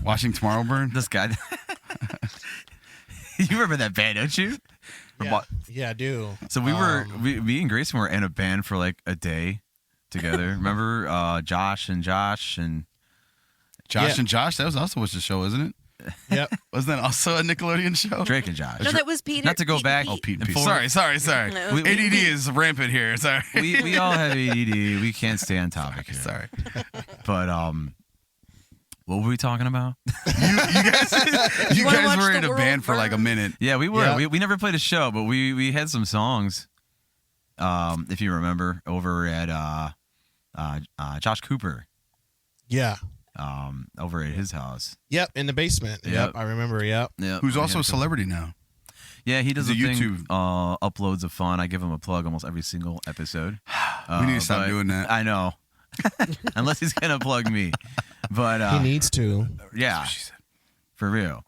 Watching tomorrow burn? This guy. You remember that band, don't you? Yeah, I do. So me and Grayson were in a band for like a day together. Remember Josh and Josh? That was also what's the show, isn't it? Yep. Wasn't that also a Nickelodeon show? Drake and Josh. No, that was Peter. Not to go back. Oh, Pete. And Sorry. No, ADD is rampant here. Sorry. We all have ADD. We can't stay on topic here. Sorry. But what were we talking about? You wanna guys watch were the in a world band for like a burn? minute. Yeah, we were. Yeah. We never played a show, but we had some songs. If you remember, over at Josh Cooper. Yeah. Over at his house. Yep. In the basement. Yep. I remember. Yep. Yeah. Who's also a celebrity now. Yeah, he does a He's a thing. YouTube- Uploads of fun. I give him a plug almost every single episode. We need to stop but doing that. I know. Unless he's gonna plug me. But He needs to. yeah, for real.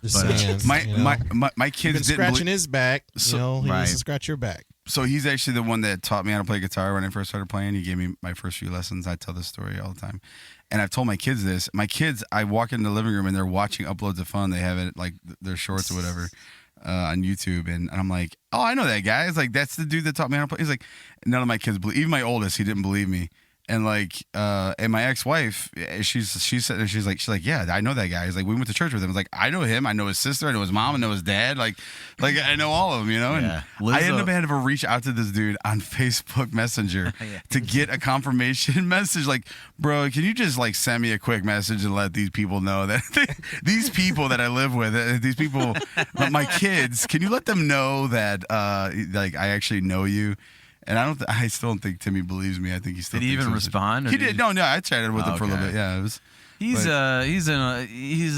Just But, saying, My you know. my You've kids been didn't scratching believe, his back. So- You know, he needs right. to scratch your back. so he's actually the one that taught me how to play guitar when I first started playing. He gave me my first few lessons. I tell this story all the time. And I've told my kids this. My kids, I walk in the living room and they're watching uploads of fun. They have it like their shorts or whatever on YouTube. And I'm like, oh, I know that guy. It's like, that's the dude that taught me how to play. He's like, none of my kids believe, even my oldest, he didn't believe me. And like, and my ex-wife, she's like, yeah, I know that guy. He's like, we went to church with him. I was like, I know him. I know his sister. I know his mom. I know his dad. Like I know all of them, you know. And Yeah. I ended up having to reach out to this dude on Facebook Messenger to get a confirmation message. Like, bro, can you just like send me a quick message and let these people know that these people that I live with, these people, my kids, can you let them know that like I actually know you? And I still don't think Timmy believes me. I think he still Did he thinks even it was- respond? Or He did. No, I chatted with him for a little Okay. bit. Yeah, it was. He's But- he's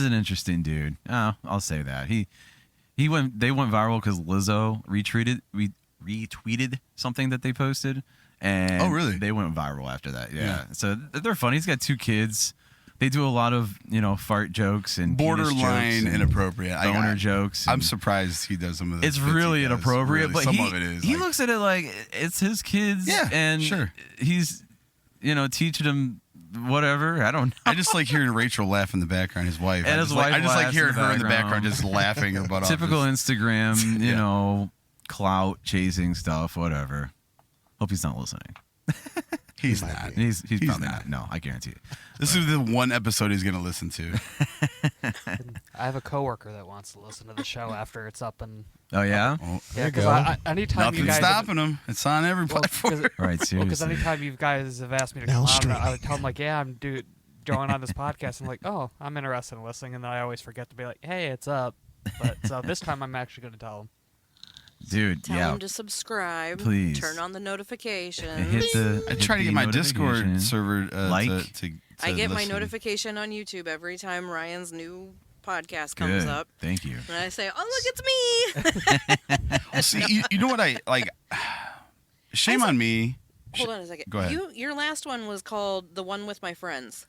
an interesting dude. Oh, I'll say that. They went viral because Lizzo retweeted something that they posted, and Oh, really? They went viral after that. Yeah. So they're funny. He's got 2 kids. They do a lot of fart jokes and penis Borderline jokes and inappropriate. boner jokes. I'm and surprised he does some of this. It's really inappropriate, Really, but some he, of it is. he like- looks at it like it's his kids. Yeah, and sure. He's teaching them whatever. I don't know. I just like hearing Rachel laugh in the background. His wife. And I his just like, wife I just like laughs hearing in the her in the background background. just laughing her butt off. Typical Just- Instagram, Yeah. clout chasing stuff, whatever. Hope he's not listening. He's might not. be. He's probably not. not. No, I guarantee it. This is the one episode he's gonna listen to. I have a coworker that wants to listen to the show after it's up, and Oh yeah. Oh, There you because go. anytime you nothing's guys stopping him. It's on every platform. All right, because seriously. anytime you guys have asked me to Now come on, straight. I would tell them like, yeah, I'm joining on this podcast. I'm like, oh, I'm interested in listening, and then I always forget to be like, hey, it's up. But so this time I'm actually going to tell them. Dude, Tell yeah. them to subscribe. Please. Turn on the And notifications. hit the. I hit try to the get my Discord notification. server Like. to I get my listen. notification on YouTube every time Ryan's new podcast comes Good. up. Thank you. And I say, oh, look, it's me. Well, see, you know what I like? Shame on me. Hold on a second. Go ahead. Your last one was called The One with My Friends.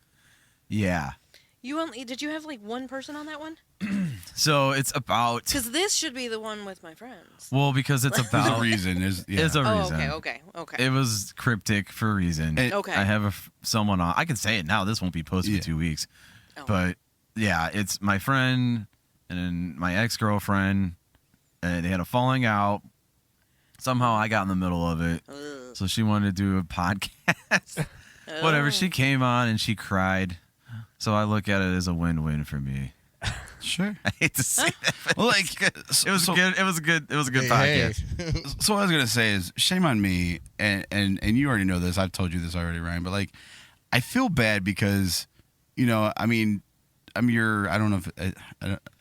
Yeah. Did you have like one person on that one? So it's about. Because this should be The One with My Friends. Well, because it's There's a about. reason. There's It's a Oh, reason. okay. It was cryptic for a reason. Okay. I have someone on. I can say it now. This won't be posted Yeah. for 2 weeks. Oh. But yeah, it's my friend and then my ex-girlfriend. They had a falling out. Somehow I got in the middle of it. Ugh. So she wanted to do a podcast. Whatever. Oh. She came on and she cried. So I look at it as a win-win for me. Sure. I hate to say that. But Well, it's good. so- It was so- good. It was a good. It was a good Hey, podcast. So what I was gonna say is, shame on me, and you already know this. I've told you this already, Ryan. But like, I feel bad because, I mean, I'm your, I don't know if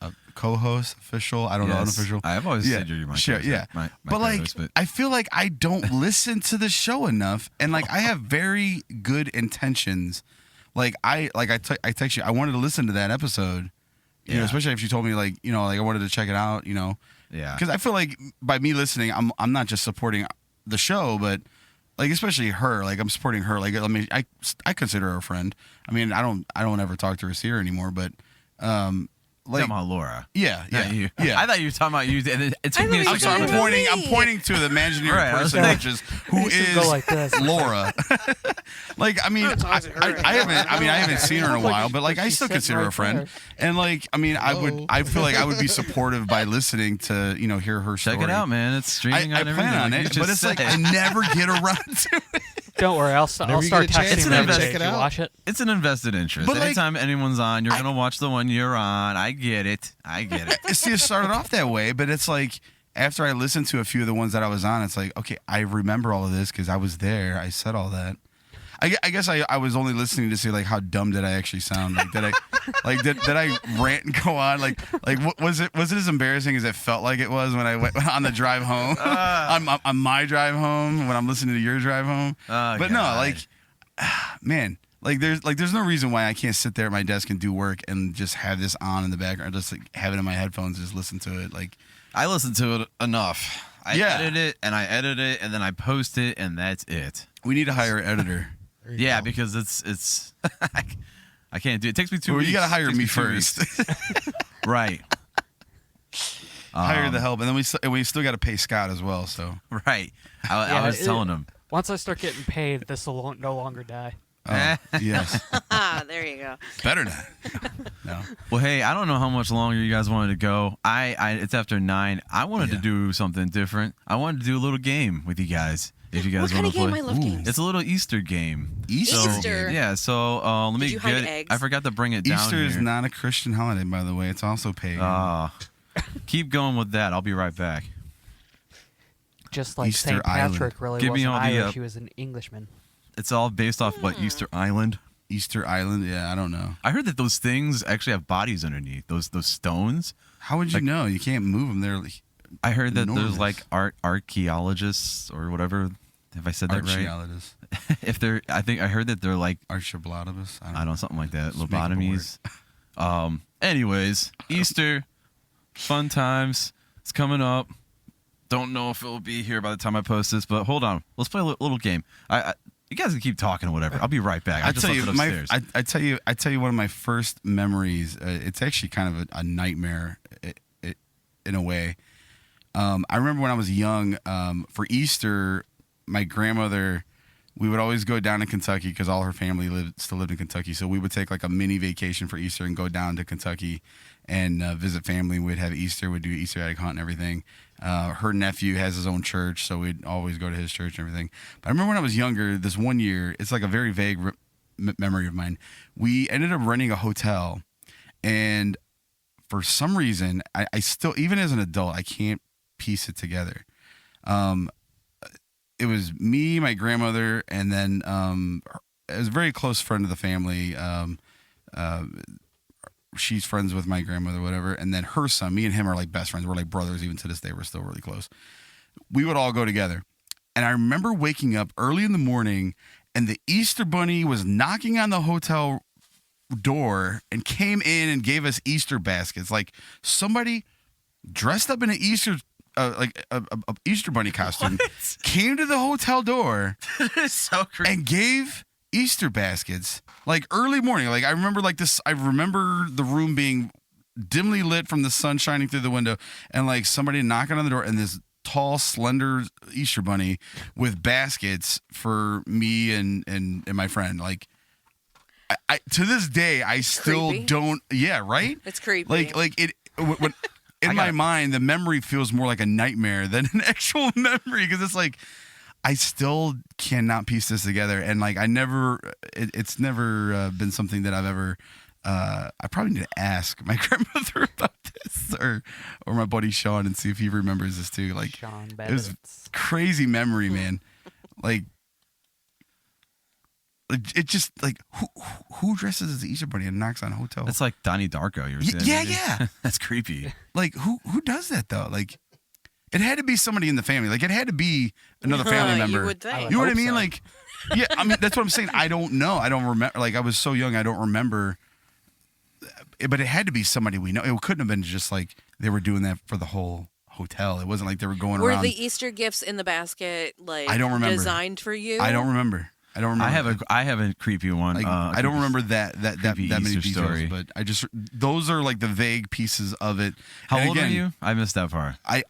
a co-host, official. I don't know, Yes. unofficial. I've always Yeah, said you're my sure, co-host, yeah. my But like, co-host, but I feel like I don't listen to the show enough, and like I have very good intentions. Like I text you. I wanted to listen to that episode. Yeah. Especially if you told me like I wanted to check it out. yeah. Because I feel like by me listening, I'm not just supporting the show, but like especially her. Like I'm supporting her. Like I mean, I consider her a friend. I mean, I don't ever talk to her, see her anymore. But like Talking about Laura. yeah, Not you. yeah. I thought you were talking about you. And it took me a thought you I'm were sorry. second. talking about I'm pointing to the imaginary Right, I was person, like- which is who should is go like this. Laura. Like I mean, I haven't seen her in a while, but like I still consider her a friend. And like I mean, I feel like I would be supportive by listening to hear her story. Check it out, man. It's streaming I on everything. plan on like you it, just but it's like said. I never get around to it. Don't worry, I'll Whenever you start get a chance, texting man, them. check Did it you out. watch it? It's an invested interest. But, like, Anytime anyone's on, you're gonna watch the one you're on. I get it. See, it started off that way, but it's like after I listened to a few of the ones that I was on, it's like, okay, I remember all of this because I was there. I said all that. I guess I was only listening to see like how dumb did I actually sound? Like did I rant and go on? Like was it as embarrassing as it felt like it was when I went on the drive home? On my drive home when I'm listening to your drive home. But no, God. like man. Like there's no reason why I can't sit there at my desk and do work and just have this on in the background, just like have it in my headphones, just listen to it. Like I listen to it enough. I Yeah. edit it and I edit it and then I post it and that's it. we need to hire an editor. There you Yeah, go. because it's I can't do it. It takes me 2 Well, weeks. you gotta hire Takes me 2 first. weeks. Right. Hire the help, and then we still got to pay Scott as well. So Right. I Yeah, was telling him. Once I start getting paid, this will no longer die. yes, There you go. better not. No. Well, hey, I don't know how much longer you guys wanted to go. It's after 9. I wanted to Yeah. do something different. I wanted to do a little game with you guys. If you guys What kind want of to game? play. I love games. It's a little Easter game. Easter. Yeah, so let me you hide get eggs? I forgot to bring it down Easter is here. not a Christian holiday, by the way. It's also pagan. Keep going with that. I'll be right back. Just like Easter St. Island. Patrick really Give me wasn't all the, Irish, he was an Englishman. It's all based off what Easter Island. Easter Island. Yeah, I don't know. I heard that those things actually have bodies underneath. Those stones. How would you know? You can't move them. They're I heard that Enormous. there's like archaeologists or whatever. Have I said that right? archaeologists, If they're, I heard that they're like archaeologists. I don't know, something like that. Just make up a Lobotomies. Anyways, Easter, fun times. It's coming up. Don't know if it'll be here by the time I post this, but hold on. Let's play a little game. You guys can keep talking or whatever. I'll be right back. I just tell left you, it upstairs. I tell you one of my first memories. It's actually kind of a nightmare, in a way. I remember when I was young. For Easter, my grandmother, we would always go down to Kentucky because all her family still lived in Kentucky. So we would take like a mini vacation for Easter and go down to Kentucky and visit family. We'd have Easter. We'd do Easter egg hunt and everything. Her nephew has his own church, so we'd always go to his church and everything. But I remember when I was younger, this one year, it's like a very vague memory of mine. We ended up renting a hotel, and for some reason, I still, even as an adult, I can't piece it together. It was me, my grandmother, and then it was a very close friend of the family. She's friends with my grandmother, whatever, and then her son. Me and him are like best friends. We're like brothers. Even to this day, we're still really close. We would all go together, and I remember waking up early in the morning, and the Easter Bunny was knocking on the hotel door and came in and gave us Easter baskets. Like somebody dressed up in an Easter, like a Easter Bunny costume, came to the hotel door It's so crazy. and gave Easter baskets like early morning. Like I remember like this. I remember the room being dimly lit from the sun shining through the window, and like somebody knocking on the door, and this tall, slender Easter Bunny with baskets for me and my friend. Like I to this day, I still Creepy. don't. Yeah, right. It's creepy. Like it. When, in my mind, the memory feels more like a nightmare than an actual memory because it's like I still cannot piece this together, and like I never, it's never been something that I've ever I probably need to ask my grandmother about this, or my buddy Sean, and see if he remembers this too. Like, Sean it was Babbitts. crazy memory, man. Like it just like who dresses as the Easter Bunny and knocks on a hotel? That's like Donnie Darko. You were saying, yeah, maybe? yeah. That's creepy. Like who does that though? Like it had to be somebody in the family. Like it had to be another family member. You would think. You know what I hope mean? so. Like, yeah, I mean that's what I'm saying. I don't know. I don't remember. Like I was so young, I don't remember. But it had to be somebody we know. It couldn't have been just like they were doing that for the whole hotel. It wasn't like they were going Were around. the Easter gifts in the basket like I don't remember. designed for you? I don't remember. I have a creepy one. Like, I don't remember that creepy many Easter details, story. but those are like the vague pieces of it. How And old again, are you? I missed that part. I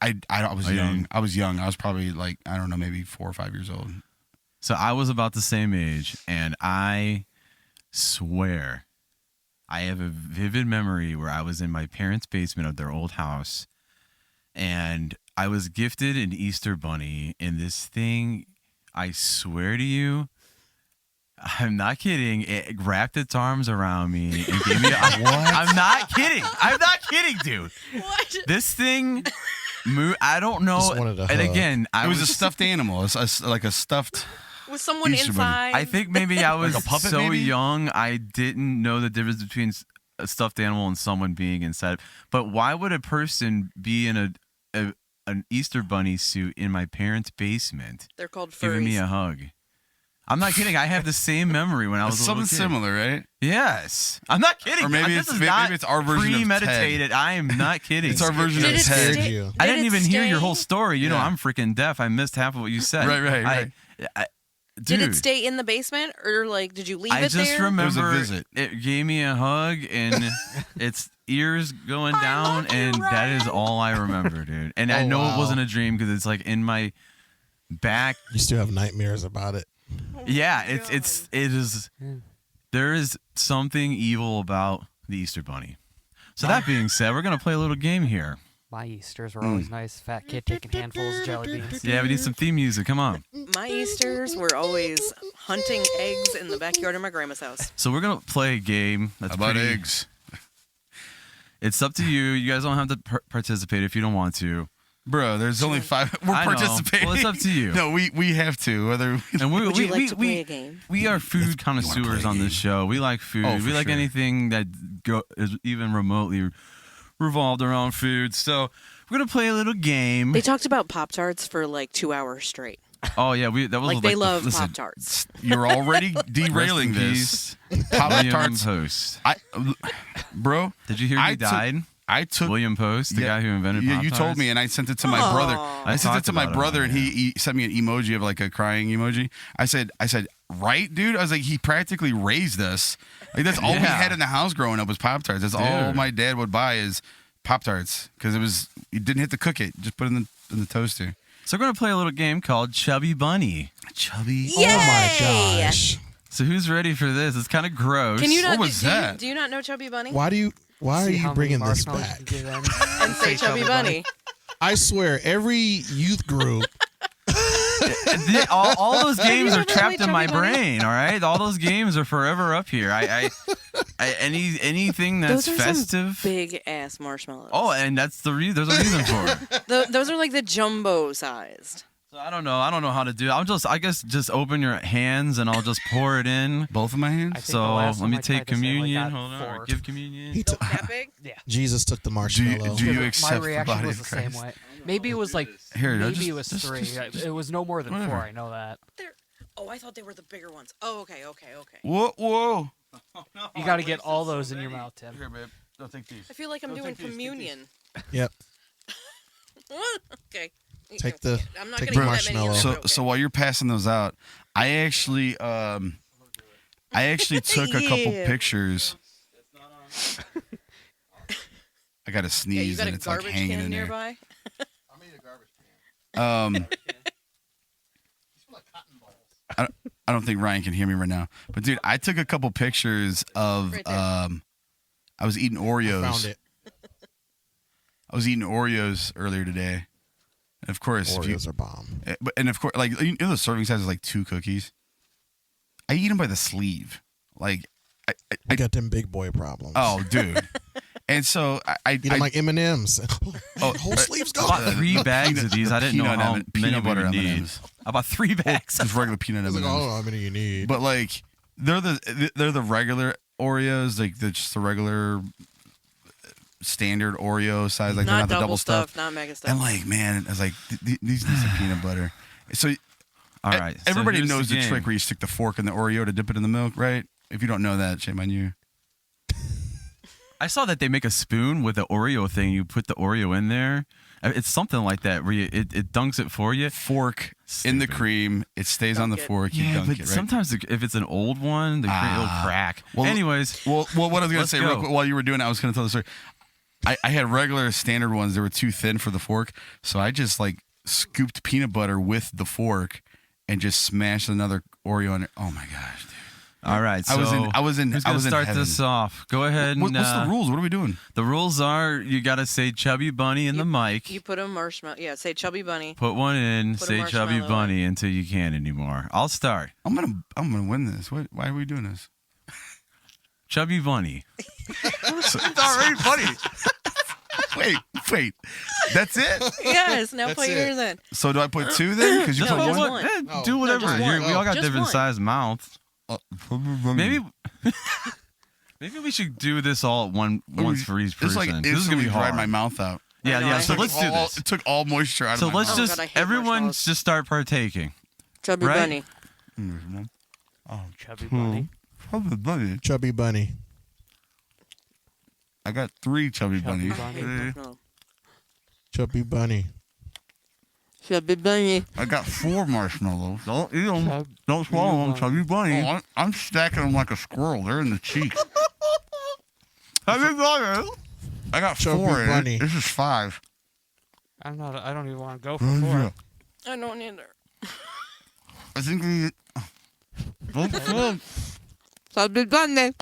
was Oh, you young. didn't? I was young. I was probably like, I don't know, maybe 4 or 5 years old. So I was about the same age, and I swear I have a vivid memory where I was in my parents' basement of their old house, and I was gifted an Easter bunny, and this thing, I swear to you, I'm not kidding, it wrapped its arms around me and gave me a what? I'm not kidding. I'm not kidding, dude. What? This thing I don't know. Just wanted a And hug. again, It was a stuffed animal, like a stuffed. Was someone Easter bunny. inside? I think maybe I was Like a puppet, so maybe? young, I didn't know the difference between a stuffed animal and someone being inside. But why would a person be in an Easter bunny suit in my parents' basement They're called furries. giving me a hug? I'm not kidding. I have the same memory when I was a Something little kid. similar, right? Yes, I'm not kidding. Or maybe This it's is maybe not it's our version of Ted. premeditated. I am not kidding. It's our version Did of it Ted. stay- You. I did didn't it even hear your stay- whole story. You know, Yeah. I'm freaking deaf. I missed half of what you said. Right. Did Dude, it stay in the basement, or like did you leave I it just there? remember It was a visit. it gave me a hug and its ears going down, love you, and that is Ryan. all I remember, dude. And I Oh, know wow. it wasn't a dream because it's like in my back. You still have nightmares about it. Yeah, Oh my it is. There is something evil about the Easter Bunny. So that being said, we're gonna play a little game here. My Easters were always nice. Fat kid taking handfuls of jelly beans. Yeah, we need some theme music. Come on. My Easters were always hunting eggs in the backyard of my grandma's house. So we're gonna play a game that's How about pretty- eggs? It's up to you. You guys don't have to participate if you don't want to. Bro, there's only 5. We're I know. participating. Well, it's up to you. No, we have to. Whether And Would you like to play a game? We are food wanna connoisseurs play a on this game? show. We like food. Oh, we for like sure. anything that is even remotely revolved around food. So we're gonna play a little game. They talked about Pop-Tarts for like 2 hours straight. Oh yeah, that was Like they love listen, Pop-Tarts. you're already Rest derailing in this. peace, Pop William Tarts. Post. Bro, Did you hear he died? I took William Post, the Yeah, guy who invented Yeah, Pop-Tarts. you told me, and I sent it to my Aw. brother. I I sent it talked to my about it brother, on and he sent me an emoji of like a crying emoji. I said, right, dude. I was like, he practically raised us. Like that's all we Yeah. had in the house growing up was Pop Tarts. That's all Dude. my dad would buy is Pop Tarts because you didn't have to cook it, just put it in the toaster. So we're gonna play a little game called Chubby Bunny. Chubby. Yay! Oh my gosh. So who's ready for this? It's kind of gross. Can you not? What was do, that? do you not know Chubby Bunny? Why are See you how many bringing this marshmallows back? you can get in And say Chubby Bunny. I swear, every youth group. all those games you are never trapped played in my Chubby Bunny? brain. All right, all those games are forever up here. Anything that's Those are festive. some big ass marshmallows. Oh, and that's there's a reason for it. Those are like the jumbo sized. So I don't know how to do it. I guess just open your hands and I'll just pour it in. Both of my I hands. think the So last let one me I take tried to say, like, communion. got Hold on, or 4. give communion. He took- That big? Jesus took the Do marshmallow. you My accept the reaction body was of the same Christ? way. Maybe it was like Here, maybe just- it was just- 3. just- It was no more than 4. whatever. I know that. Oh, I thought they were the bigger ones. Oh, okay. Whoa. You got to get all those in your mouth, Tim. Here, babe. Don't take these. I feel like I'm doing communion. Yep. Okay. Take the- I'm not take gonna the eat that many of marshmallow. them, So but okay. so while you're passing those out, I actually took a couple Ew. pictures. I got to Yeah, you sneeze got and a it's like garbage hanging can in there. nearby. I don't think Ryan can hear me right now. But dude, I took a couple pictures of Right there. I was eating Oreos. Found it. I was eating Oreos earlier today. And of course, if you, Oreos are bomb. and of course, like you know, the serving size is like 2 cookies. I eat them by the sleeve. Like I got them big boy problems. Oh, dude. And so You don't like M&M's. Whole sleeves I bought gone. 3 bags of these. I didn't know how many peanut butter we would need. M&Ms. I bought 3 bags. Just regular peanut I was M&Ms. like, I don't know how many you need. But like they're the regular Oreos, like they're just the regular standard Oreo size, like they're Not not the double stuff. not mega stuff. And like, man, I was like, these need some peanut butter. So All right. so everybody here's knows the game. trick where you stick the fork in the Oreo to dip it in the milk, right? If you don't know that, shame on you. I saw that they make a spoon with the Oreo thing. You put the Oreo in there. It's something like that where it dunks it for you. Fork in the Stupid. cream, it stays on the Dunk it. fork. You Yeah, dunk but it, right? sometimes if it's an old one, the it'll crack. Well, Anyways, well, what I was gonna Let's say go. real quick while you were doing it, I was gonna tell the story. I had regular standard ones. They were too thin for the fork, so I just like scooped peanut butter with the fork and just smashed another Oreo in it. Oh my gosh, dude! all right. So I was in. who's I gonna was in start heaven. this off? Go ahead. And, What's the rules? What are we doing? The rules are you got to say Chubby Bunny in the mic. You put a marshmallow. Yeah, say Chubby Bunny. Put one in. Put a Say Chubby marshmallow Bunny until you can't anymore. I'll start. I'm gonna win this. Why are we doing this? Chubby Bunny. It's already funny. Wait. That's it. Yes, now That's play it. yours then. So do I put 2 then? Because you No, put just one. one. No. Do whatever. just You're- one. we all got Just different one. sized mouths. Maybe. Maybe Maybe we should do this all at once for each It's person. like this is gonna be dried hard. my mouth out. Yeah, I know, yeah. I So hate let's do this. It took all moisture out So of my let's mouth. just God, I hate everyone marshmallows. just start partaking. Chubby Right? Bunny. Chubby bunny. Chubby bunny. I got 3 chubby Chubby bunnies. bunny. No. Chubby bunny. Chubby Bunny. I got 4 marshmallows. Don't eat them. Chub- Don't swallow them. Chubby Chubby bunny. Oh, I'm stacking them like a squirrel. They're in the cheek. Chubby bunny. I got Chubby 4 in bunny. it. This is 5. I don't even want to go for 4. I don't either. I think we. Chubby Bunny. Chubby bunny.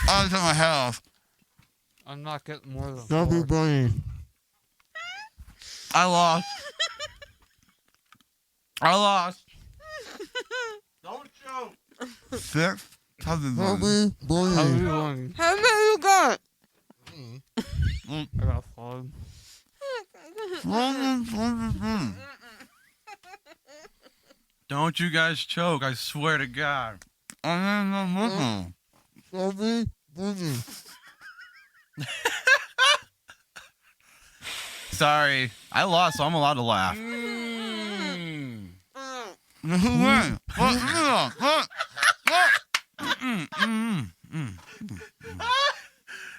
I was at my house. I'm not getting more than Chubby 4. bunny. I lost. Don't choke. 6 chubby bunnies. Chubby bunny. Chubby bunny. How many you got? I got 5. Don't you guys choke! I swear to God. Chubby bunny. Sorry, I lost, so I'm allowed to laugh.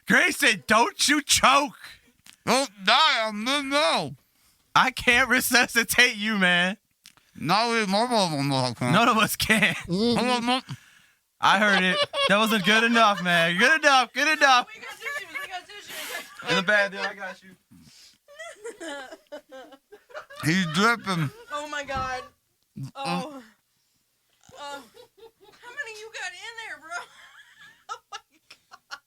Grayson, don't you choke! Don't die, no. I can't resuscitate you, man. None of us can. I heard it. That wasn't good enough, man. Good enough. Good enough. We got tissues. We got tissues. In the bathroom, I got you. He's dripping. Oh my god. Oh. How many you got in there, bro? Oh my god.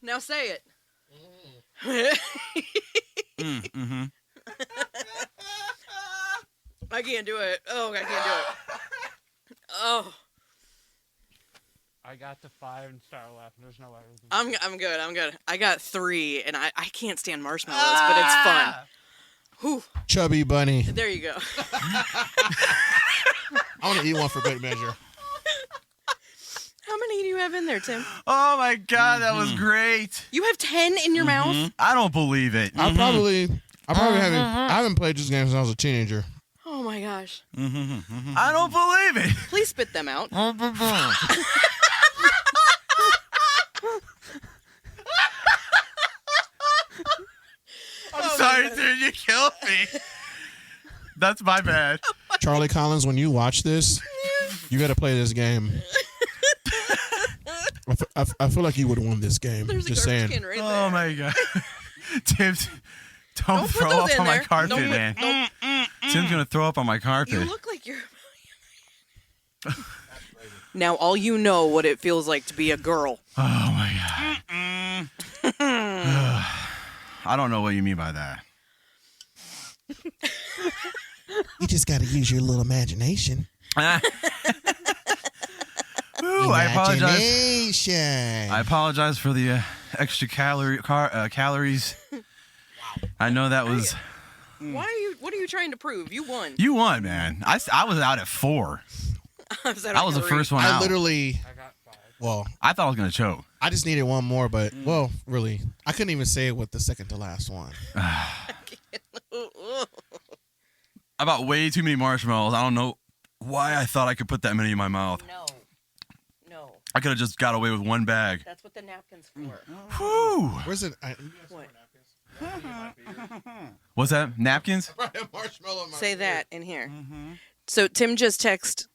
Now say it. Mm-hmm. I can't do it. Oh, I can't do it. Oh, I got to 5 and started laughing. There's no way. I'm good. I'm good. I got 3, and I can't stand marshmallows, but it's fun. Whew. Chubby bunny. There you go. I want to eat one for good measure. How many do you have in there, Tim? Oh my God, that was great. You have 10 in your mouth? I don't believe it. I probably haven't played this game since I was a teenager. Oh my gosh. I don't believe it. Please spit them out. I'm sorry, dude. You killed me. That's my bad. Charlie Collins, when you watch this, you got to play this game. I feel like you would have won this game. There's Just a garbage saying. can right Oh there. my God. Tim, don't Don't throw put those up in on my there. carpet, Don't put- man. don't- Tim's gonna throw up on my carpet. You look like you're. Now all you know what it feels like to be a girl. Oh my God. I don't know what you mean by that. You just got to use your little imagination. Ooh, I apologize. Imagination. I apologize for the extra calories. I know that was. What are you trying to prove? You won. You won, man. I was out at 4. I was the first one I out. literally, I got 5. well, I thought I was gonna choke. I just needed one more, but well, really, I couldn't even say it with the second to last one. I bought way too many marshmallows. I don't know why I thought I could put that many in my mouth. No. I could have just got away with one bag. That's what the napkin's for. Whew. Where's it? What? What's that? Napkins? Say that in here. So Tim just texted,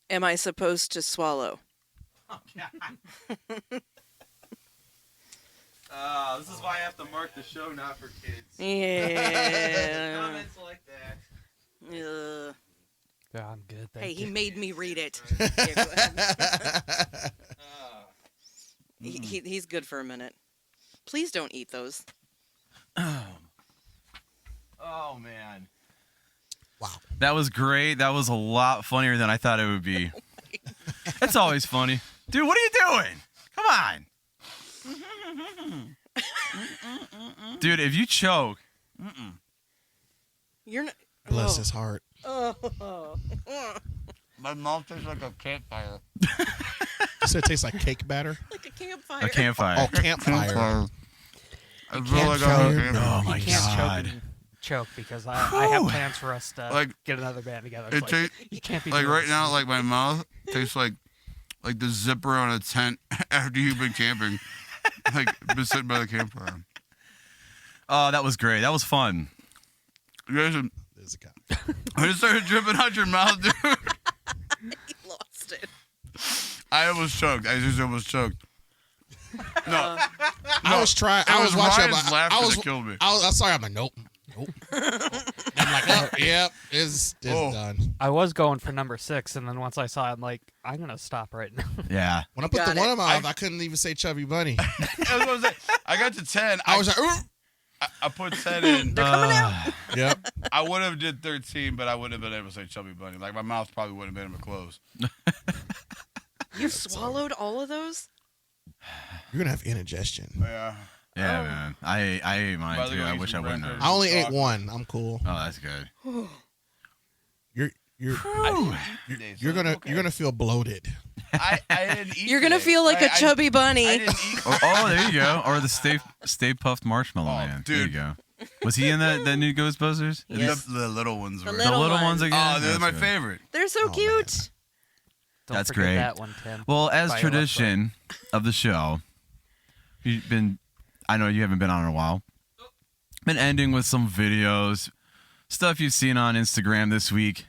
am I supposed to swallow? This is why I have to mark the show not for kids. Yeah. Comments like that. Yeah, I'm good. Hey, Thank he you. made me read it. Yeah, go ahead. He's good for a minute. Please don't eat those. Oh man. Wow. That was great. That was a lot funnier than I thought it would be. It's always funny. Dude, what are you doing? Come on. Dude, if you choke. You're not. Bless his heart. Oh. My mouth tastes like a campfire. You said it tastes like cake batter? Like a campfire. A campfire. Oh, campfire. I feel like I'm a campfire. Oh You my can't god. choke because I have plans for us to Like, get another band together. It It's like, tastes you can't be like doing right this. now, like my mouth tastes like the zipper on a tent after you've been camping, like been sitting by the campfire. Oh, that was great. That was fun. You guys, There's a guy. when it started dripping out your mouth, dude, He lost it. I almost choked. I just almost choked. No, I was trying. it I was watching. Ryan's laughter I was. that killed me. I'm sorry. I'm like, nope. I'm like, oh, yep, it's done. I was going for number 6, and then once I saw it, I'm like, I'm gonna stop right now. Yeah. When I put Got the one it. in my mouth, I couldn't even say Chubby Bunny. I got to 10. I was like, ooh. I put 10 in. They're coming out. Yep. I would have did 13, but I wouldn't have been able to say Chubby Bunny. Like my mouth probably wouldn't have been able to close. You swallowed all of those? You're gonna have indigestion. Yeah. Yeah, man. I ate By mine the too. way, I you wish I some wouldn't breakfast. have. I only ate Chocolate. one. I'm cool. Oh, that's good. You're gonna feel bloated. I didn't eat. You're going to today. feel like a chubby I bunny. didn't eat. Oh, there you go. Or the Stay Puffed Marshmallow Oh, Man. dude. There you go. Was he in that new Ghostbusters? Yes. The little ones The were. The little little ones ones. again? Oh, they're That's my good. favorite. They're so Oh, cute. Don't That's forget great. that one, Tim. Well, as By your tradition of the show, I know you haven't been on in a while. Been ending with some videos, stuff you've seen on Instagram this week,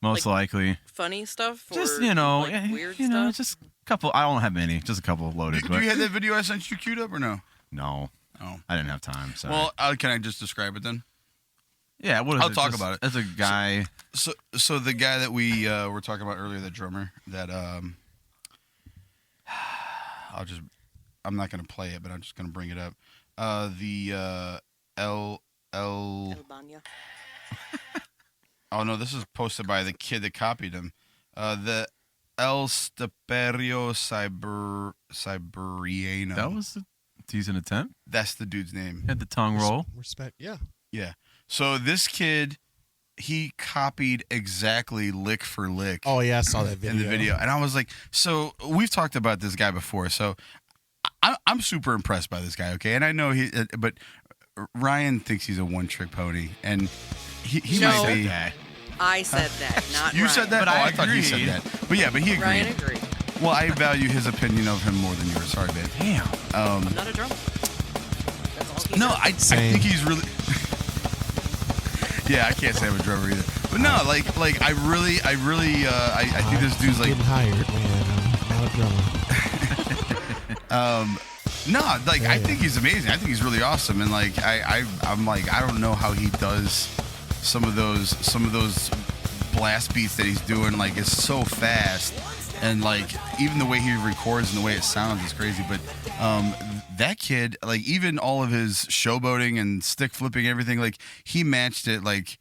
most likely. Funny stuff? Just, or, like, weird stuff? just a couple. I don't have many, just a couple loaded. Do But you have that video I sent you queued up or no? no, Oh. I didn't have time. Sorry. Well, can I just describe it then? yeah, what is I'll it? talk Just- about it. It's a guy. So the guy that we were talking about earlier, the drummer, that I'm not gonna play it, but I'm just gonna bring it up. The Albania. Oh no, this is posted by the kid that copied him. The El Steperio Siberiano. That was a decent attempt. That's the dude's name. Had the tongue roll. Respect. Yeah. Yeah. So this kid, he copied exactly lick for lick Oh yeah, I saw that video. in the video, and I was like, so we've talked about this guy before, so I'm super impressed by this guy. Okay, and I know but Ryan thinks he's a one-trick pony, and he No. might be. That. I said that, not You Ryan. said that, But oh, I I thought you said agreed. that. But yeah, but he agreed. Ryan agreed. Well, I value his opinion of him more than yours. Sorry, babe. Damn. I'm not a drummer. That's all he No, said. I Same. think he's really. Yeah, I can't say I'm a drummer either. But no, like I think this dude's like, getting hired, man. I'm not a drummer. no, like I Yeah. think he's amazing. I think he's really awesome, and like I'm like I don't know how he does some of those blast beats that he's doing. Like it's so fast, and like even the way he records and the way it sounds is crazy. But that kid, like even all of his showboating and stick flipping, everything, like he matched it like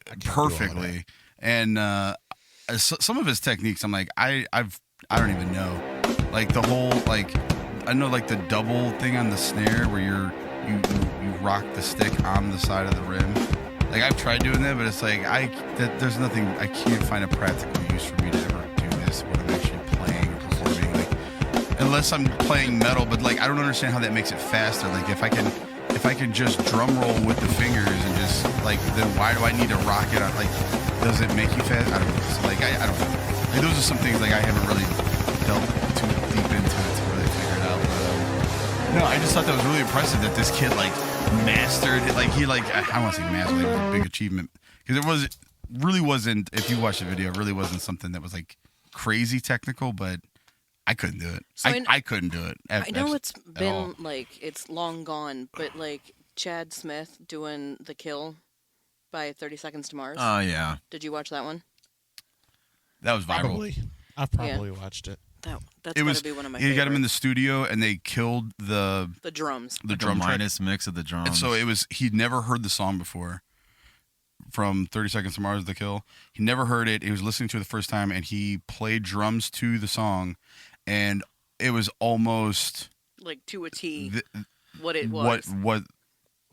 can't do all of perfectly. And some of his techniques, I'm like, I don't even know. Like the whole I know like the double thing on the snare where you rock the stick on the side of the rim. Like I've tried doing that, but it's like there's nothing. I can't find a practical use for me to ever do this when I'm actually playing or performing. Like unless I'm playing metal, but like I don't understand how that makes it faster. Like if I can just drum roll with the fingers and just like, then why do I need to rock it on? Like, does it make you fast? I don't know. So like I don't know. Like, those are some things like I haven't really delved too deep into it to really figure it out. But, no, I just thought that was really impressive that this kid like mastered it. Like he like I don't want to say mastered. Like, it was a big achievement because it really wasn't. If you watch the video, it really wasn't something that was like crazy technical, but. I couldn't do it. So I couldn't do it. I know it's all. been like it's long gone, but like Chad Smith doing The Kill by 30 Seconds to Mars. Oh yeah. Did you watch that one? That was viral. Probably. I've probably watched it. That's gotta be one of my He got him in favorites. the studio and they killed the drums. the drum track. minus mix of the drums. And so he'd never heard the song before from 30 Seconds to Mars, The Kill. He never heard it. He was listening to it the first time and he played drums to the song and it was almost Like to a T what it was. what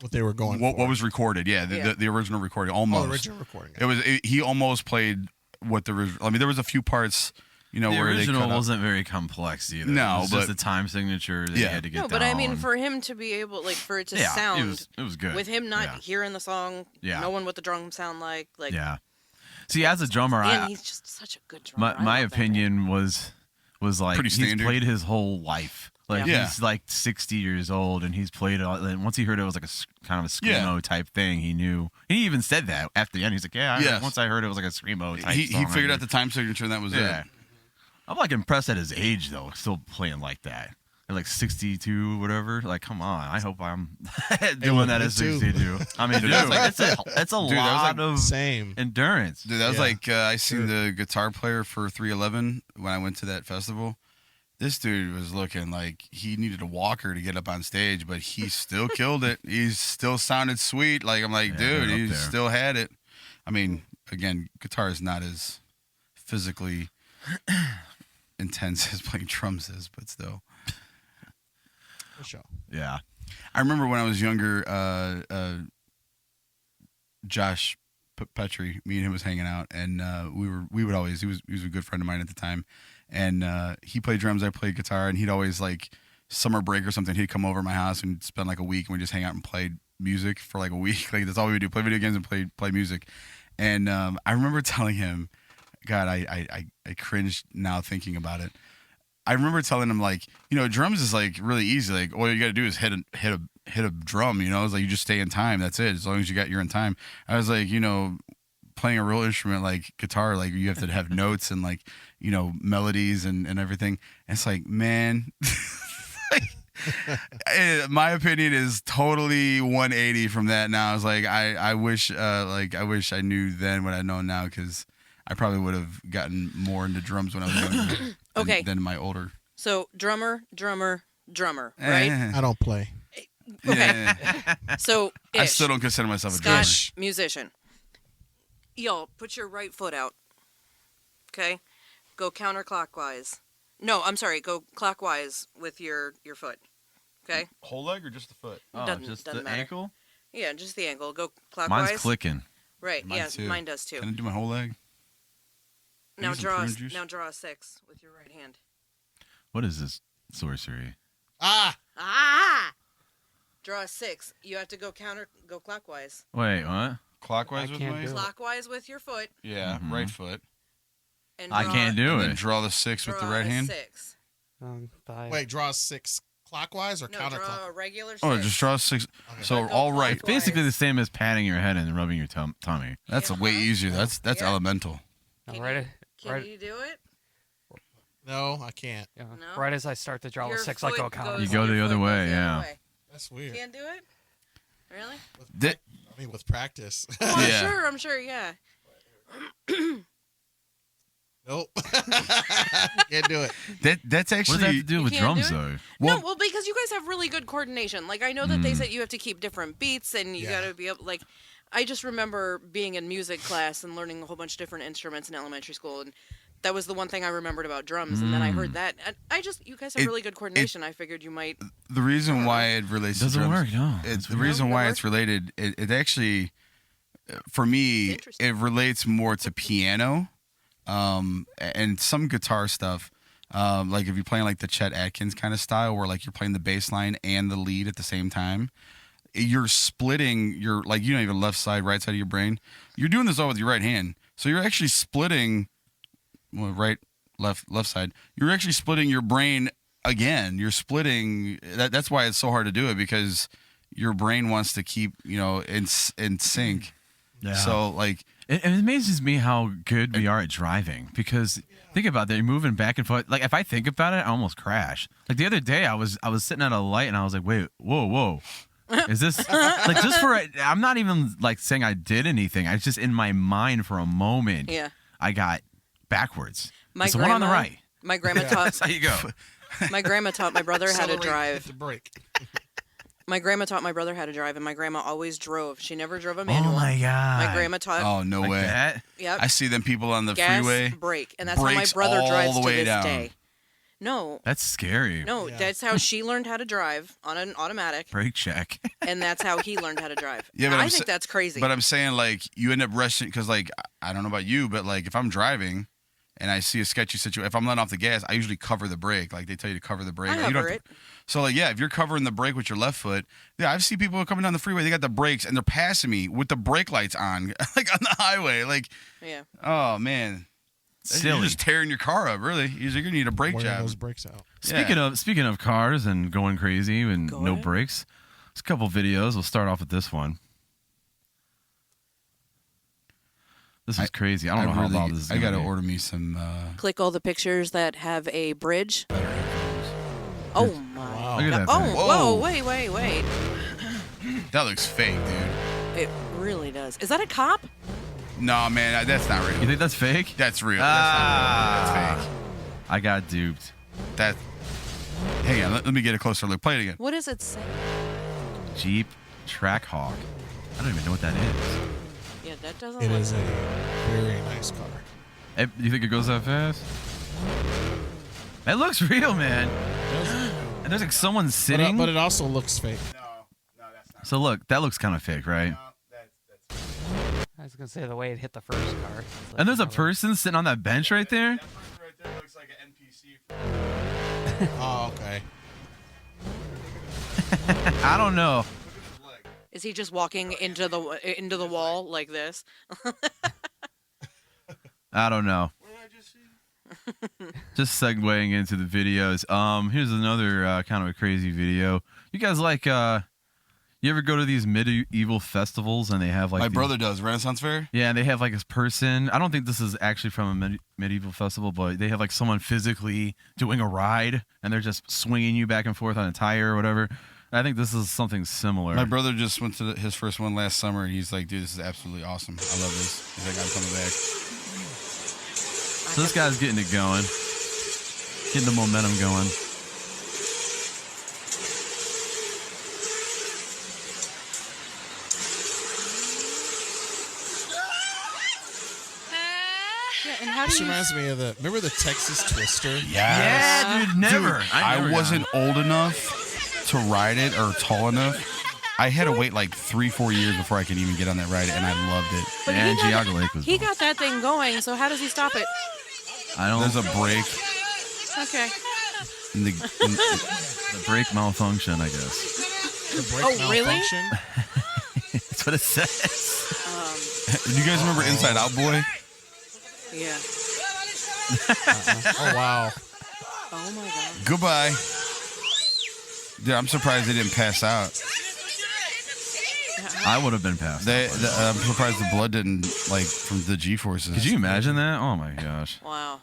What they were going for. what was recorded. Yeah, the original recording almost. Oh, original recording. He almost played what the I mean there was a few parts, you know, the where original they cut wasn't very complex either. No, it was but- just the time signature that you had to get No, but I mean down. for him to be able like for it to yeah, sound it was good. with him not Yeah. hearing the song, Yeah. knowing what the drums sound like Yeah. See, as a drummer, and he's just such a good drummer. my I love that opinion was like Pretty he's standard. played his whole life. Like Yeah. he's like 60 years old and he's played it all. And once he heard it was like kind of a screamo type thing, he knew. He even said that at the end. He's like, Yes. once I heard it was like a screamo type he song, figured I out the time signature and that was yeah. it. I'm like impressed at his age though, still playing like that. At like 62, whatever. Like, come on. I hope I'm doing that me at too. 62. I mean, dude, Dude, it's a Dude, that was lot like of Same. endurance. Dude, that was Yeah. like I seen the guitar player for 311 when I went to that festival. This dude was looking like he needed a walker to get up on stage, but he still killed it. He still sounded sweet. Like I'm like, Yeah, dude, they're he up there. still had it. I mean, again, guitar is not as physically intense as playing drums is, but still. For sure. Yeah. I remember when I was younger, Josh Petrie, me and him was hanging out, and we would always he was a good friend of mine at the time, and he played drums, I played guitar, and he'd always like summer break or something, he'd come over to my house and spend like a week, and we just hang out and play music for like a week. Like that's all we would do, play video games and play music. And I remember telling him, God, I cringed now thinking about it. I remember telling him like, you know, drums is like really easy. Like all you got to do is hit a drum. You know, it's like you just stay in time. That's it. As long as you're in time. I was like, you know, playing a real instrument like guitar, like you have to have notes and like, you know, melodies and everything. And it's like, man, my opinion is totally 180 from that. Now I was like, I wish I knew then what I know now, because I probably would have gotten more into drums when I was younger Okay. than my older. So drummer, right? I don't play. Okay. So I Ish, still don't consider myself a drummer. Scott, musician. Y'all, put your right foot out. Okay? Go counterclockwise. No, I'm sorry. Go clockwise with your foot. Okay? Whole leg or just the foot? Oh, Doesn't- just doesn't the matter. ankle? Yeah, just the ankle. Go clockwise. Mine's clicking. Right. Mine yeah, too. mine does too. Can I do my whole leg? Now use some draw prune juice? a 6 with your right hand. What is this sorcery? Ah! Draw a 6. You have to go clockwise. Wait, what? Clockwise I with can't my do it. Clockwise with your foot. Yeah, Mhm. right foot. And I draw, can't do And then it. draw the 6 with the draw right a hand. 6. Wait, draw 6 clockwise or No, counterclockwise? draw a regular 6. Oh, just draw 6. Okay. So But go all right. It's basically the same as patting your head and rubbing your tummy. That's way Uh-huh. easier. That's Yeah. elemental. Can Right, Can right, you do it? No, I can't. yeah. No? Right as I start to draw Your a 6, I go foot counter. goes- You go the your other foot goes way, the yeah. other way. That's weird. Can't do it? Really? That- I mean, with practice. Oh, Yeah. I'm sure, yeah. Nope. Can't do it. that's What does that have actually to do with can't drums, do though? well, No, well, because you guys have really good coordination. Like, I know that they said you have to keep different beats and you Yeah. got to be able, like, I just remember being in music class and learning a whole bunch of different instruments in elementary school, and that was the one thing I remembered about drums. And then I heard that. And you guys have really good coordination. I figured you might. The reason why it relates Doesn't to drums, work, no. the reason why it's related, it actually, for me, Interesting. it relates more to piano, and some guitar stuff. Like if you're playing like the Chet Atkins kind of style, where like you're playing the bass line and the lead at the same time, you're splitting your like you don't even left side, right side of your brain. You're doing this all with your right hand, so you're actually splitting, well, right, left side. You're actually splitting your brain again. You're splitting. That's why it's so hard to do it, because your brain wants to keep in sync. Yeah. So like. It amazes me how good we are at driving, because think about that. You're moving back and forth. Like if I think about it, I almost crash. Like the other day, I was sitting at a light and I was like, wait, whoa. Is this like just for? I'm not even like saying I did anything. I was just in my mind for a moment. Yeah. I got backwards. My It's the one on the grandma- right. My grandma taught. That's how you go. My grandma taught my brother how to Accelerate, hit drive. the brake. My grandma taught my brother how to drive, and my grandma always drove. She never drove a manual. Oh my god. My grandma taught. Oh no Like way! that? Yep. I see them people on the gas, freeway. brake, and that's how my Brakes brother all drives the to way this down. day. No, That's scary. no, Yeah. that's how she learned how to drive on an automatic, Brake check. and that's how he learned how to drive. Yeah, but I I'm think sa- that's crazy. But I'm saying like you end up rushing because like I don't know about you, but like if I'm driving and I see a sketchy situation, if I'm letting off the gas, I usually cover the brake. Like they tell you to cover the brake. I You don't hover have it. to- So like yeah, if you're covering the brake with your left foot, yeah, I've seen people coming down the freeway. They got the brakes and they're passing me with the brake lights on, like on the highway. Like Yeah. oh man, you're Silly. just tearing your car up. Really, you're gonna need a brake Wearing job. those brakes out. Speaking of cars and going crazy and Go no ahead. brakes, there's a couple videos. We'll start off with this one. This is crazy. I don't know how loud this is. I gotta gonna be. order me some. Click all the pictures that have a bridge. Oh my. Wow. Look at that Oh, thing. whoa, Whoa. wait. That looks fake, dude. It really does. Is that a cop? No, man, that's not real. You think that's fake? That's real. That's not real. That's fake. I got duped. That. Hang on, let me get a closer look. Play it again. What does it say? Jeep Trackhawk. I don't even know what that is. Yeah, that doesn't It look. is a very nice car. You think it goes that fast? It looks real, man. And there's like someone sitting. But it also looks fake. No, that's not. So look, that looks kind of fake, right? I was gonna say the way it hit the first car. It's like And there's a another- person sitting on that bench right there. That person right there looks like an NPC. Oh, okay. I don't know. Is he just walking into the wall like this? I don't know. What did I just see? Just segueing into the videos. Here's another kind of a crazy video. You guys like you ever go to these medieval festivals and they have like My these- brother does Renaissance Fair. Yeah, and they have like this person. I don't think this is actually from a medieval festival, but they have like someone physically doing a ride and they're just swinging you back and forth on a tire or whatever. I think this is something similar. My brother just went to his first one last summer, and he's like, "Dude, this is absolutely awesome. I love this." He's like, "I'm coming back." So this guy's getting it going, getting the momentum going. Yeah, and how This do you? reminds me of remember the Texas Twister? Yeah, dude, never. Dude, I I never wasn't old enough to ride it or tall enough. I had to wait like 3-4 years before I could even get on that ride, and I loved it. But Yeah, he got- Geauga Lake was. He got that thing going, so how does he stop it? I don't. There's a brake. Okay. In the brake malfunction, I guess. The brake Oh, really? malfunction? That's what it says. Do you guys remember Inside Out Boy? Yeah. Oh, wow. Oh my god. Goodbye. Dude, I'm surprised they didn't pass out. I would have been passed. I'm surprised the blood didn't, like, from the G-forces. Could you imagine that? Oh my gosh, Wow.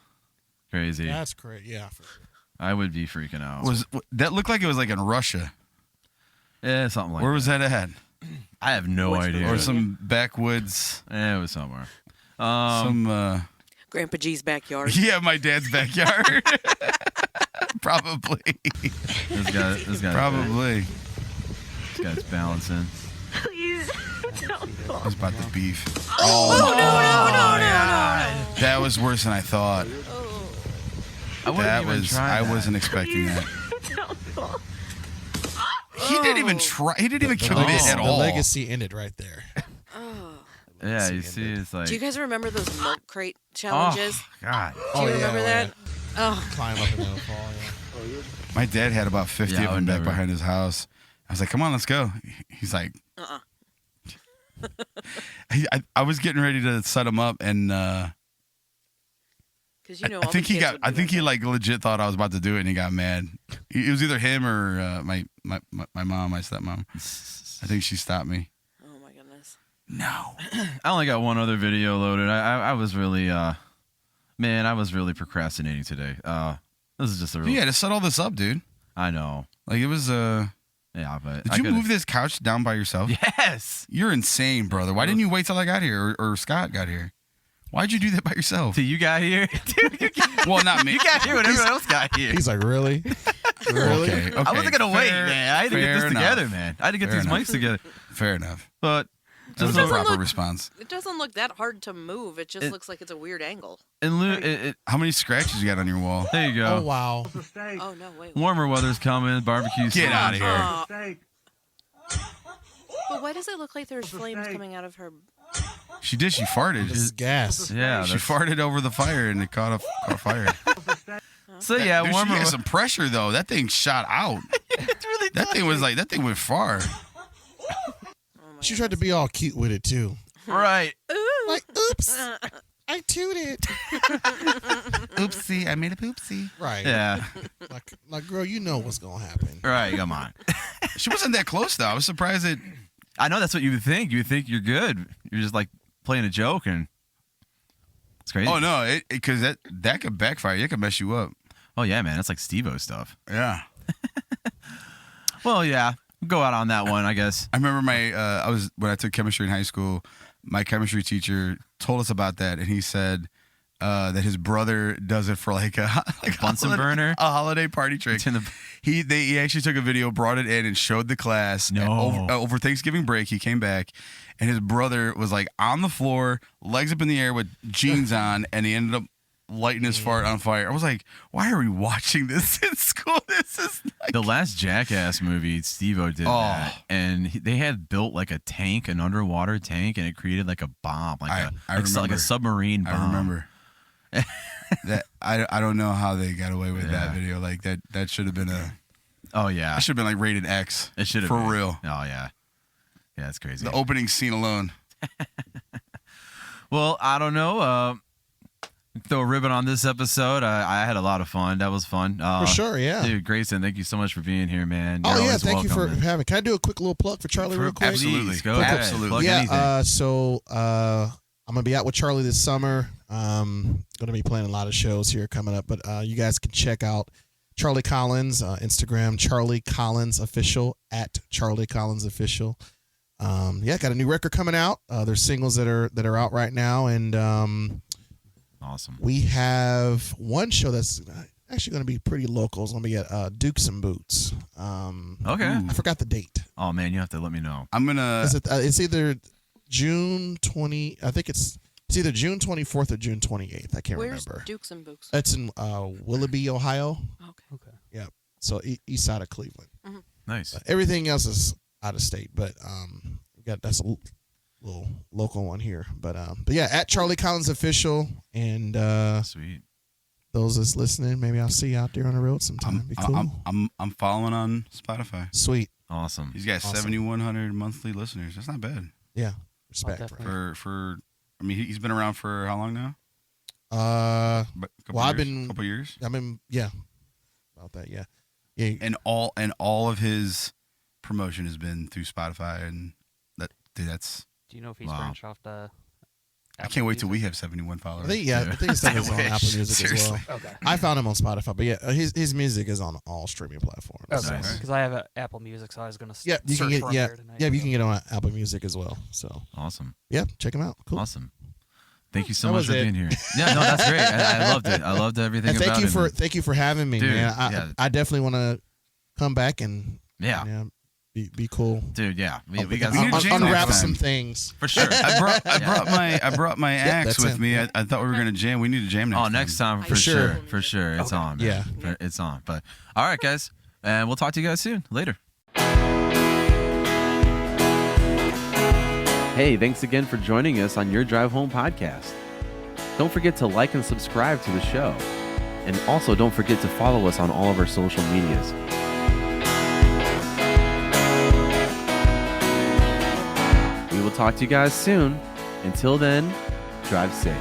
crazy. That's great. Yeah, for sure. I would be freaking out. That looked like it was like in Russia? Yeah, something like Where was that at? I have no idea. Or some backwoods? It was somewhere. Grandpa G's backyard. Yeah, my dad's backyard. Probably. This guy Probably. This guy's balancing. Please It was about the beef. Oh, no, That was worse than I thought. I wouldn't even try I that. wasn't expecting that. He didn't even try. He didn't even commit at all. The legacy ended right there. Yeah, you see, it's like. Do you guys remember those milk crate challenges? Oh, God. Do you remember that? Oh, Climb up and then fall. Yeah. My dad had about 50 Yeah, I of them would back never. behind his house. I was like, "Come on, let's go." He's like, I was getting ready to set him up, and because you know, I all think the he kids got. would I do think that. he like legit thought I was about to do it, and he got mad. It was either him or my mom, my stepmom. I think she stopped me. Oh my goodness. No. I only got one other video loaded. I was really, man, I was really procrastinating today. This is just a real. You had to set all this up, dude. I know. Like it was. Yeah, but. Did I you could've- move this couch down by yourself? Yes. You're insane, brother. Why didn't you wait till I got here or Scott got here? Why'd you do that by yourself? Till you got here? Dude, you got, Well, not me. you got here when everyone else got here. He's like, really? Really? Okay, I wasn't going to wait, fair- man. I had to get this fair together, enough. man. I had to get Fair these enough. mics together. Fair enough. But. That was It a doesn't proper look- response. It doesn't look that hard to move. It just looks like it's a weird angle. And How many scratches you got on your wall? there you go. Oh, wow. Oh no, wait. Warmer weather's coming. Barbecue's Get outta here. Oh. But why does it look like there's flames coming out of her? She did. She farted. This is gas. Yeah. She that's- farted over the fire and it caught fire. So yeah, Dude, she warmer. had some pressure though. That thing shot out. It's really That thing was like that thing went far. Oh my She tried to be all cute with it, too. right. Like, oops, I tooted. Oopsie, I made a poopsie. Right. Yeah. Like, girl, you know what's going to happen. Right. Come on. She wasn't that close though. I was surprised that I know that's what you would think. You would think you're good. You're just like playing a joke, and it's crazy. Oh no, because that could backfire. It could mess you up. Oh yeah, man. That's like Steve-O stuff. Yeah. Well, yeah. Go out on that one, I guess. I remember when I took chemistry in high school, my chemistry teacher told us about that, and he said that his brother does it for like a Bunsen holiday, burner? a holiday party trick. It's in the- He actually took a video, brought it in, and showed the class. And No. over Thanksgiving break, he came back, and his brother was like on the floor, legs up in the air with jeans on, and he ended up lighting his fart on fire. I was like, why are we watching this in school? This is like... The last Jackass movie, Steve-O did that, and they had built like a tank, an underwater tank, and it created like a bomb, I like remember. a submarine bomb. I remember. That I don't know how they got away with that video. Like that should have been Oh yeah, that should have been like rated X. it should have for been. real. Oh yeah, yeah, it's crazy. The opening scene alone. Well, I don't know. Throw a ribbon on this episode. I had a lot of fun. That was fun. For sure, yeah. Dude, Grayson, thank you so much for being here, man. You're Oh, yeah, always thank you for welcome, man. having. Can I do a quick little plug for Charlie real quick? Absolutely. Please, go ahead. Absolutely. Plug Yeah, anything. so I'm gonna be out with Charlie this summer. Gonna be playing a lot of shows here coming up, but you guys can check out Charlie Collins Instagram, Charlie Collins Official at Charlie Collins Official. Yeah, got a new record coming out. There's singles that are out right now, and Awesome. we have one show that's actually going to be pretty local. It's going to be at Dukes and Boots. Okay. I forgot the date. Oh man, you have to let me know. I'm gonna. Is it? It's either June 20. I think it's either June 24th or June 28th. I can't Where's remember. Dukes and Books? That's in Willoughby, Ohio. Okay. Yeah, so east side of Cleveland. Nice. Everything else is out of state, but we got that's a little local one here. But yeah, at Charlie Collins Official, and Sweet. those that's listening, maybe I'll see you out there on the road sometime. Be cool. I'm following on Spotify. Sweet. Awesome. He's got Awesome. 7,100 monthly listeners. That's not bad. Yeah. Respect. definitely. For I mean, he's been around for how long now? But Couple well, I've years? been- couple years. I mean, yeah, about that. Yeah. Yeah. And all of his promotion has been through Spotify, and that's. Do you know if he's Wow. branched off to? I can't wait till we have 71 I followers. think I think it's on I Apple wish. Music Seriously. as well. Okay. I found him on Spotify, but yeah, his music is on all streaming platforms. Okay. Nice. Because I have a Apple Music, so I was gonna. Yeah, you can search get for him yeah here tonight, you so. can get on Apple Music as well. So Awesome. yeah, check him out. Cool. Awesome. Thank you so That much was for it. being here. Yeah, no, that's great. I loved it. I loved everything And about thank it. you for having me, Dude, man. yeah. I definitely want to come back and Yeah. you know, Be cool. Dude, yeah. We got We need a jam Unwrap next some time. things. for sure. I brought my axe that's with him. me. I thought we were gonna jam. We need to jam next Oh, time. next time I for sure. sure. For sure. It's on, man. Yeah. It's on. But all right, guys. And we'll talk to you guys soon. Later. Hey, thanks again for joining us on Your Drive Home podcast. Don't forget to like and subscribe to the show. And also don't forget to follow us on all of our social medias. We will talk to you guys soon. Until then, drive safe.